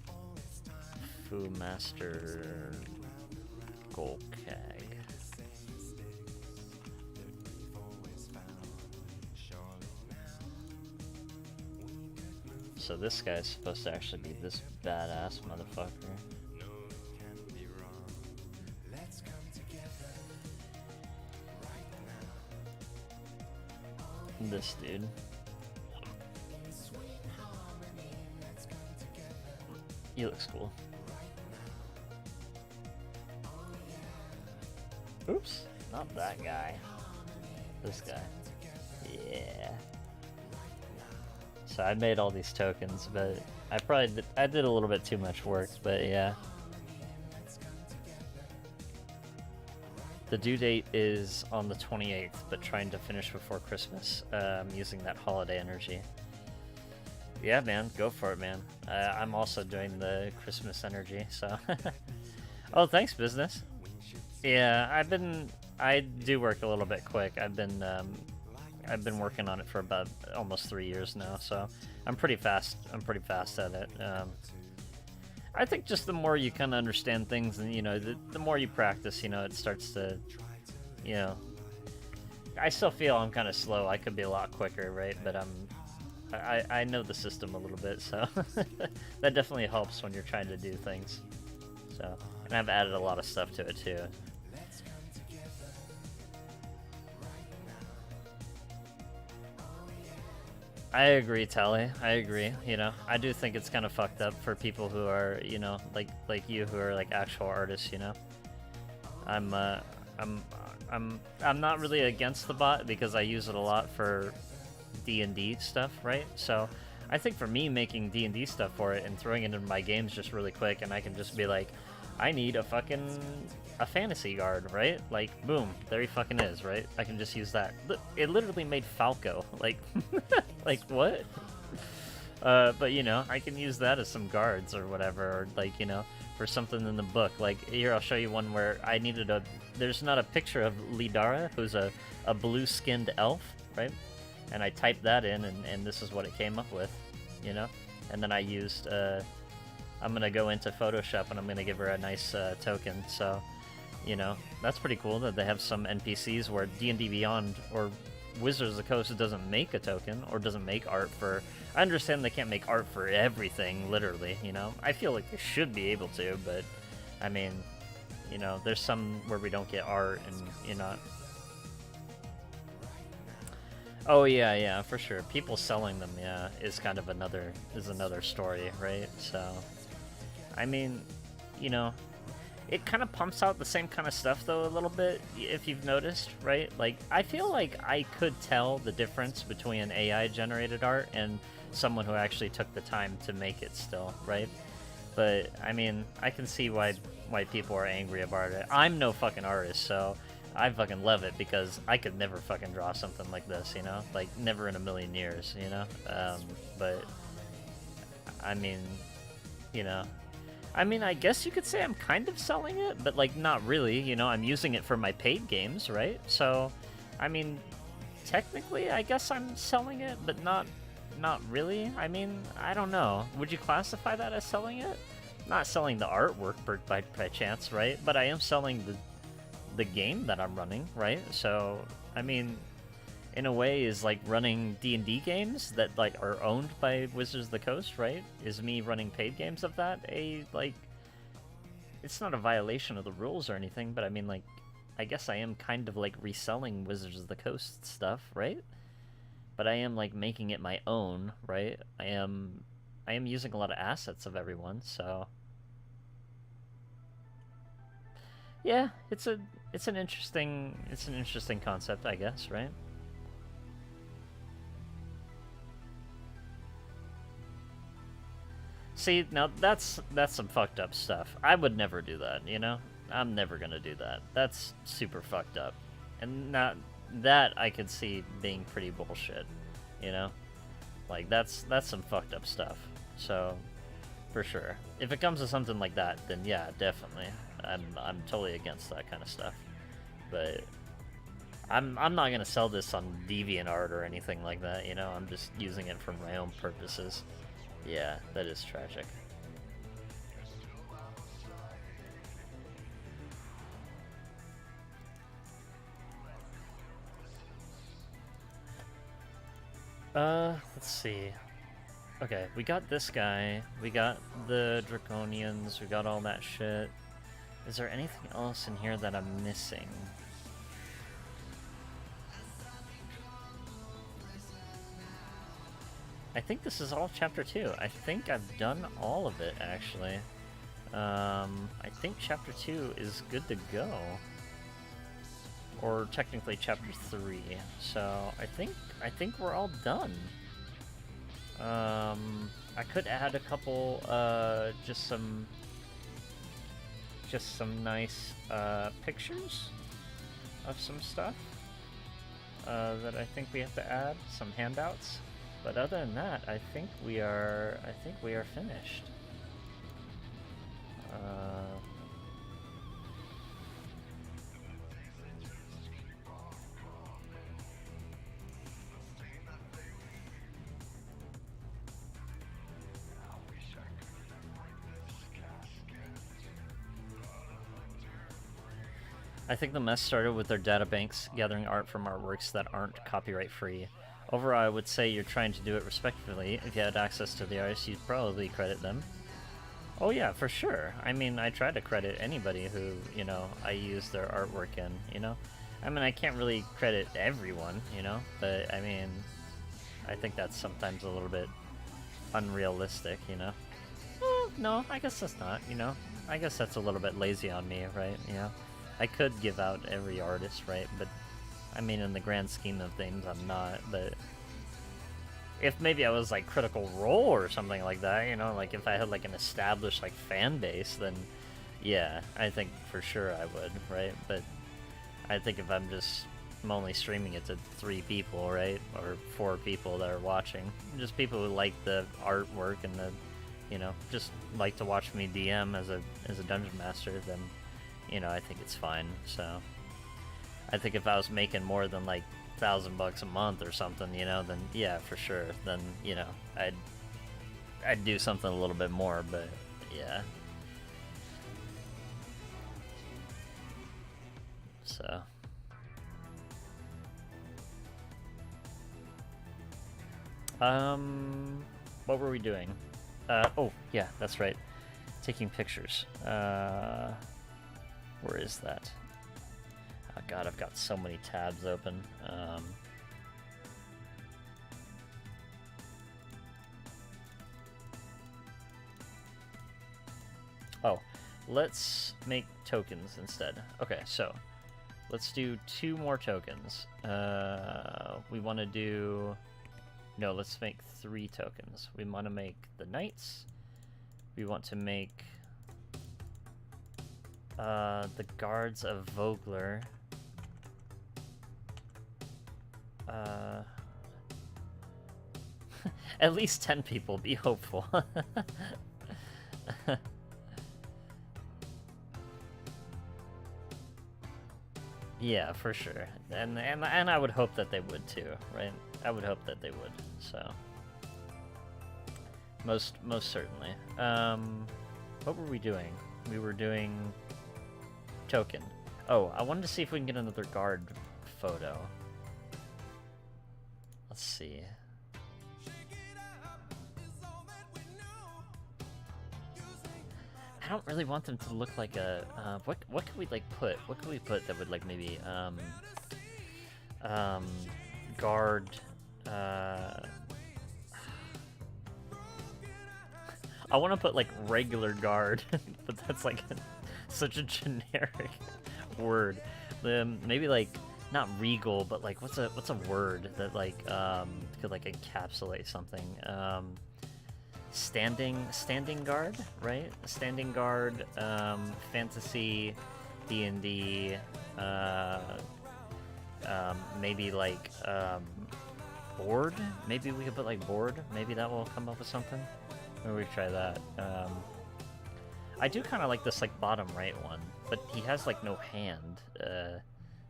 D: All this time
A: Fu Master Golkag.
D: the same mistakes that we've always found. Surely now we could move.
A: So this guy's supposed to actually be this badass motherfucker.
D: No, it can't be wrong. Let's come together right now.
A: This dude.
D: In sweet harmony, let's come together
A: He looks cool.
D: right now. Oh yeah.
A: Oops, not that guy. This guy. Yeah. So I made all these tokens, but I did a little bit too much work, but yeah. The due date is on the 28th, but trying to finish before Christmas, using that holiday energy. Yeah, man, go for it, man. I'm also doing the Christmas energy, so. Oh, thanks, business. Yeah, I do work a little bit quick. I've been working on it for about almost 3 years now, so I'm pretty fast at it. I think just the more you kind of understand things, and you know, the more you practice, you know, it starts to, you know. I still feel I'm kind of slow. I could be a lot quicker, right? But I know the system a little bit, so that definitely helps when you're trying to do things. So, and I've added a lot of stuff to it too. I agree, Tally. I agree. You know, I do think it's kind of fucked up for people who are, you know, like you, who are like actual artists. You know, I'm not really against the bot because I use it a lot for D&D stuff, right? So I think for me, making D&D stuff for it and throwing it into my games just really quick, and I can just be like, I need a fantasy guard, right? Like, boom, there he fucking is, right? I can just use that. It literally made Falco, like, like what? But you know, I can use that as some guards or whatever, or like, you know, for something in the book. Like here, I'll show you one where I needed there's not a picture of Lidara, who's a blue-skinned elf, right? And I typed that in, and this is what it came up with, you know? And then I used, I'm gonna go into Photoshop and I'm gonna give her a nice token, so, you know, that's pretty cool that they have some NPCs where D&D Beyond or Wizards of the Coast doesn't make a token or doesn't make art for. I understand they can't make art for everything, literally, you know. I feel like they should be able to, but I mean, you know, there's some where we don't get art, and you know. Oh yeah, for sure. People selling them, yeah, is kind of another story, right? So, I mean, you know, it kind of pumps out the same kind of stuff though a little bit, if you've noticed, right? Like, I feel like I could tell the difference between AI generated art and someone who actually took the time to make it still, right? But I mean, I can see why people are angry about it. I'm no fucking artist, so I fucking love it because I could never fucking draw something like this, you know? Like, never in a million years, you know? But I mean, you know, I mean, I guess you could say I'm kind of selling it, but, like, not really, you know? I'm using it for my paid games, right? So, I mean, technically, I guess I'm selling it, but not really. I mean, I don't know. Would you classify that as selling it? Not selling the artwork by chance, right? But I am selling the game that I'm running, right? So, I mean, in a way, is like running D&D games that like are owned by Wizards of the Coast, right? Is me running paid games of that like, it's not a violation of the rules or anything, but I mean, like, I guess I am kind of like reselling Wizards of the Coast stuff, right? But I am like making it my own, right? I am using a lot of assets of everyone, so yeah, it's an interesting concept, I guess, right? See, now that's some fucked up stuff. I would never do that, you know? I'm never gonna do that. That's super fucked up. And not that I could see being pretty bullshit, you know? Like, that's some fucked up stuff. So, for sure. If it comes to something like that, then yeah, definitely. I'm totally against that kind of stuff. But I'm not gonna sell this on DeviantArt or anything like that, you know? I'm just using it for my own purposes. Yeah, that is tragic. Let's see. Okay, we got this guy, we got the Draconians, we got all that shit. Is there anything else in here that I'm missing? I think this is all Chapter 2. I think I've done all of it, actually. I think Chapter 2 is good to go. Or technically Chapter 3. So, I think we're all done. I could add a couple, just some nice, pictures of some stuff, that I think we have to add, some handouts. But other than that, I think we are finished. I think the mess started with their databanks gathering art from artworks that aren't copyright free. Overall, I would say you're trying to do it respectfully. If you had access to the artists, you'd probably credit them. Oh yeah, for sure. I mean, I try to credit anybody who, you know, I use their artwork in, you know? I mean, I can't really credit everyone, you know? But, I mean, I think that's sometimes a little bit unrealistic, you know? No, I guess that's not, you know? I guess that's a little bit lazy on me, right? You know? I could give out every artist, right? But, I mean, in the grand scheme of things, I'm not, but if maybe I was, like, Critical Role or something like that, you know, like, if I had, like, an established, like, fan base, then, yeah, I think for sure I would, right? But I think if I'm only streaming it to 3 people, right? Or 4 people that are watching, just people who like the artwork and the, you know, just like to watch me DM as a dungeon master, then, you know, I think it's fine, so I think if I was making more than like $1,000 a month or something, you know, then yeah, for sure. Then, you know, I'd do something a little bit more, but yeah. So what were we doing? Oh yeah, that's right. Taking pictures. Where is that? Oh god, I've got so many tabs open. Oh, let's make tokens instead. Okay, so let's do 2 more tokens. We want to do... No, let's make 3 tokens. We want to make the knights. We want to make the guards of Vogler. At least 10 people, be hopeful. Yeah, for sure. And I would hope that they would too, right? I would hope that they would, so. Most certainly. What were we doing? We were doing token. Oh, I wanted to see if we can get another guard photo. Let's see. I don't really want them to look like a, what could we like put? What could we put that would like maybe, guard, I want to put like regular guard, but that's like such a generic word. Maybe like not regal, but like what's a word that like could like encapsulate something? Standing guard, right? Standing guard, fantasy, D&D, maybe like board. Maybe we could put like board. Maybe that will come up with something. Maybe we try that. I do kind of like this like bottom right one, but he has like no hand.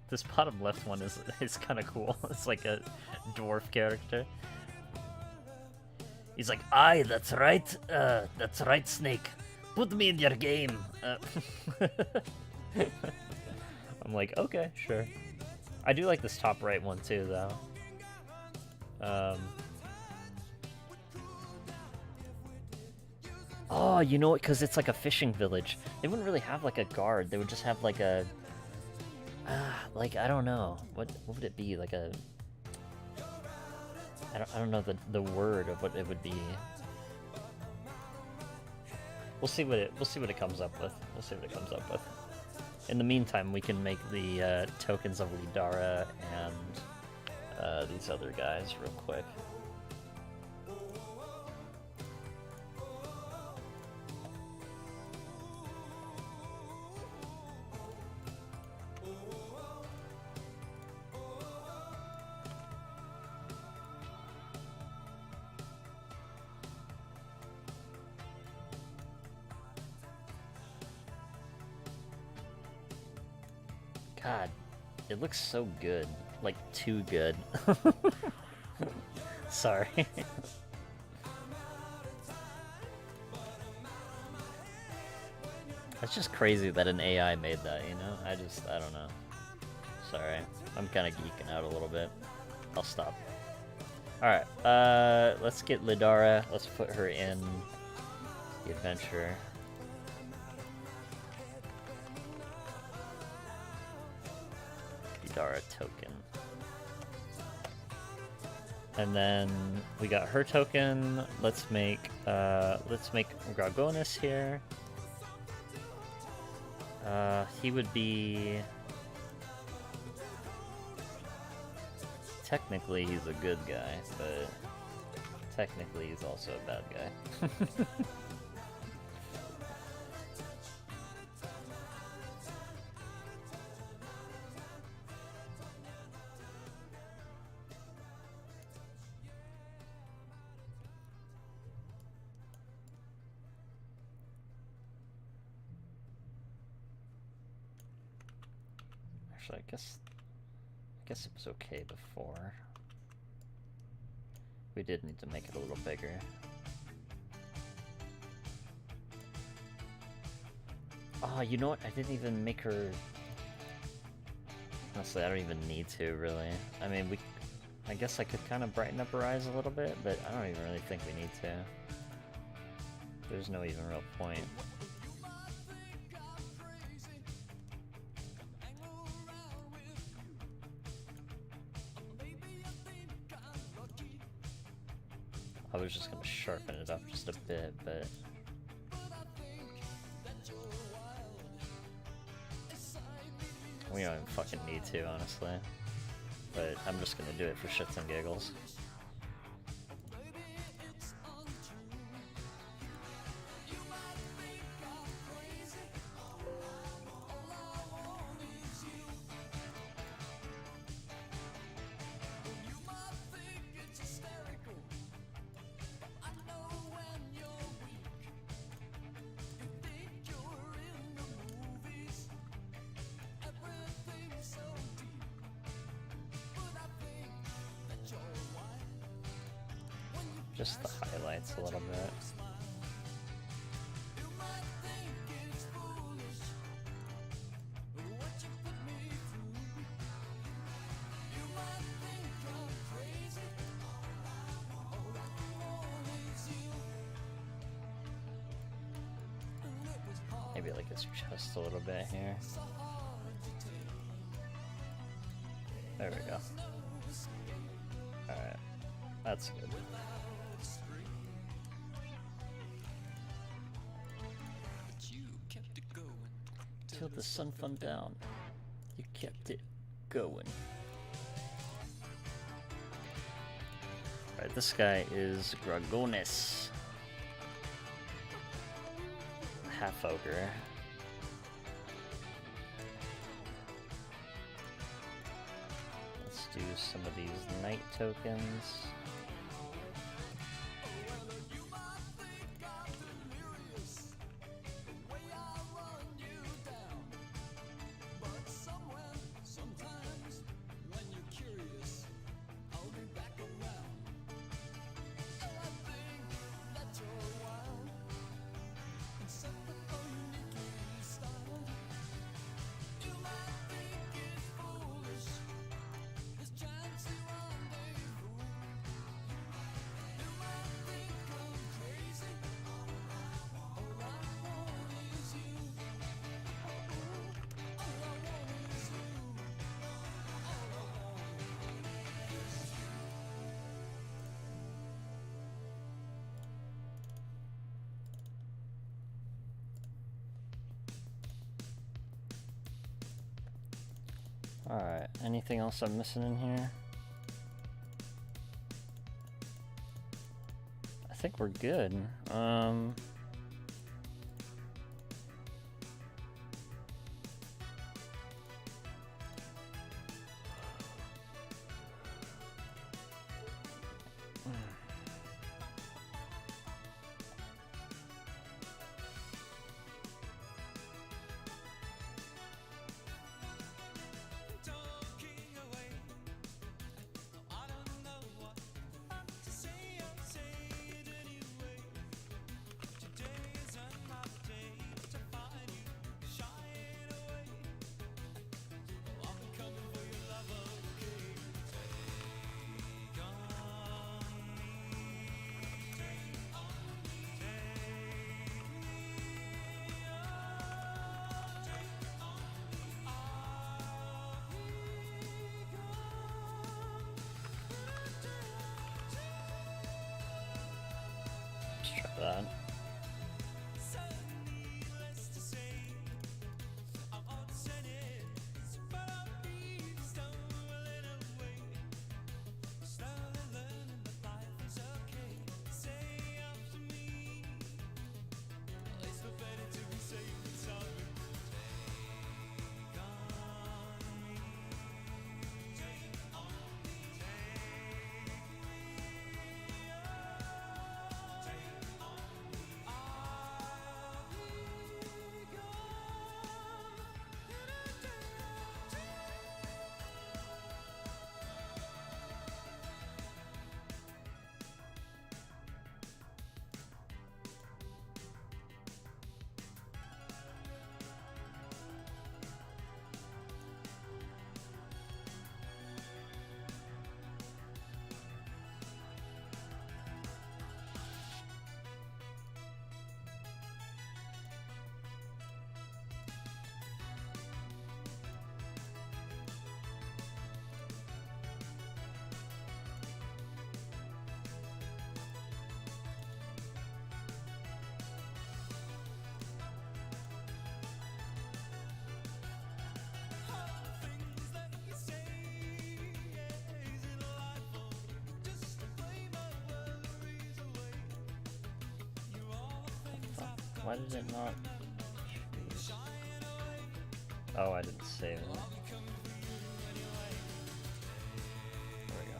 A: This bottom left one is kind of cool. It's like a dwarf character. He's like, aye, that's right, Snake. Put me in your game. I'm like, okay, sure. I do like this top right one too, though. Oh, you know what? Because it's like a fishing village. They wouldn't really have like a guard. They would just have like a, like I don't know. What would it be? Like a. I don't know the word of what it would be. We'll see what it comes up with. We'll see what it comes up with. In the meantime, we can make the tokens of Lidara and these other guys real quick. God, it looks so good. Like, too good. Sorry. That's just crazy that an AI made that, you know? I don't know. Sorry. I'm kind of geeking out a little bit. I'll stop. Alright, let's get Lidara. Let's put her in the adventure. Lidara token. And then we got her token. Let's make Dragonlance here. He would be... Technically he's a good guy, but technically he's also a bad guy. Actually, I guess it was okay before. We did need to make it a little bigger. Oh, you know what? I didn't even make her... Honestly, I don't even need to, really. I mean, I guess I could kind of brighten up her eyes a little bit, but I don't even really think we need to. There's no even real point. I was just gonna sharpen it up just a bit, but We don't even fucking need to, honestly. But I'm just gonna do it for shits and giggles. Just the highlights a little bit. Maybe like his chest a little bit here. There we go. Alright. That's good. Till the sun fell down, you kept it going. Alright, this guy is Dragonlance. Half ogre. Let's do some of these night tokens. Alright, anything else I'm missing in here? I think we're good. Why did it not? Oh, I didn't save it. There we go.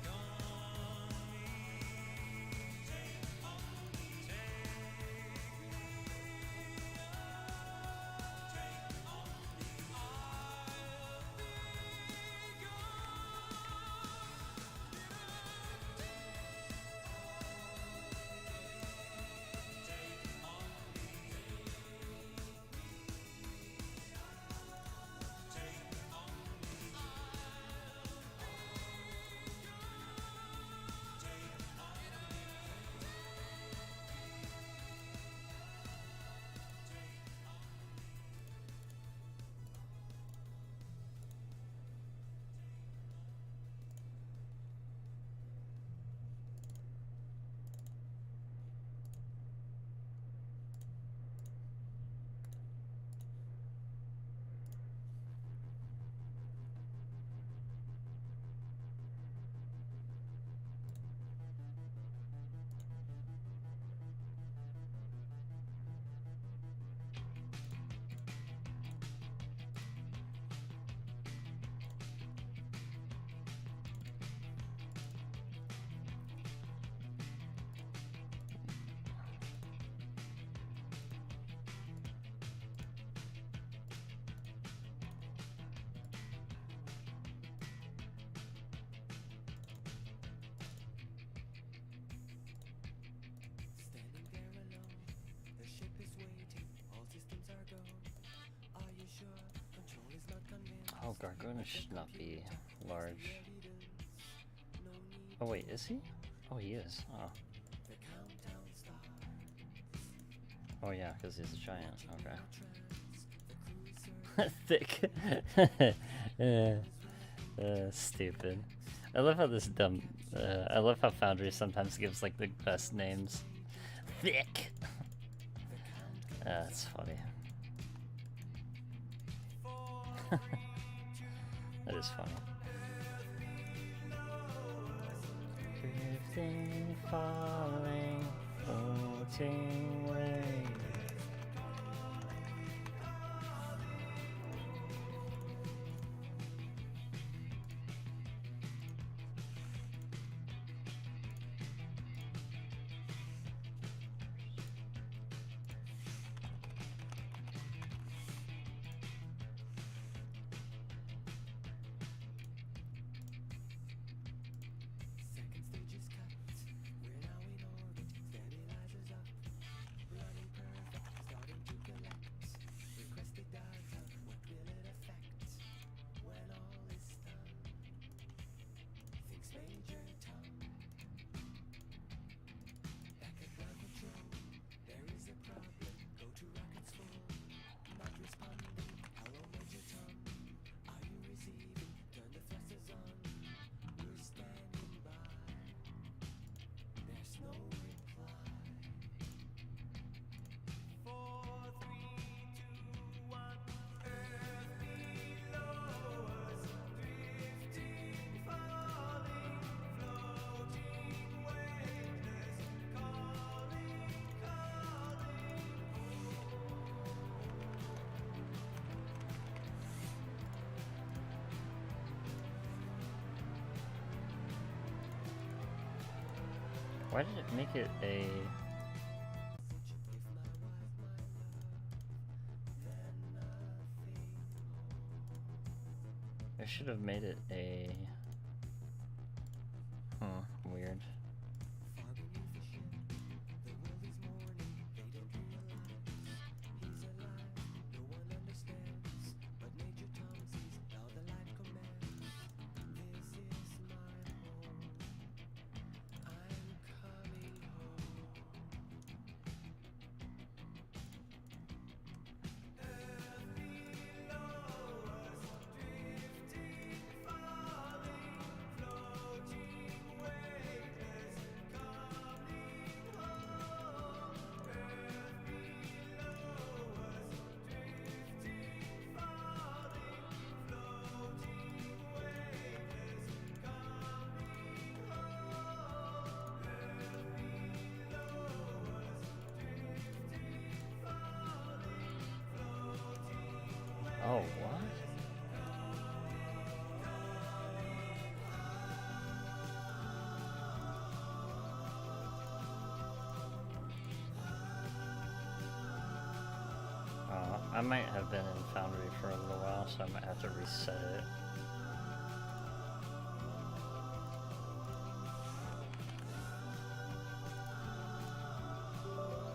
D: Standing there alone, the ship is waiting, all systems are go. Are you sure? Control is not convinced.
A: Oh, Gargona should not be large. Oh wait, is he? Oh, he is. Oh.
D: The countdown starts.
A: Oh yeah, because he's a giant. Okay.
D: The cruiser
A: Thick. Stupid. I love how this dumb. I love how Foundry sometimes gives like the best names. Thick. That's funny. That is funny. Drifting, falling, floating away.
D: second stage is cut. We're now in orbit. Stabilizers up. Running perfect. Starting to collect. Requested data. What will it affect when all is done? Things major tongue. Back at ground control. There is a problem. Go to rockets full. Not responding. Hello, Major Tom. Are you receiving? Turn the thrusters on. We're standing by. There's no reply. 4, 3, 2, 1. Earth below us, drifting, falling, floating, weightless, calling, calling.
A: Why did it make it a? I should have made it a. Weird.
D: Far beneath the ship, the world is mourning. They don't realize he's alive. No one understands, but Major Tom sees how the light commands. This is my home. I'm coming home. Earth below us, drifting, falling,
A: Oh, what? I might have been in Foundry for a little while, so I might have to reset it.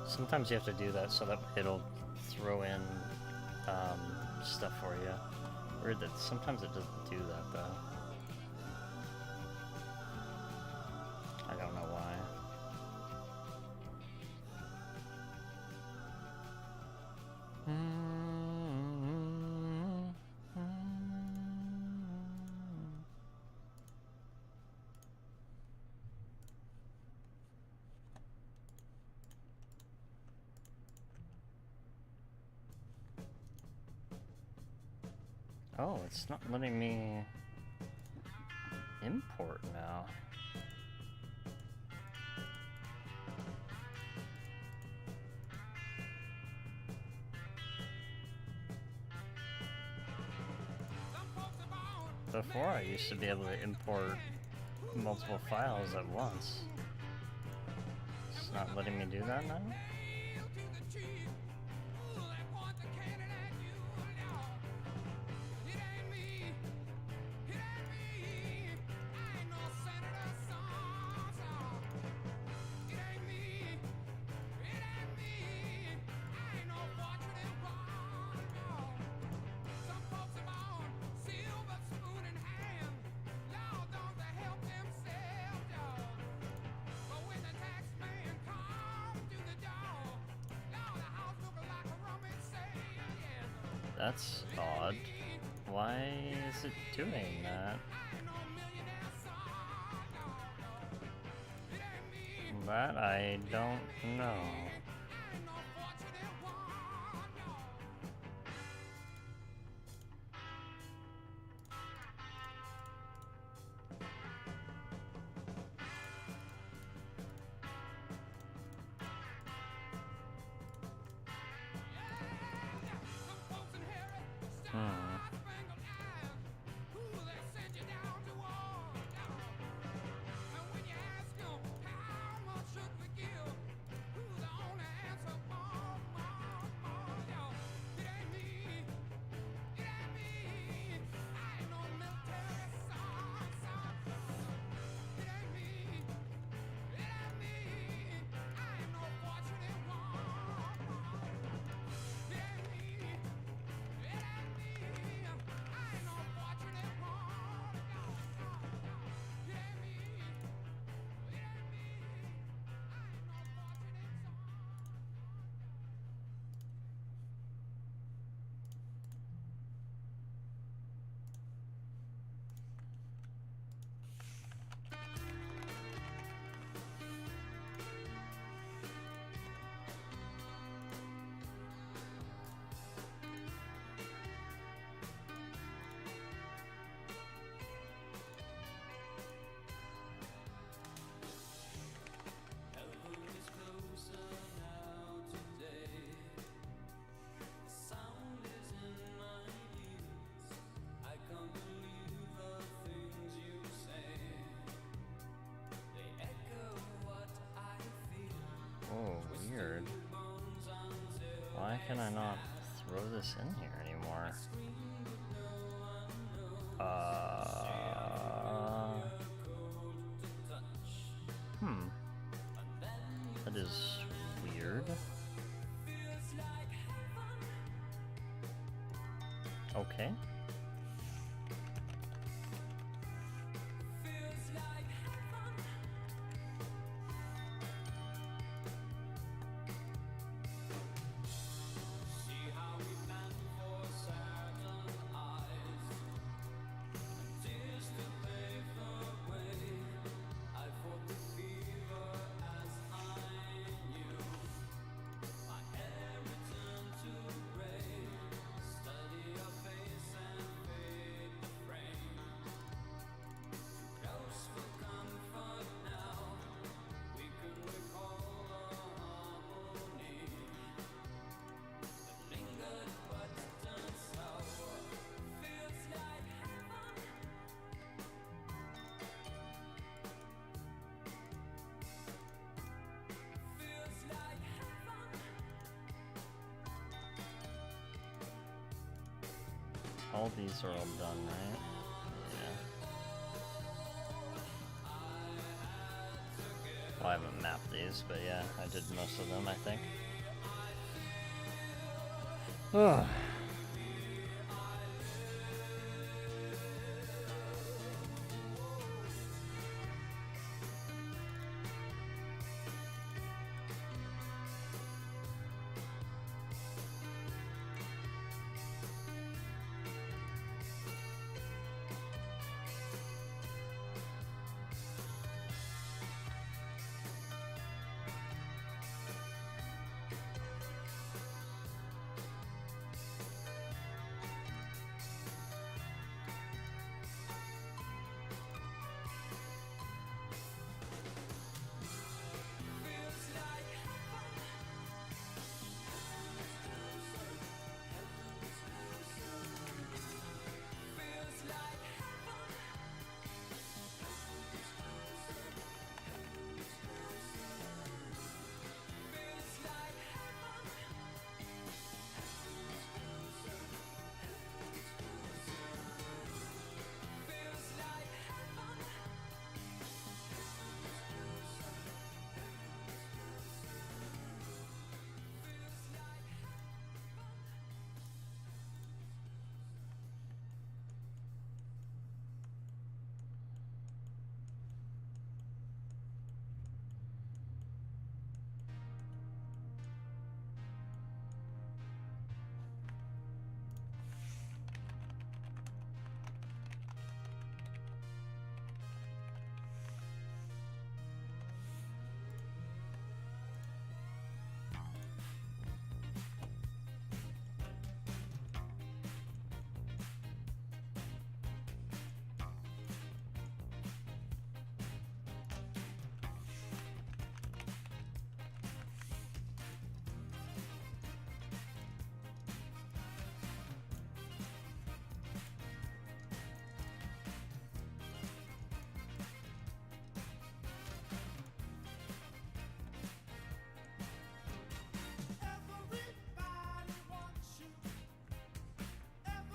A: Sometimes you have to do that so that it'll throw in stuff for you. Or that sometimes it doesn't do that though. I don't know why. Oh, it's not letting me import now. Before I used to be able to import multiple files at once. It's not letting me do that now? That's odd. Why is it doing that? That I don't know. Oh, weird. Why can I not throw this in here anymore? That is weird. Okay. all these are all done, right? Yeah. Well, I haven't mapped these, but yeah, I did most of them, I think. Ugh.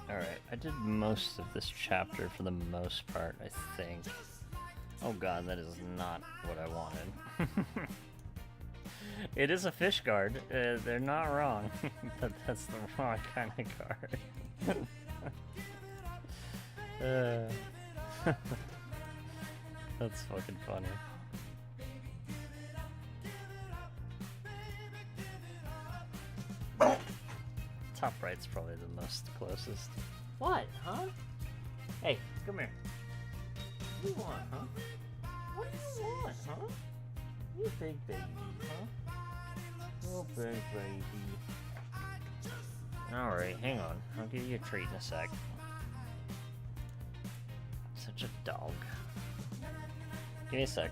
A: Alright, I did most of this chapter for the most part, I think. Oh god, that is not what I wanted. It is a fish guard, they're not wrong, but that's the wrong kind of card. That's fucking funny. Top right's probably the most closest. What, huh? Hey, come here. What do you want, huh? What do you want, huh? You big baby, huh? Oh, big baby. Alright, hang on. I'll give you a treat in a sec. Such a dog. Give me a sec.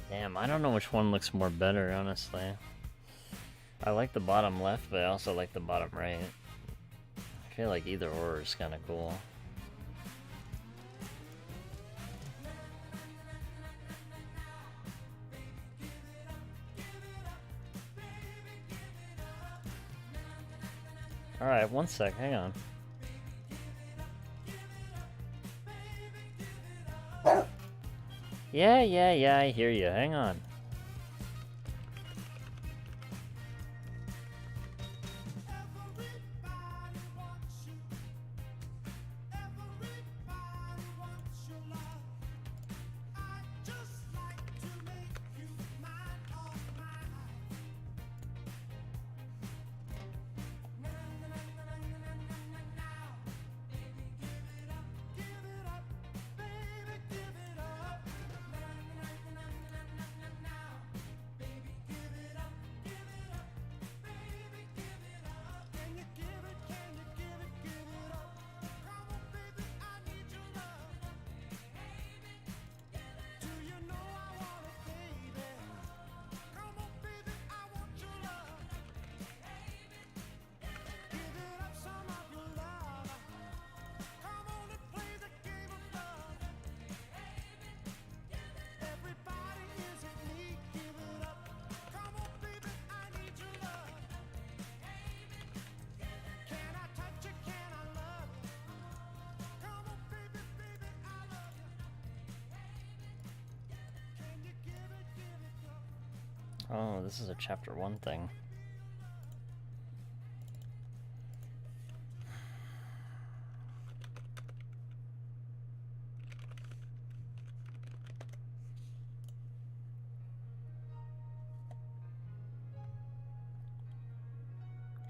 A: Damn, I don't know which one looks more better, honestly. I like the bottom left, but I also like the bottom right. I feel like either or is kind of cool. Alright, one sec, hang on. Yeah, I hear you. Hang on. Oh, this is a chapter 1 thing.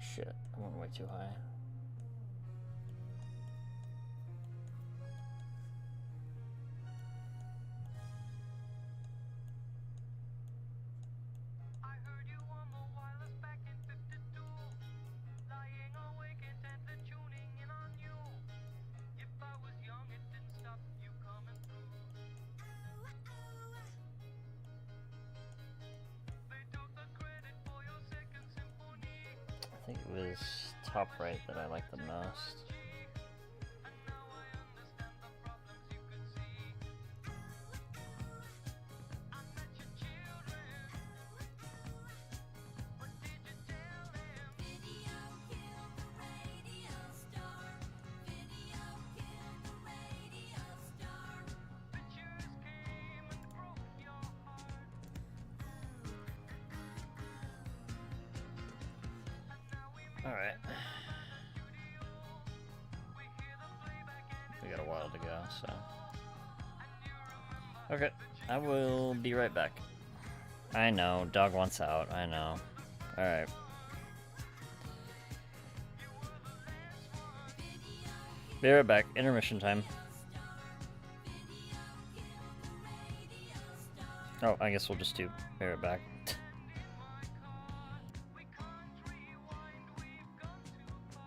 A: Shit, I went way too high.
D: I heard you on the wireless back in 52. Lying awake intently tuning in on you. If I was young, it didn't stop you coming through. They took the credit for your second symphony.
A: I think it was top right that I like the most.
D: And now I understand the problems you could see. I met your children. What did you tell them? Video killed the radio star. Video killed the radio star. Pictures came and broke your heart. And now we meet
A: Alright.
D: we hear the playback and
A: We got a while to go, so. Okay, I will be right back. I know, dog wants out, I know. Alright. Be right back, intermission time. Oh, I guess we'll just do be right back.
D: we can't rewind, we've gone too far.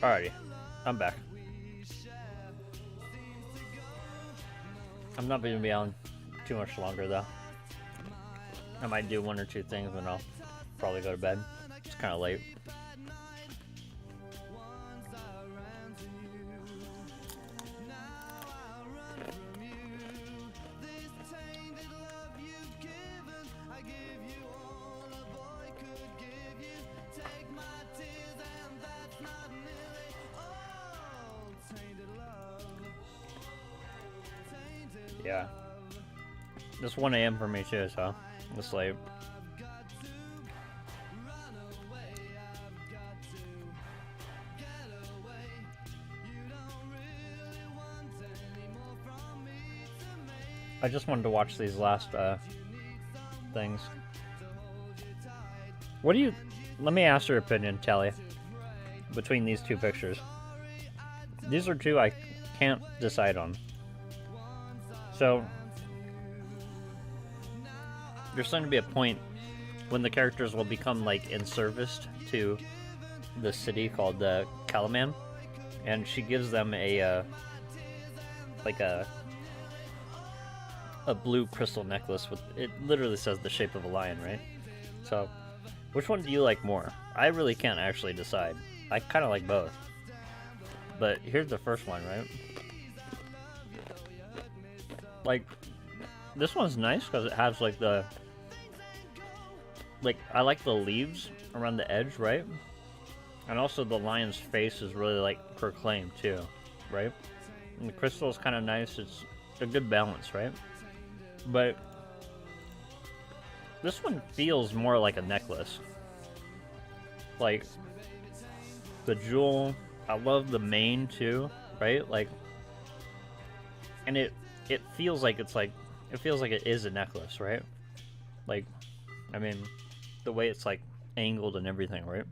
A: Alrighty, I'm back. I'm not going to be on too much longer though. I might do one or two things and I'll probably go to bed. It's kind of late. Yeah. It's 1 a.m. for me too, so it's late. I just wanted to watch these last things. What do you... Let me ask your opinion, Tally, between these two pictures. These are two I can't decide on. So, there's going to be a point when the characters will become, like, in service to the city called Calaman, and she gives them a, like a blue crystal necklace with, it literally says the shape of a lion, right? So, which one do you like more? I really can't actually decide. I kind of like both. But here's the first one, right? Like, this one's nice because it has, like, the... Like, I like the leaves around the edge, right? And also the lion's face is really, like, proclaimed, too, right? And the crystal is kind of nice. It's a good balance, right? But this one feels more like a necklace. Like, the jewel... I love the mane, too, right? Like, and it feels like it's like, it feels like it is a necklace, right? Like, I mean, the way it's like angled and everything, right?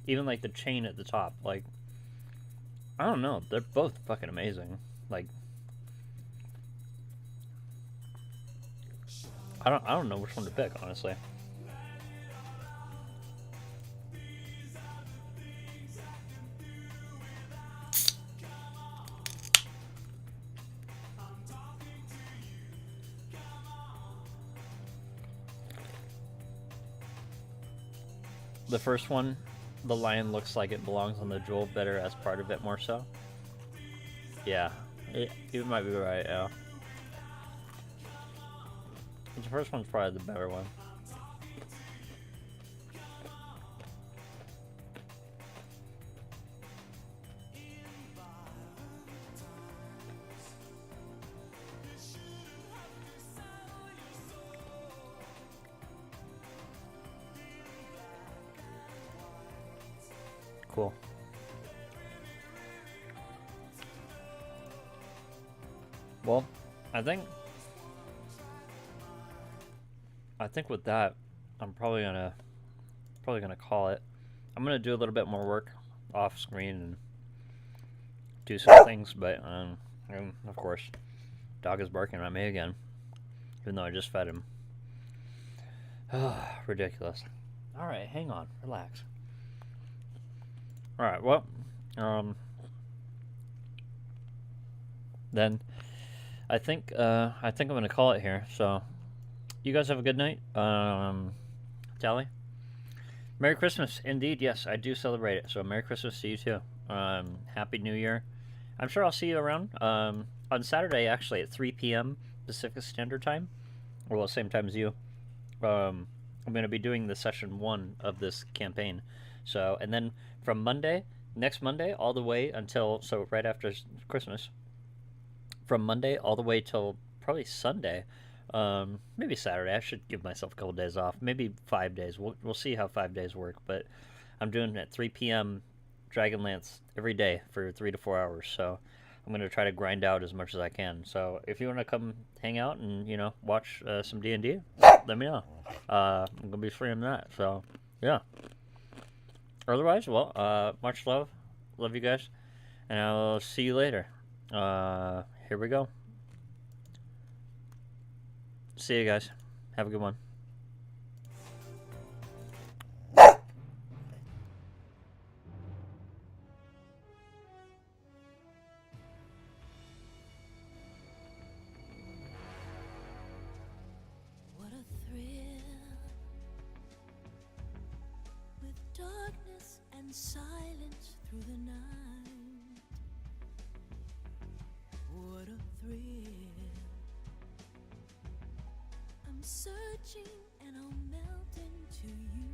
A: Even like the chain at the top, like, I don't know, they're both fucking amazing. Like, I don't know which one to pick, honestly. The first one, the lion looks like it belongs on the jewel better as part of it more so. Yeah, you might be right, yeah. The first one's probably the better one. Cool. Well, I think with that, I'm probably gonna call it. I'm gonna do a little bit more work off screen and do some things, but and of course, dog is barking at me again, even though I just fed him. Ridiculous. All right, hang on, relax. All right, well, then I think I'm gonna call it here. So, you guys have a good night. Tally, Merry Christmas. Indeed, yes, I do celebrate it. So, Merry Christmas to you too. Happy New Year. I'm sure I'll see you around on Saturday, actually at 3 p.m. Pacific Standard Time, or well, same time as you. I'm gonna be doing the session 1 of this campaign. So, and then from next Monday, all the way until, so right after Christmas, from Monday all the way till probably Sunday, maybe Saturday. I should give myself a couple days off, maybe 5 days. We'll see how 5 days work, but I'm doing it at 3 p.m. Dragonlance every day for 3 to 4 hours. So I'm going to try to grind out as much as I can. So if you want to come hang out and, you know, watch some D&D, let me know. I'm going to be streaming that. So, yeah. Otherwise, well, much love. Love you guys. And I'll see you later. Here we go. See you guys. Have a good one.
D: and silence through the night. What a thrill. I'm searching and I'll melt into you.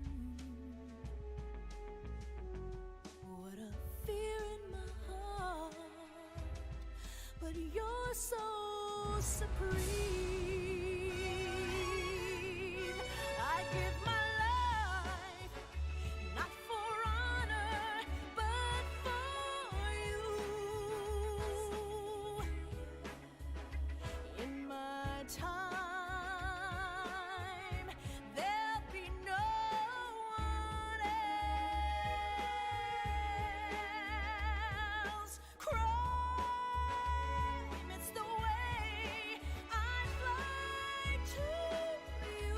D: What a fear in my heart, but you're so supreme. I give my life, not for honor, but for you. In my time, there'll be no one else. Crime, it's the way I fly to you.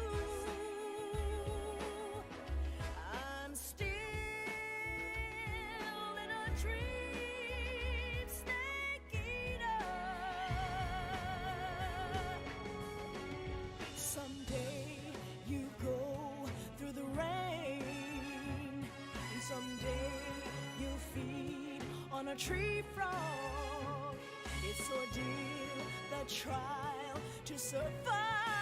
D: I'm still in a dream, snake eater. Someday you go through the rain, and someday you feed on a tree frog. It's ordeal, the trial to survive.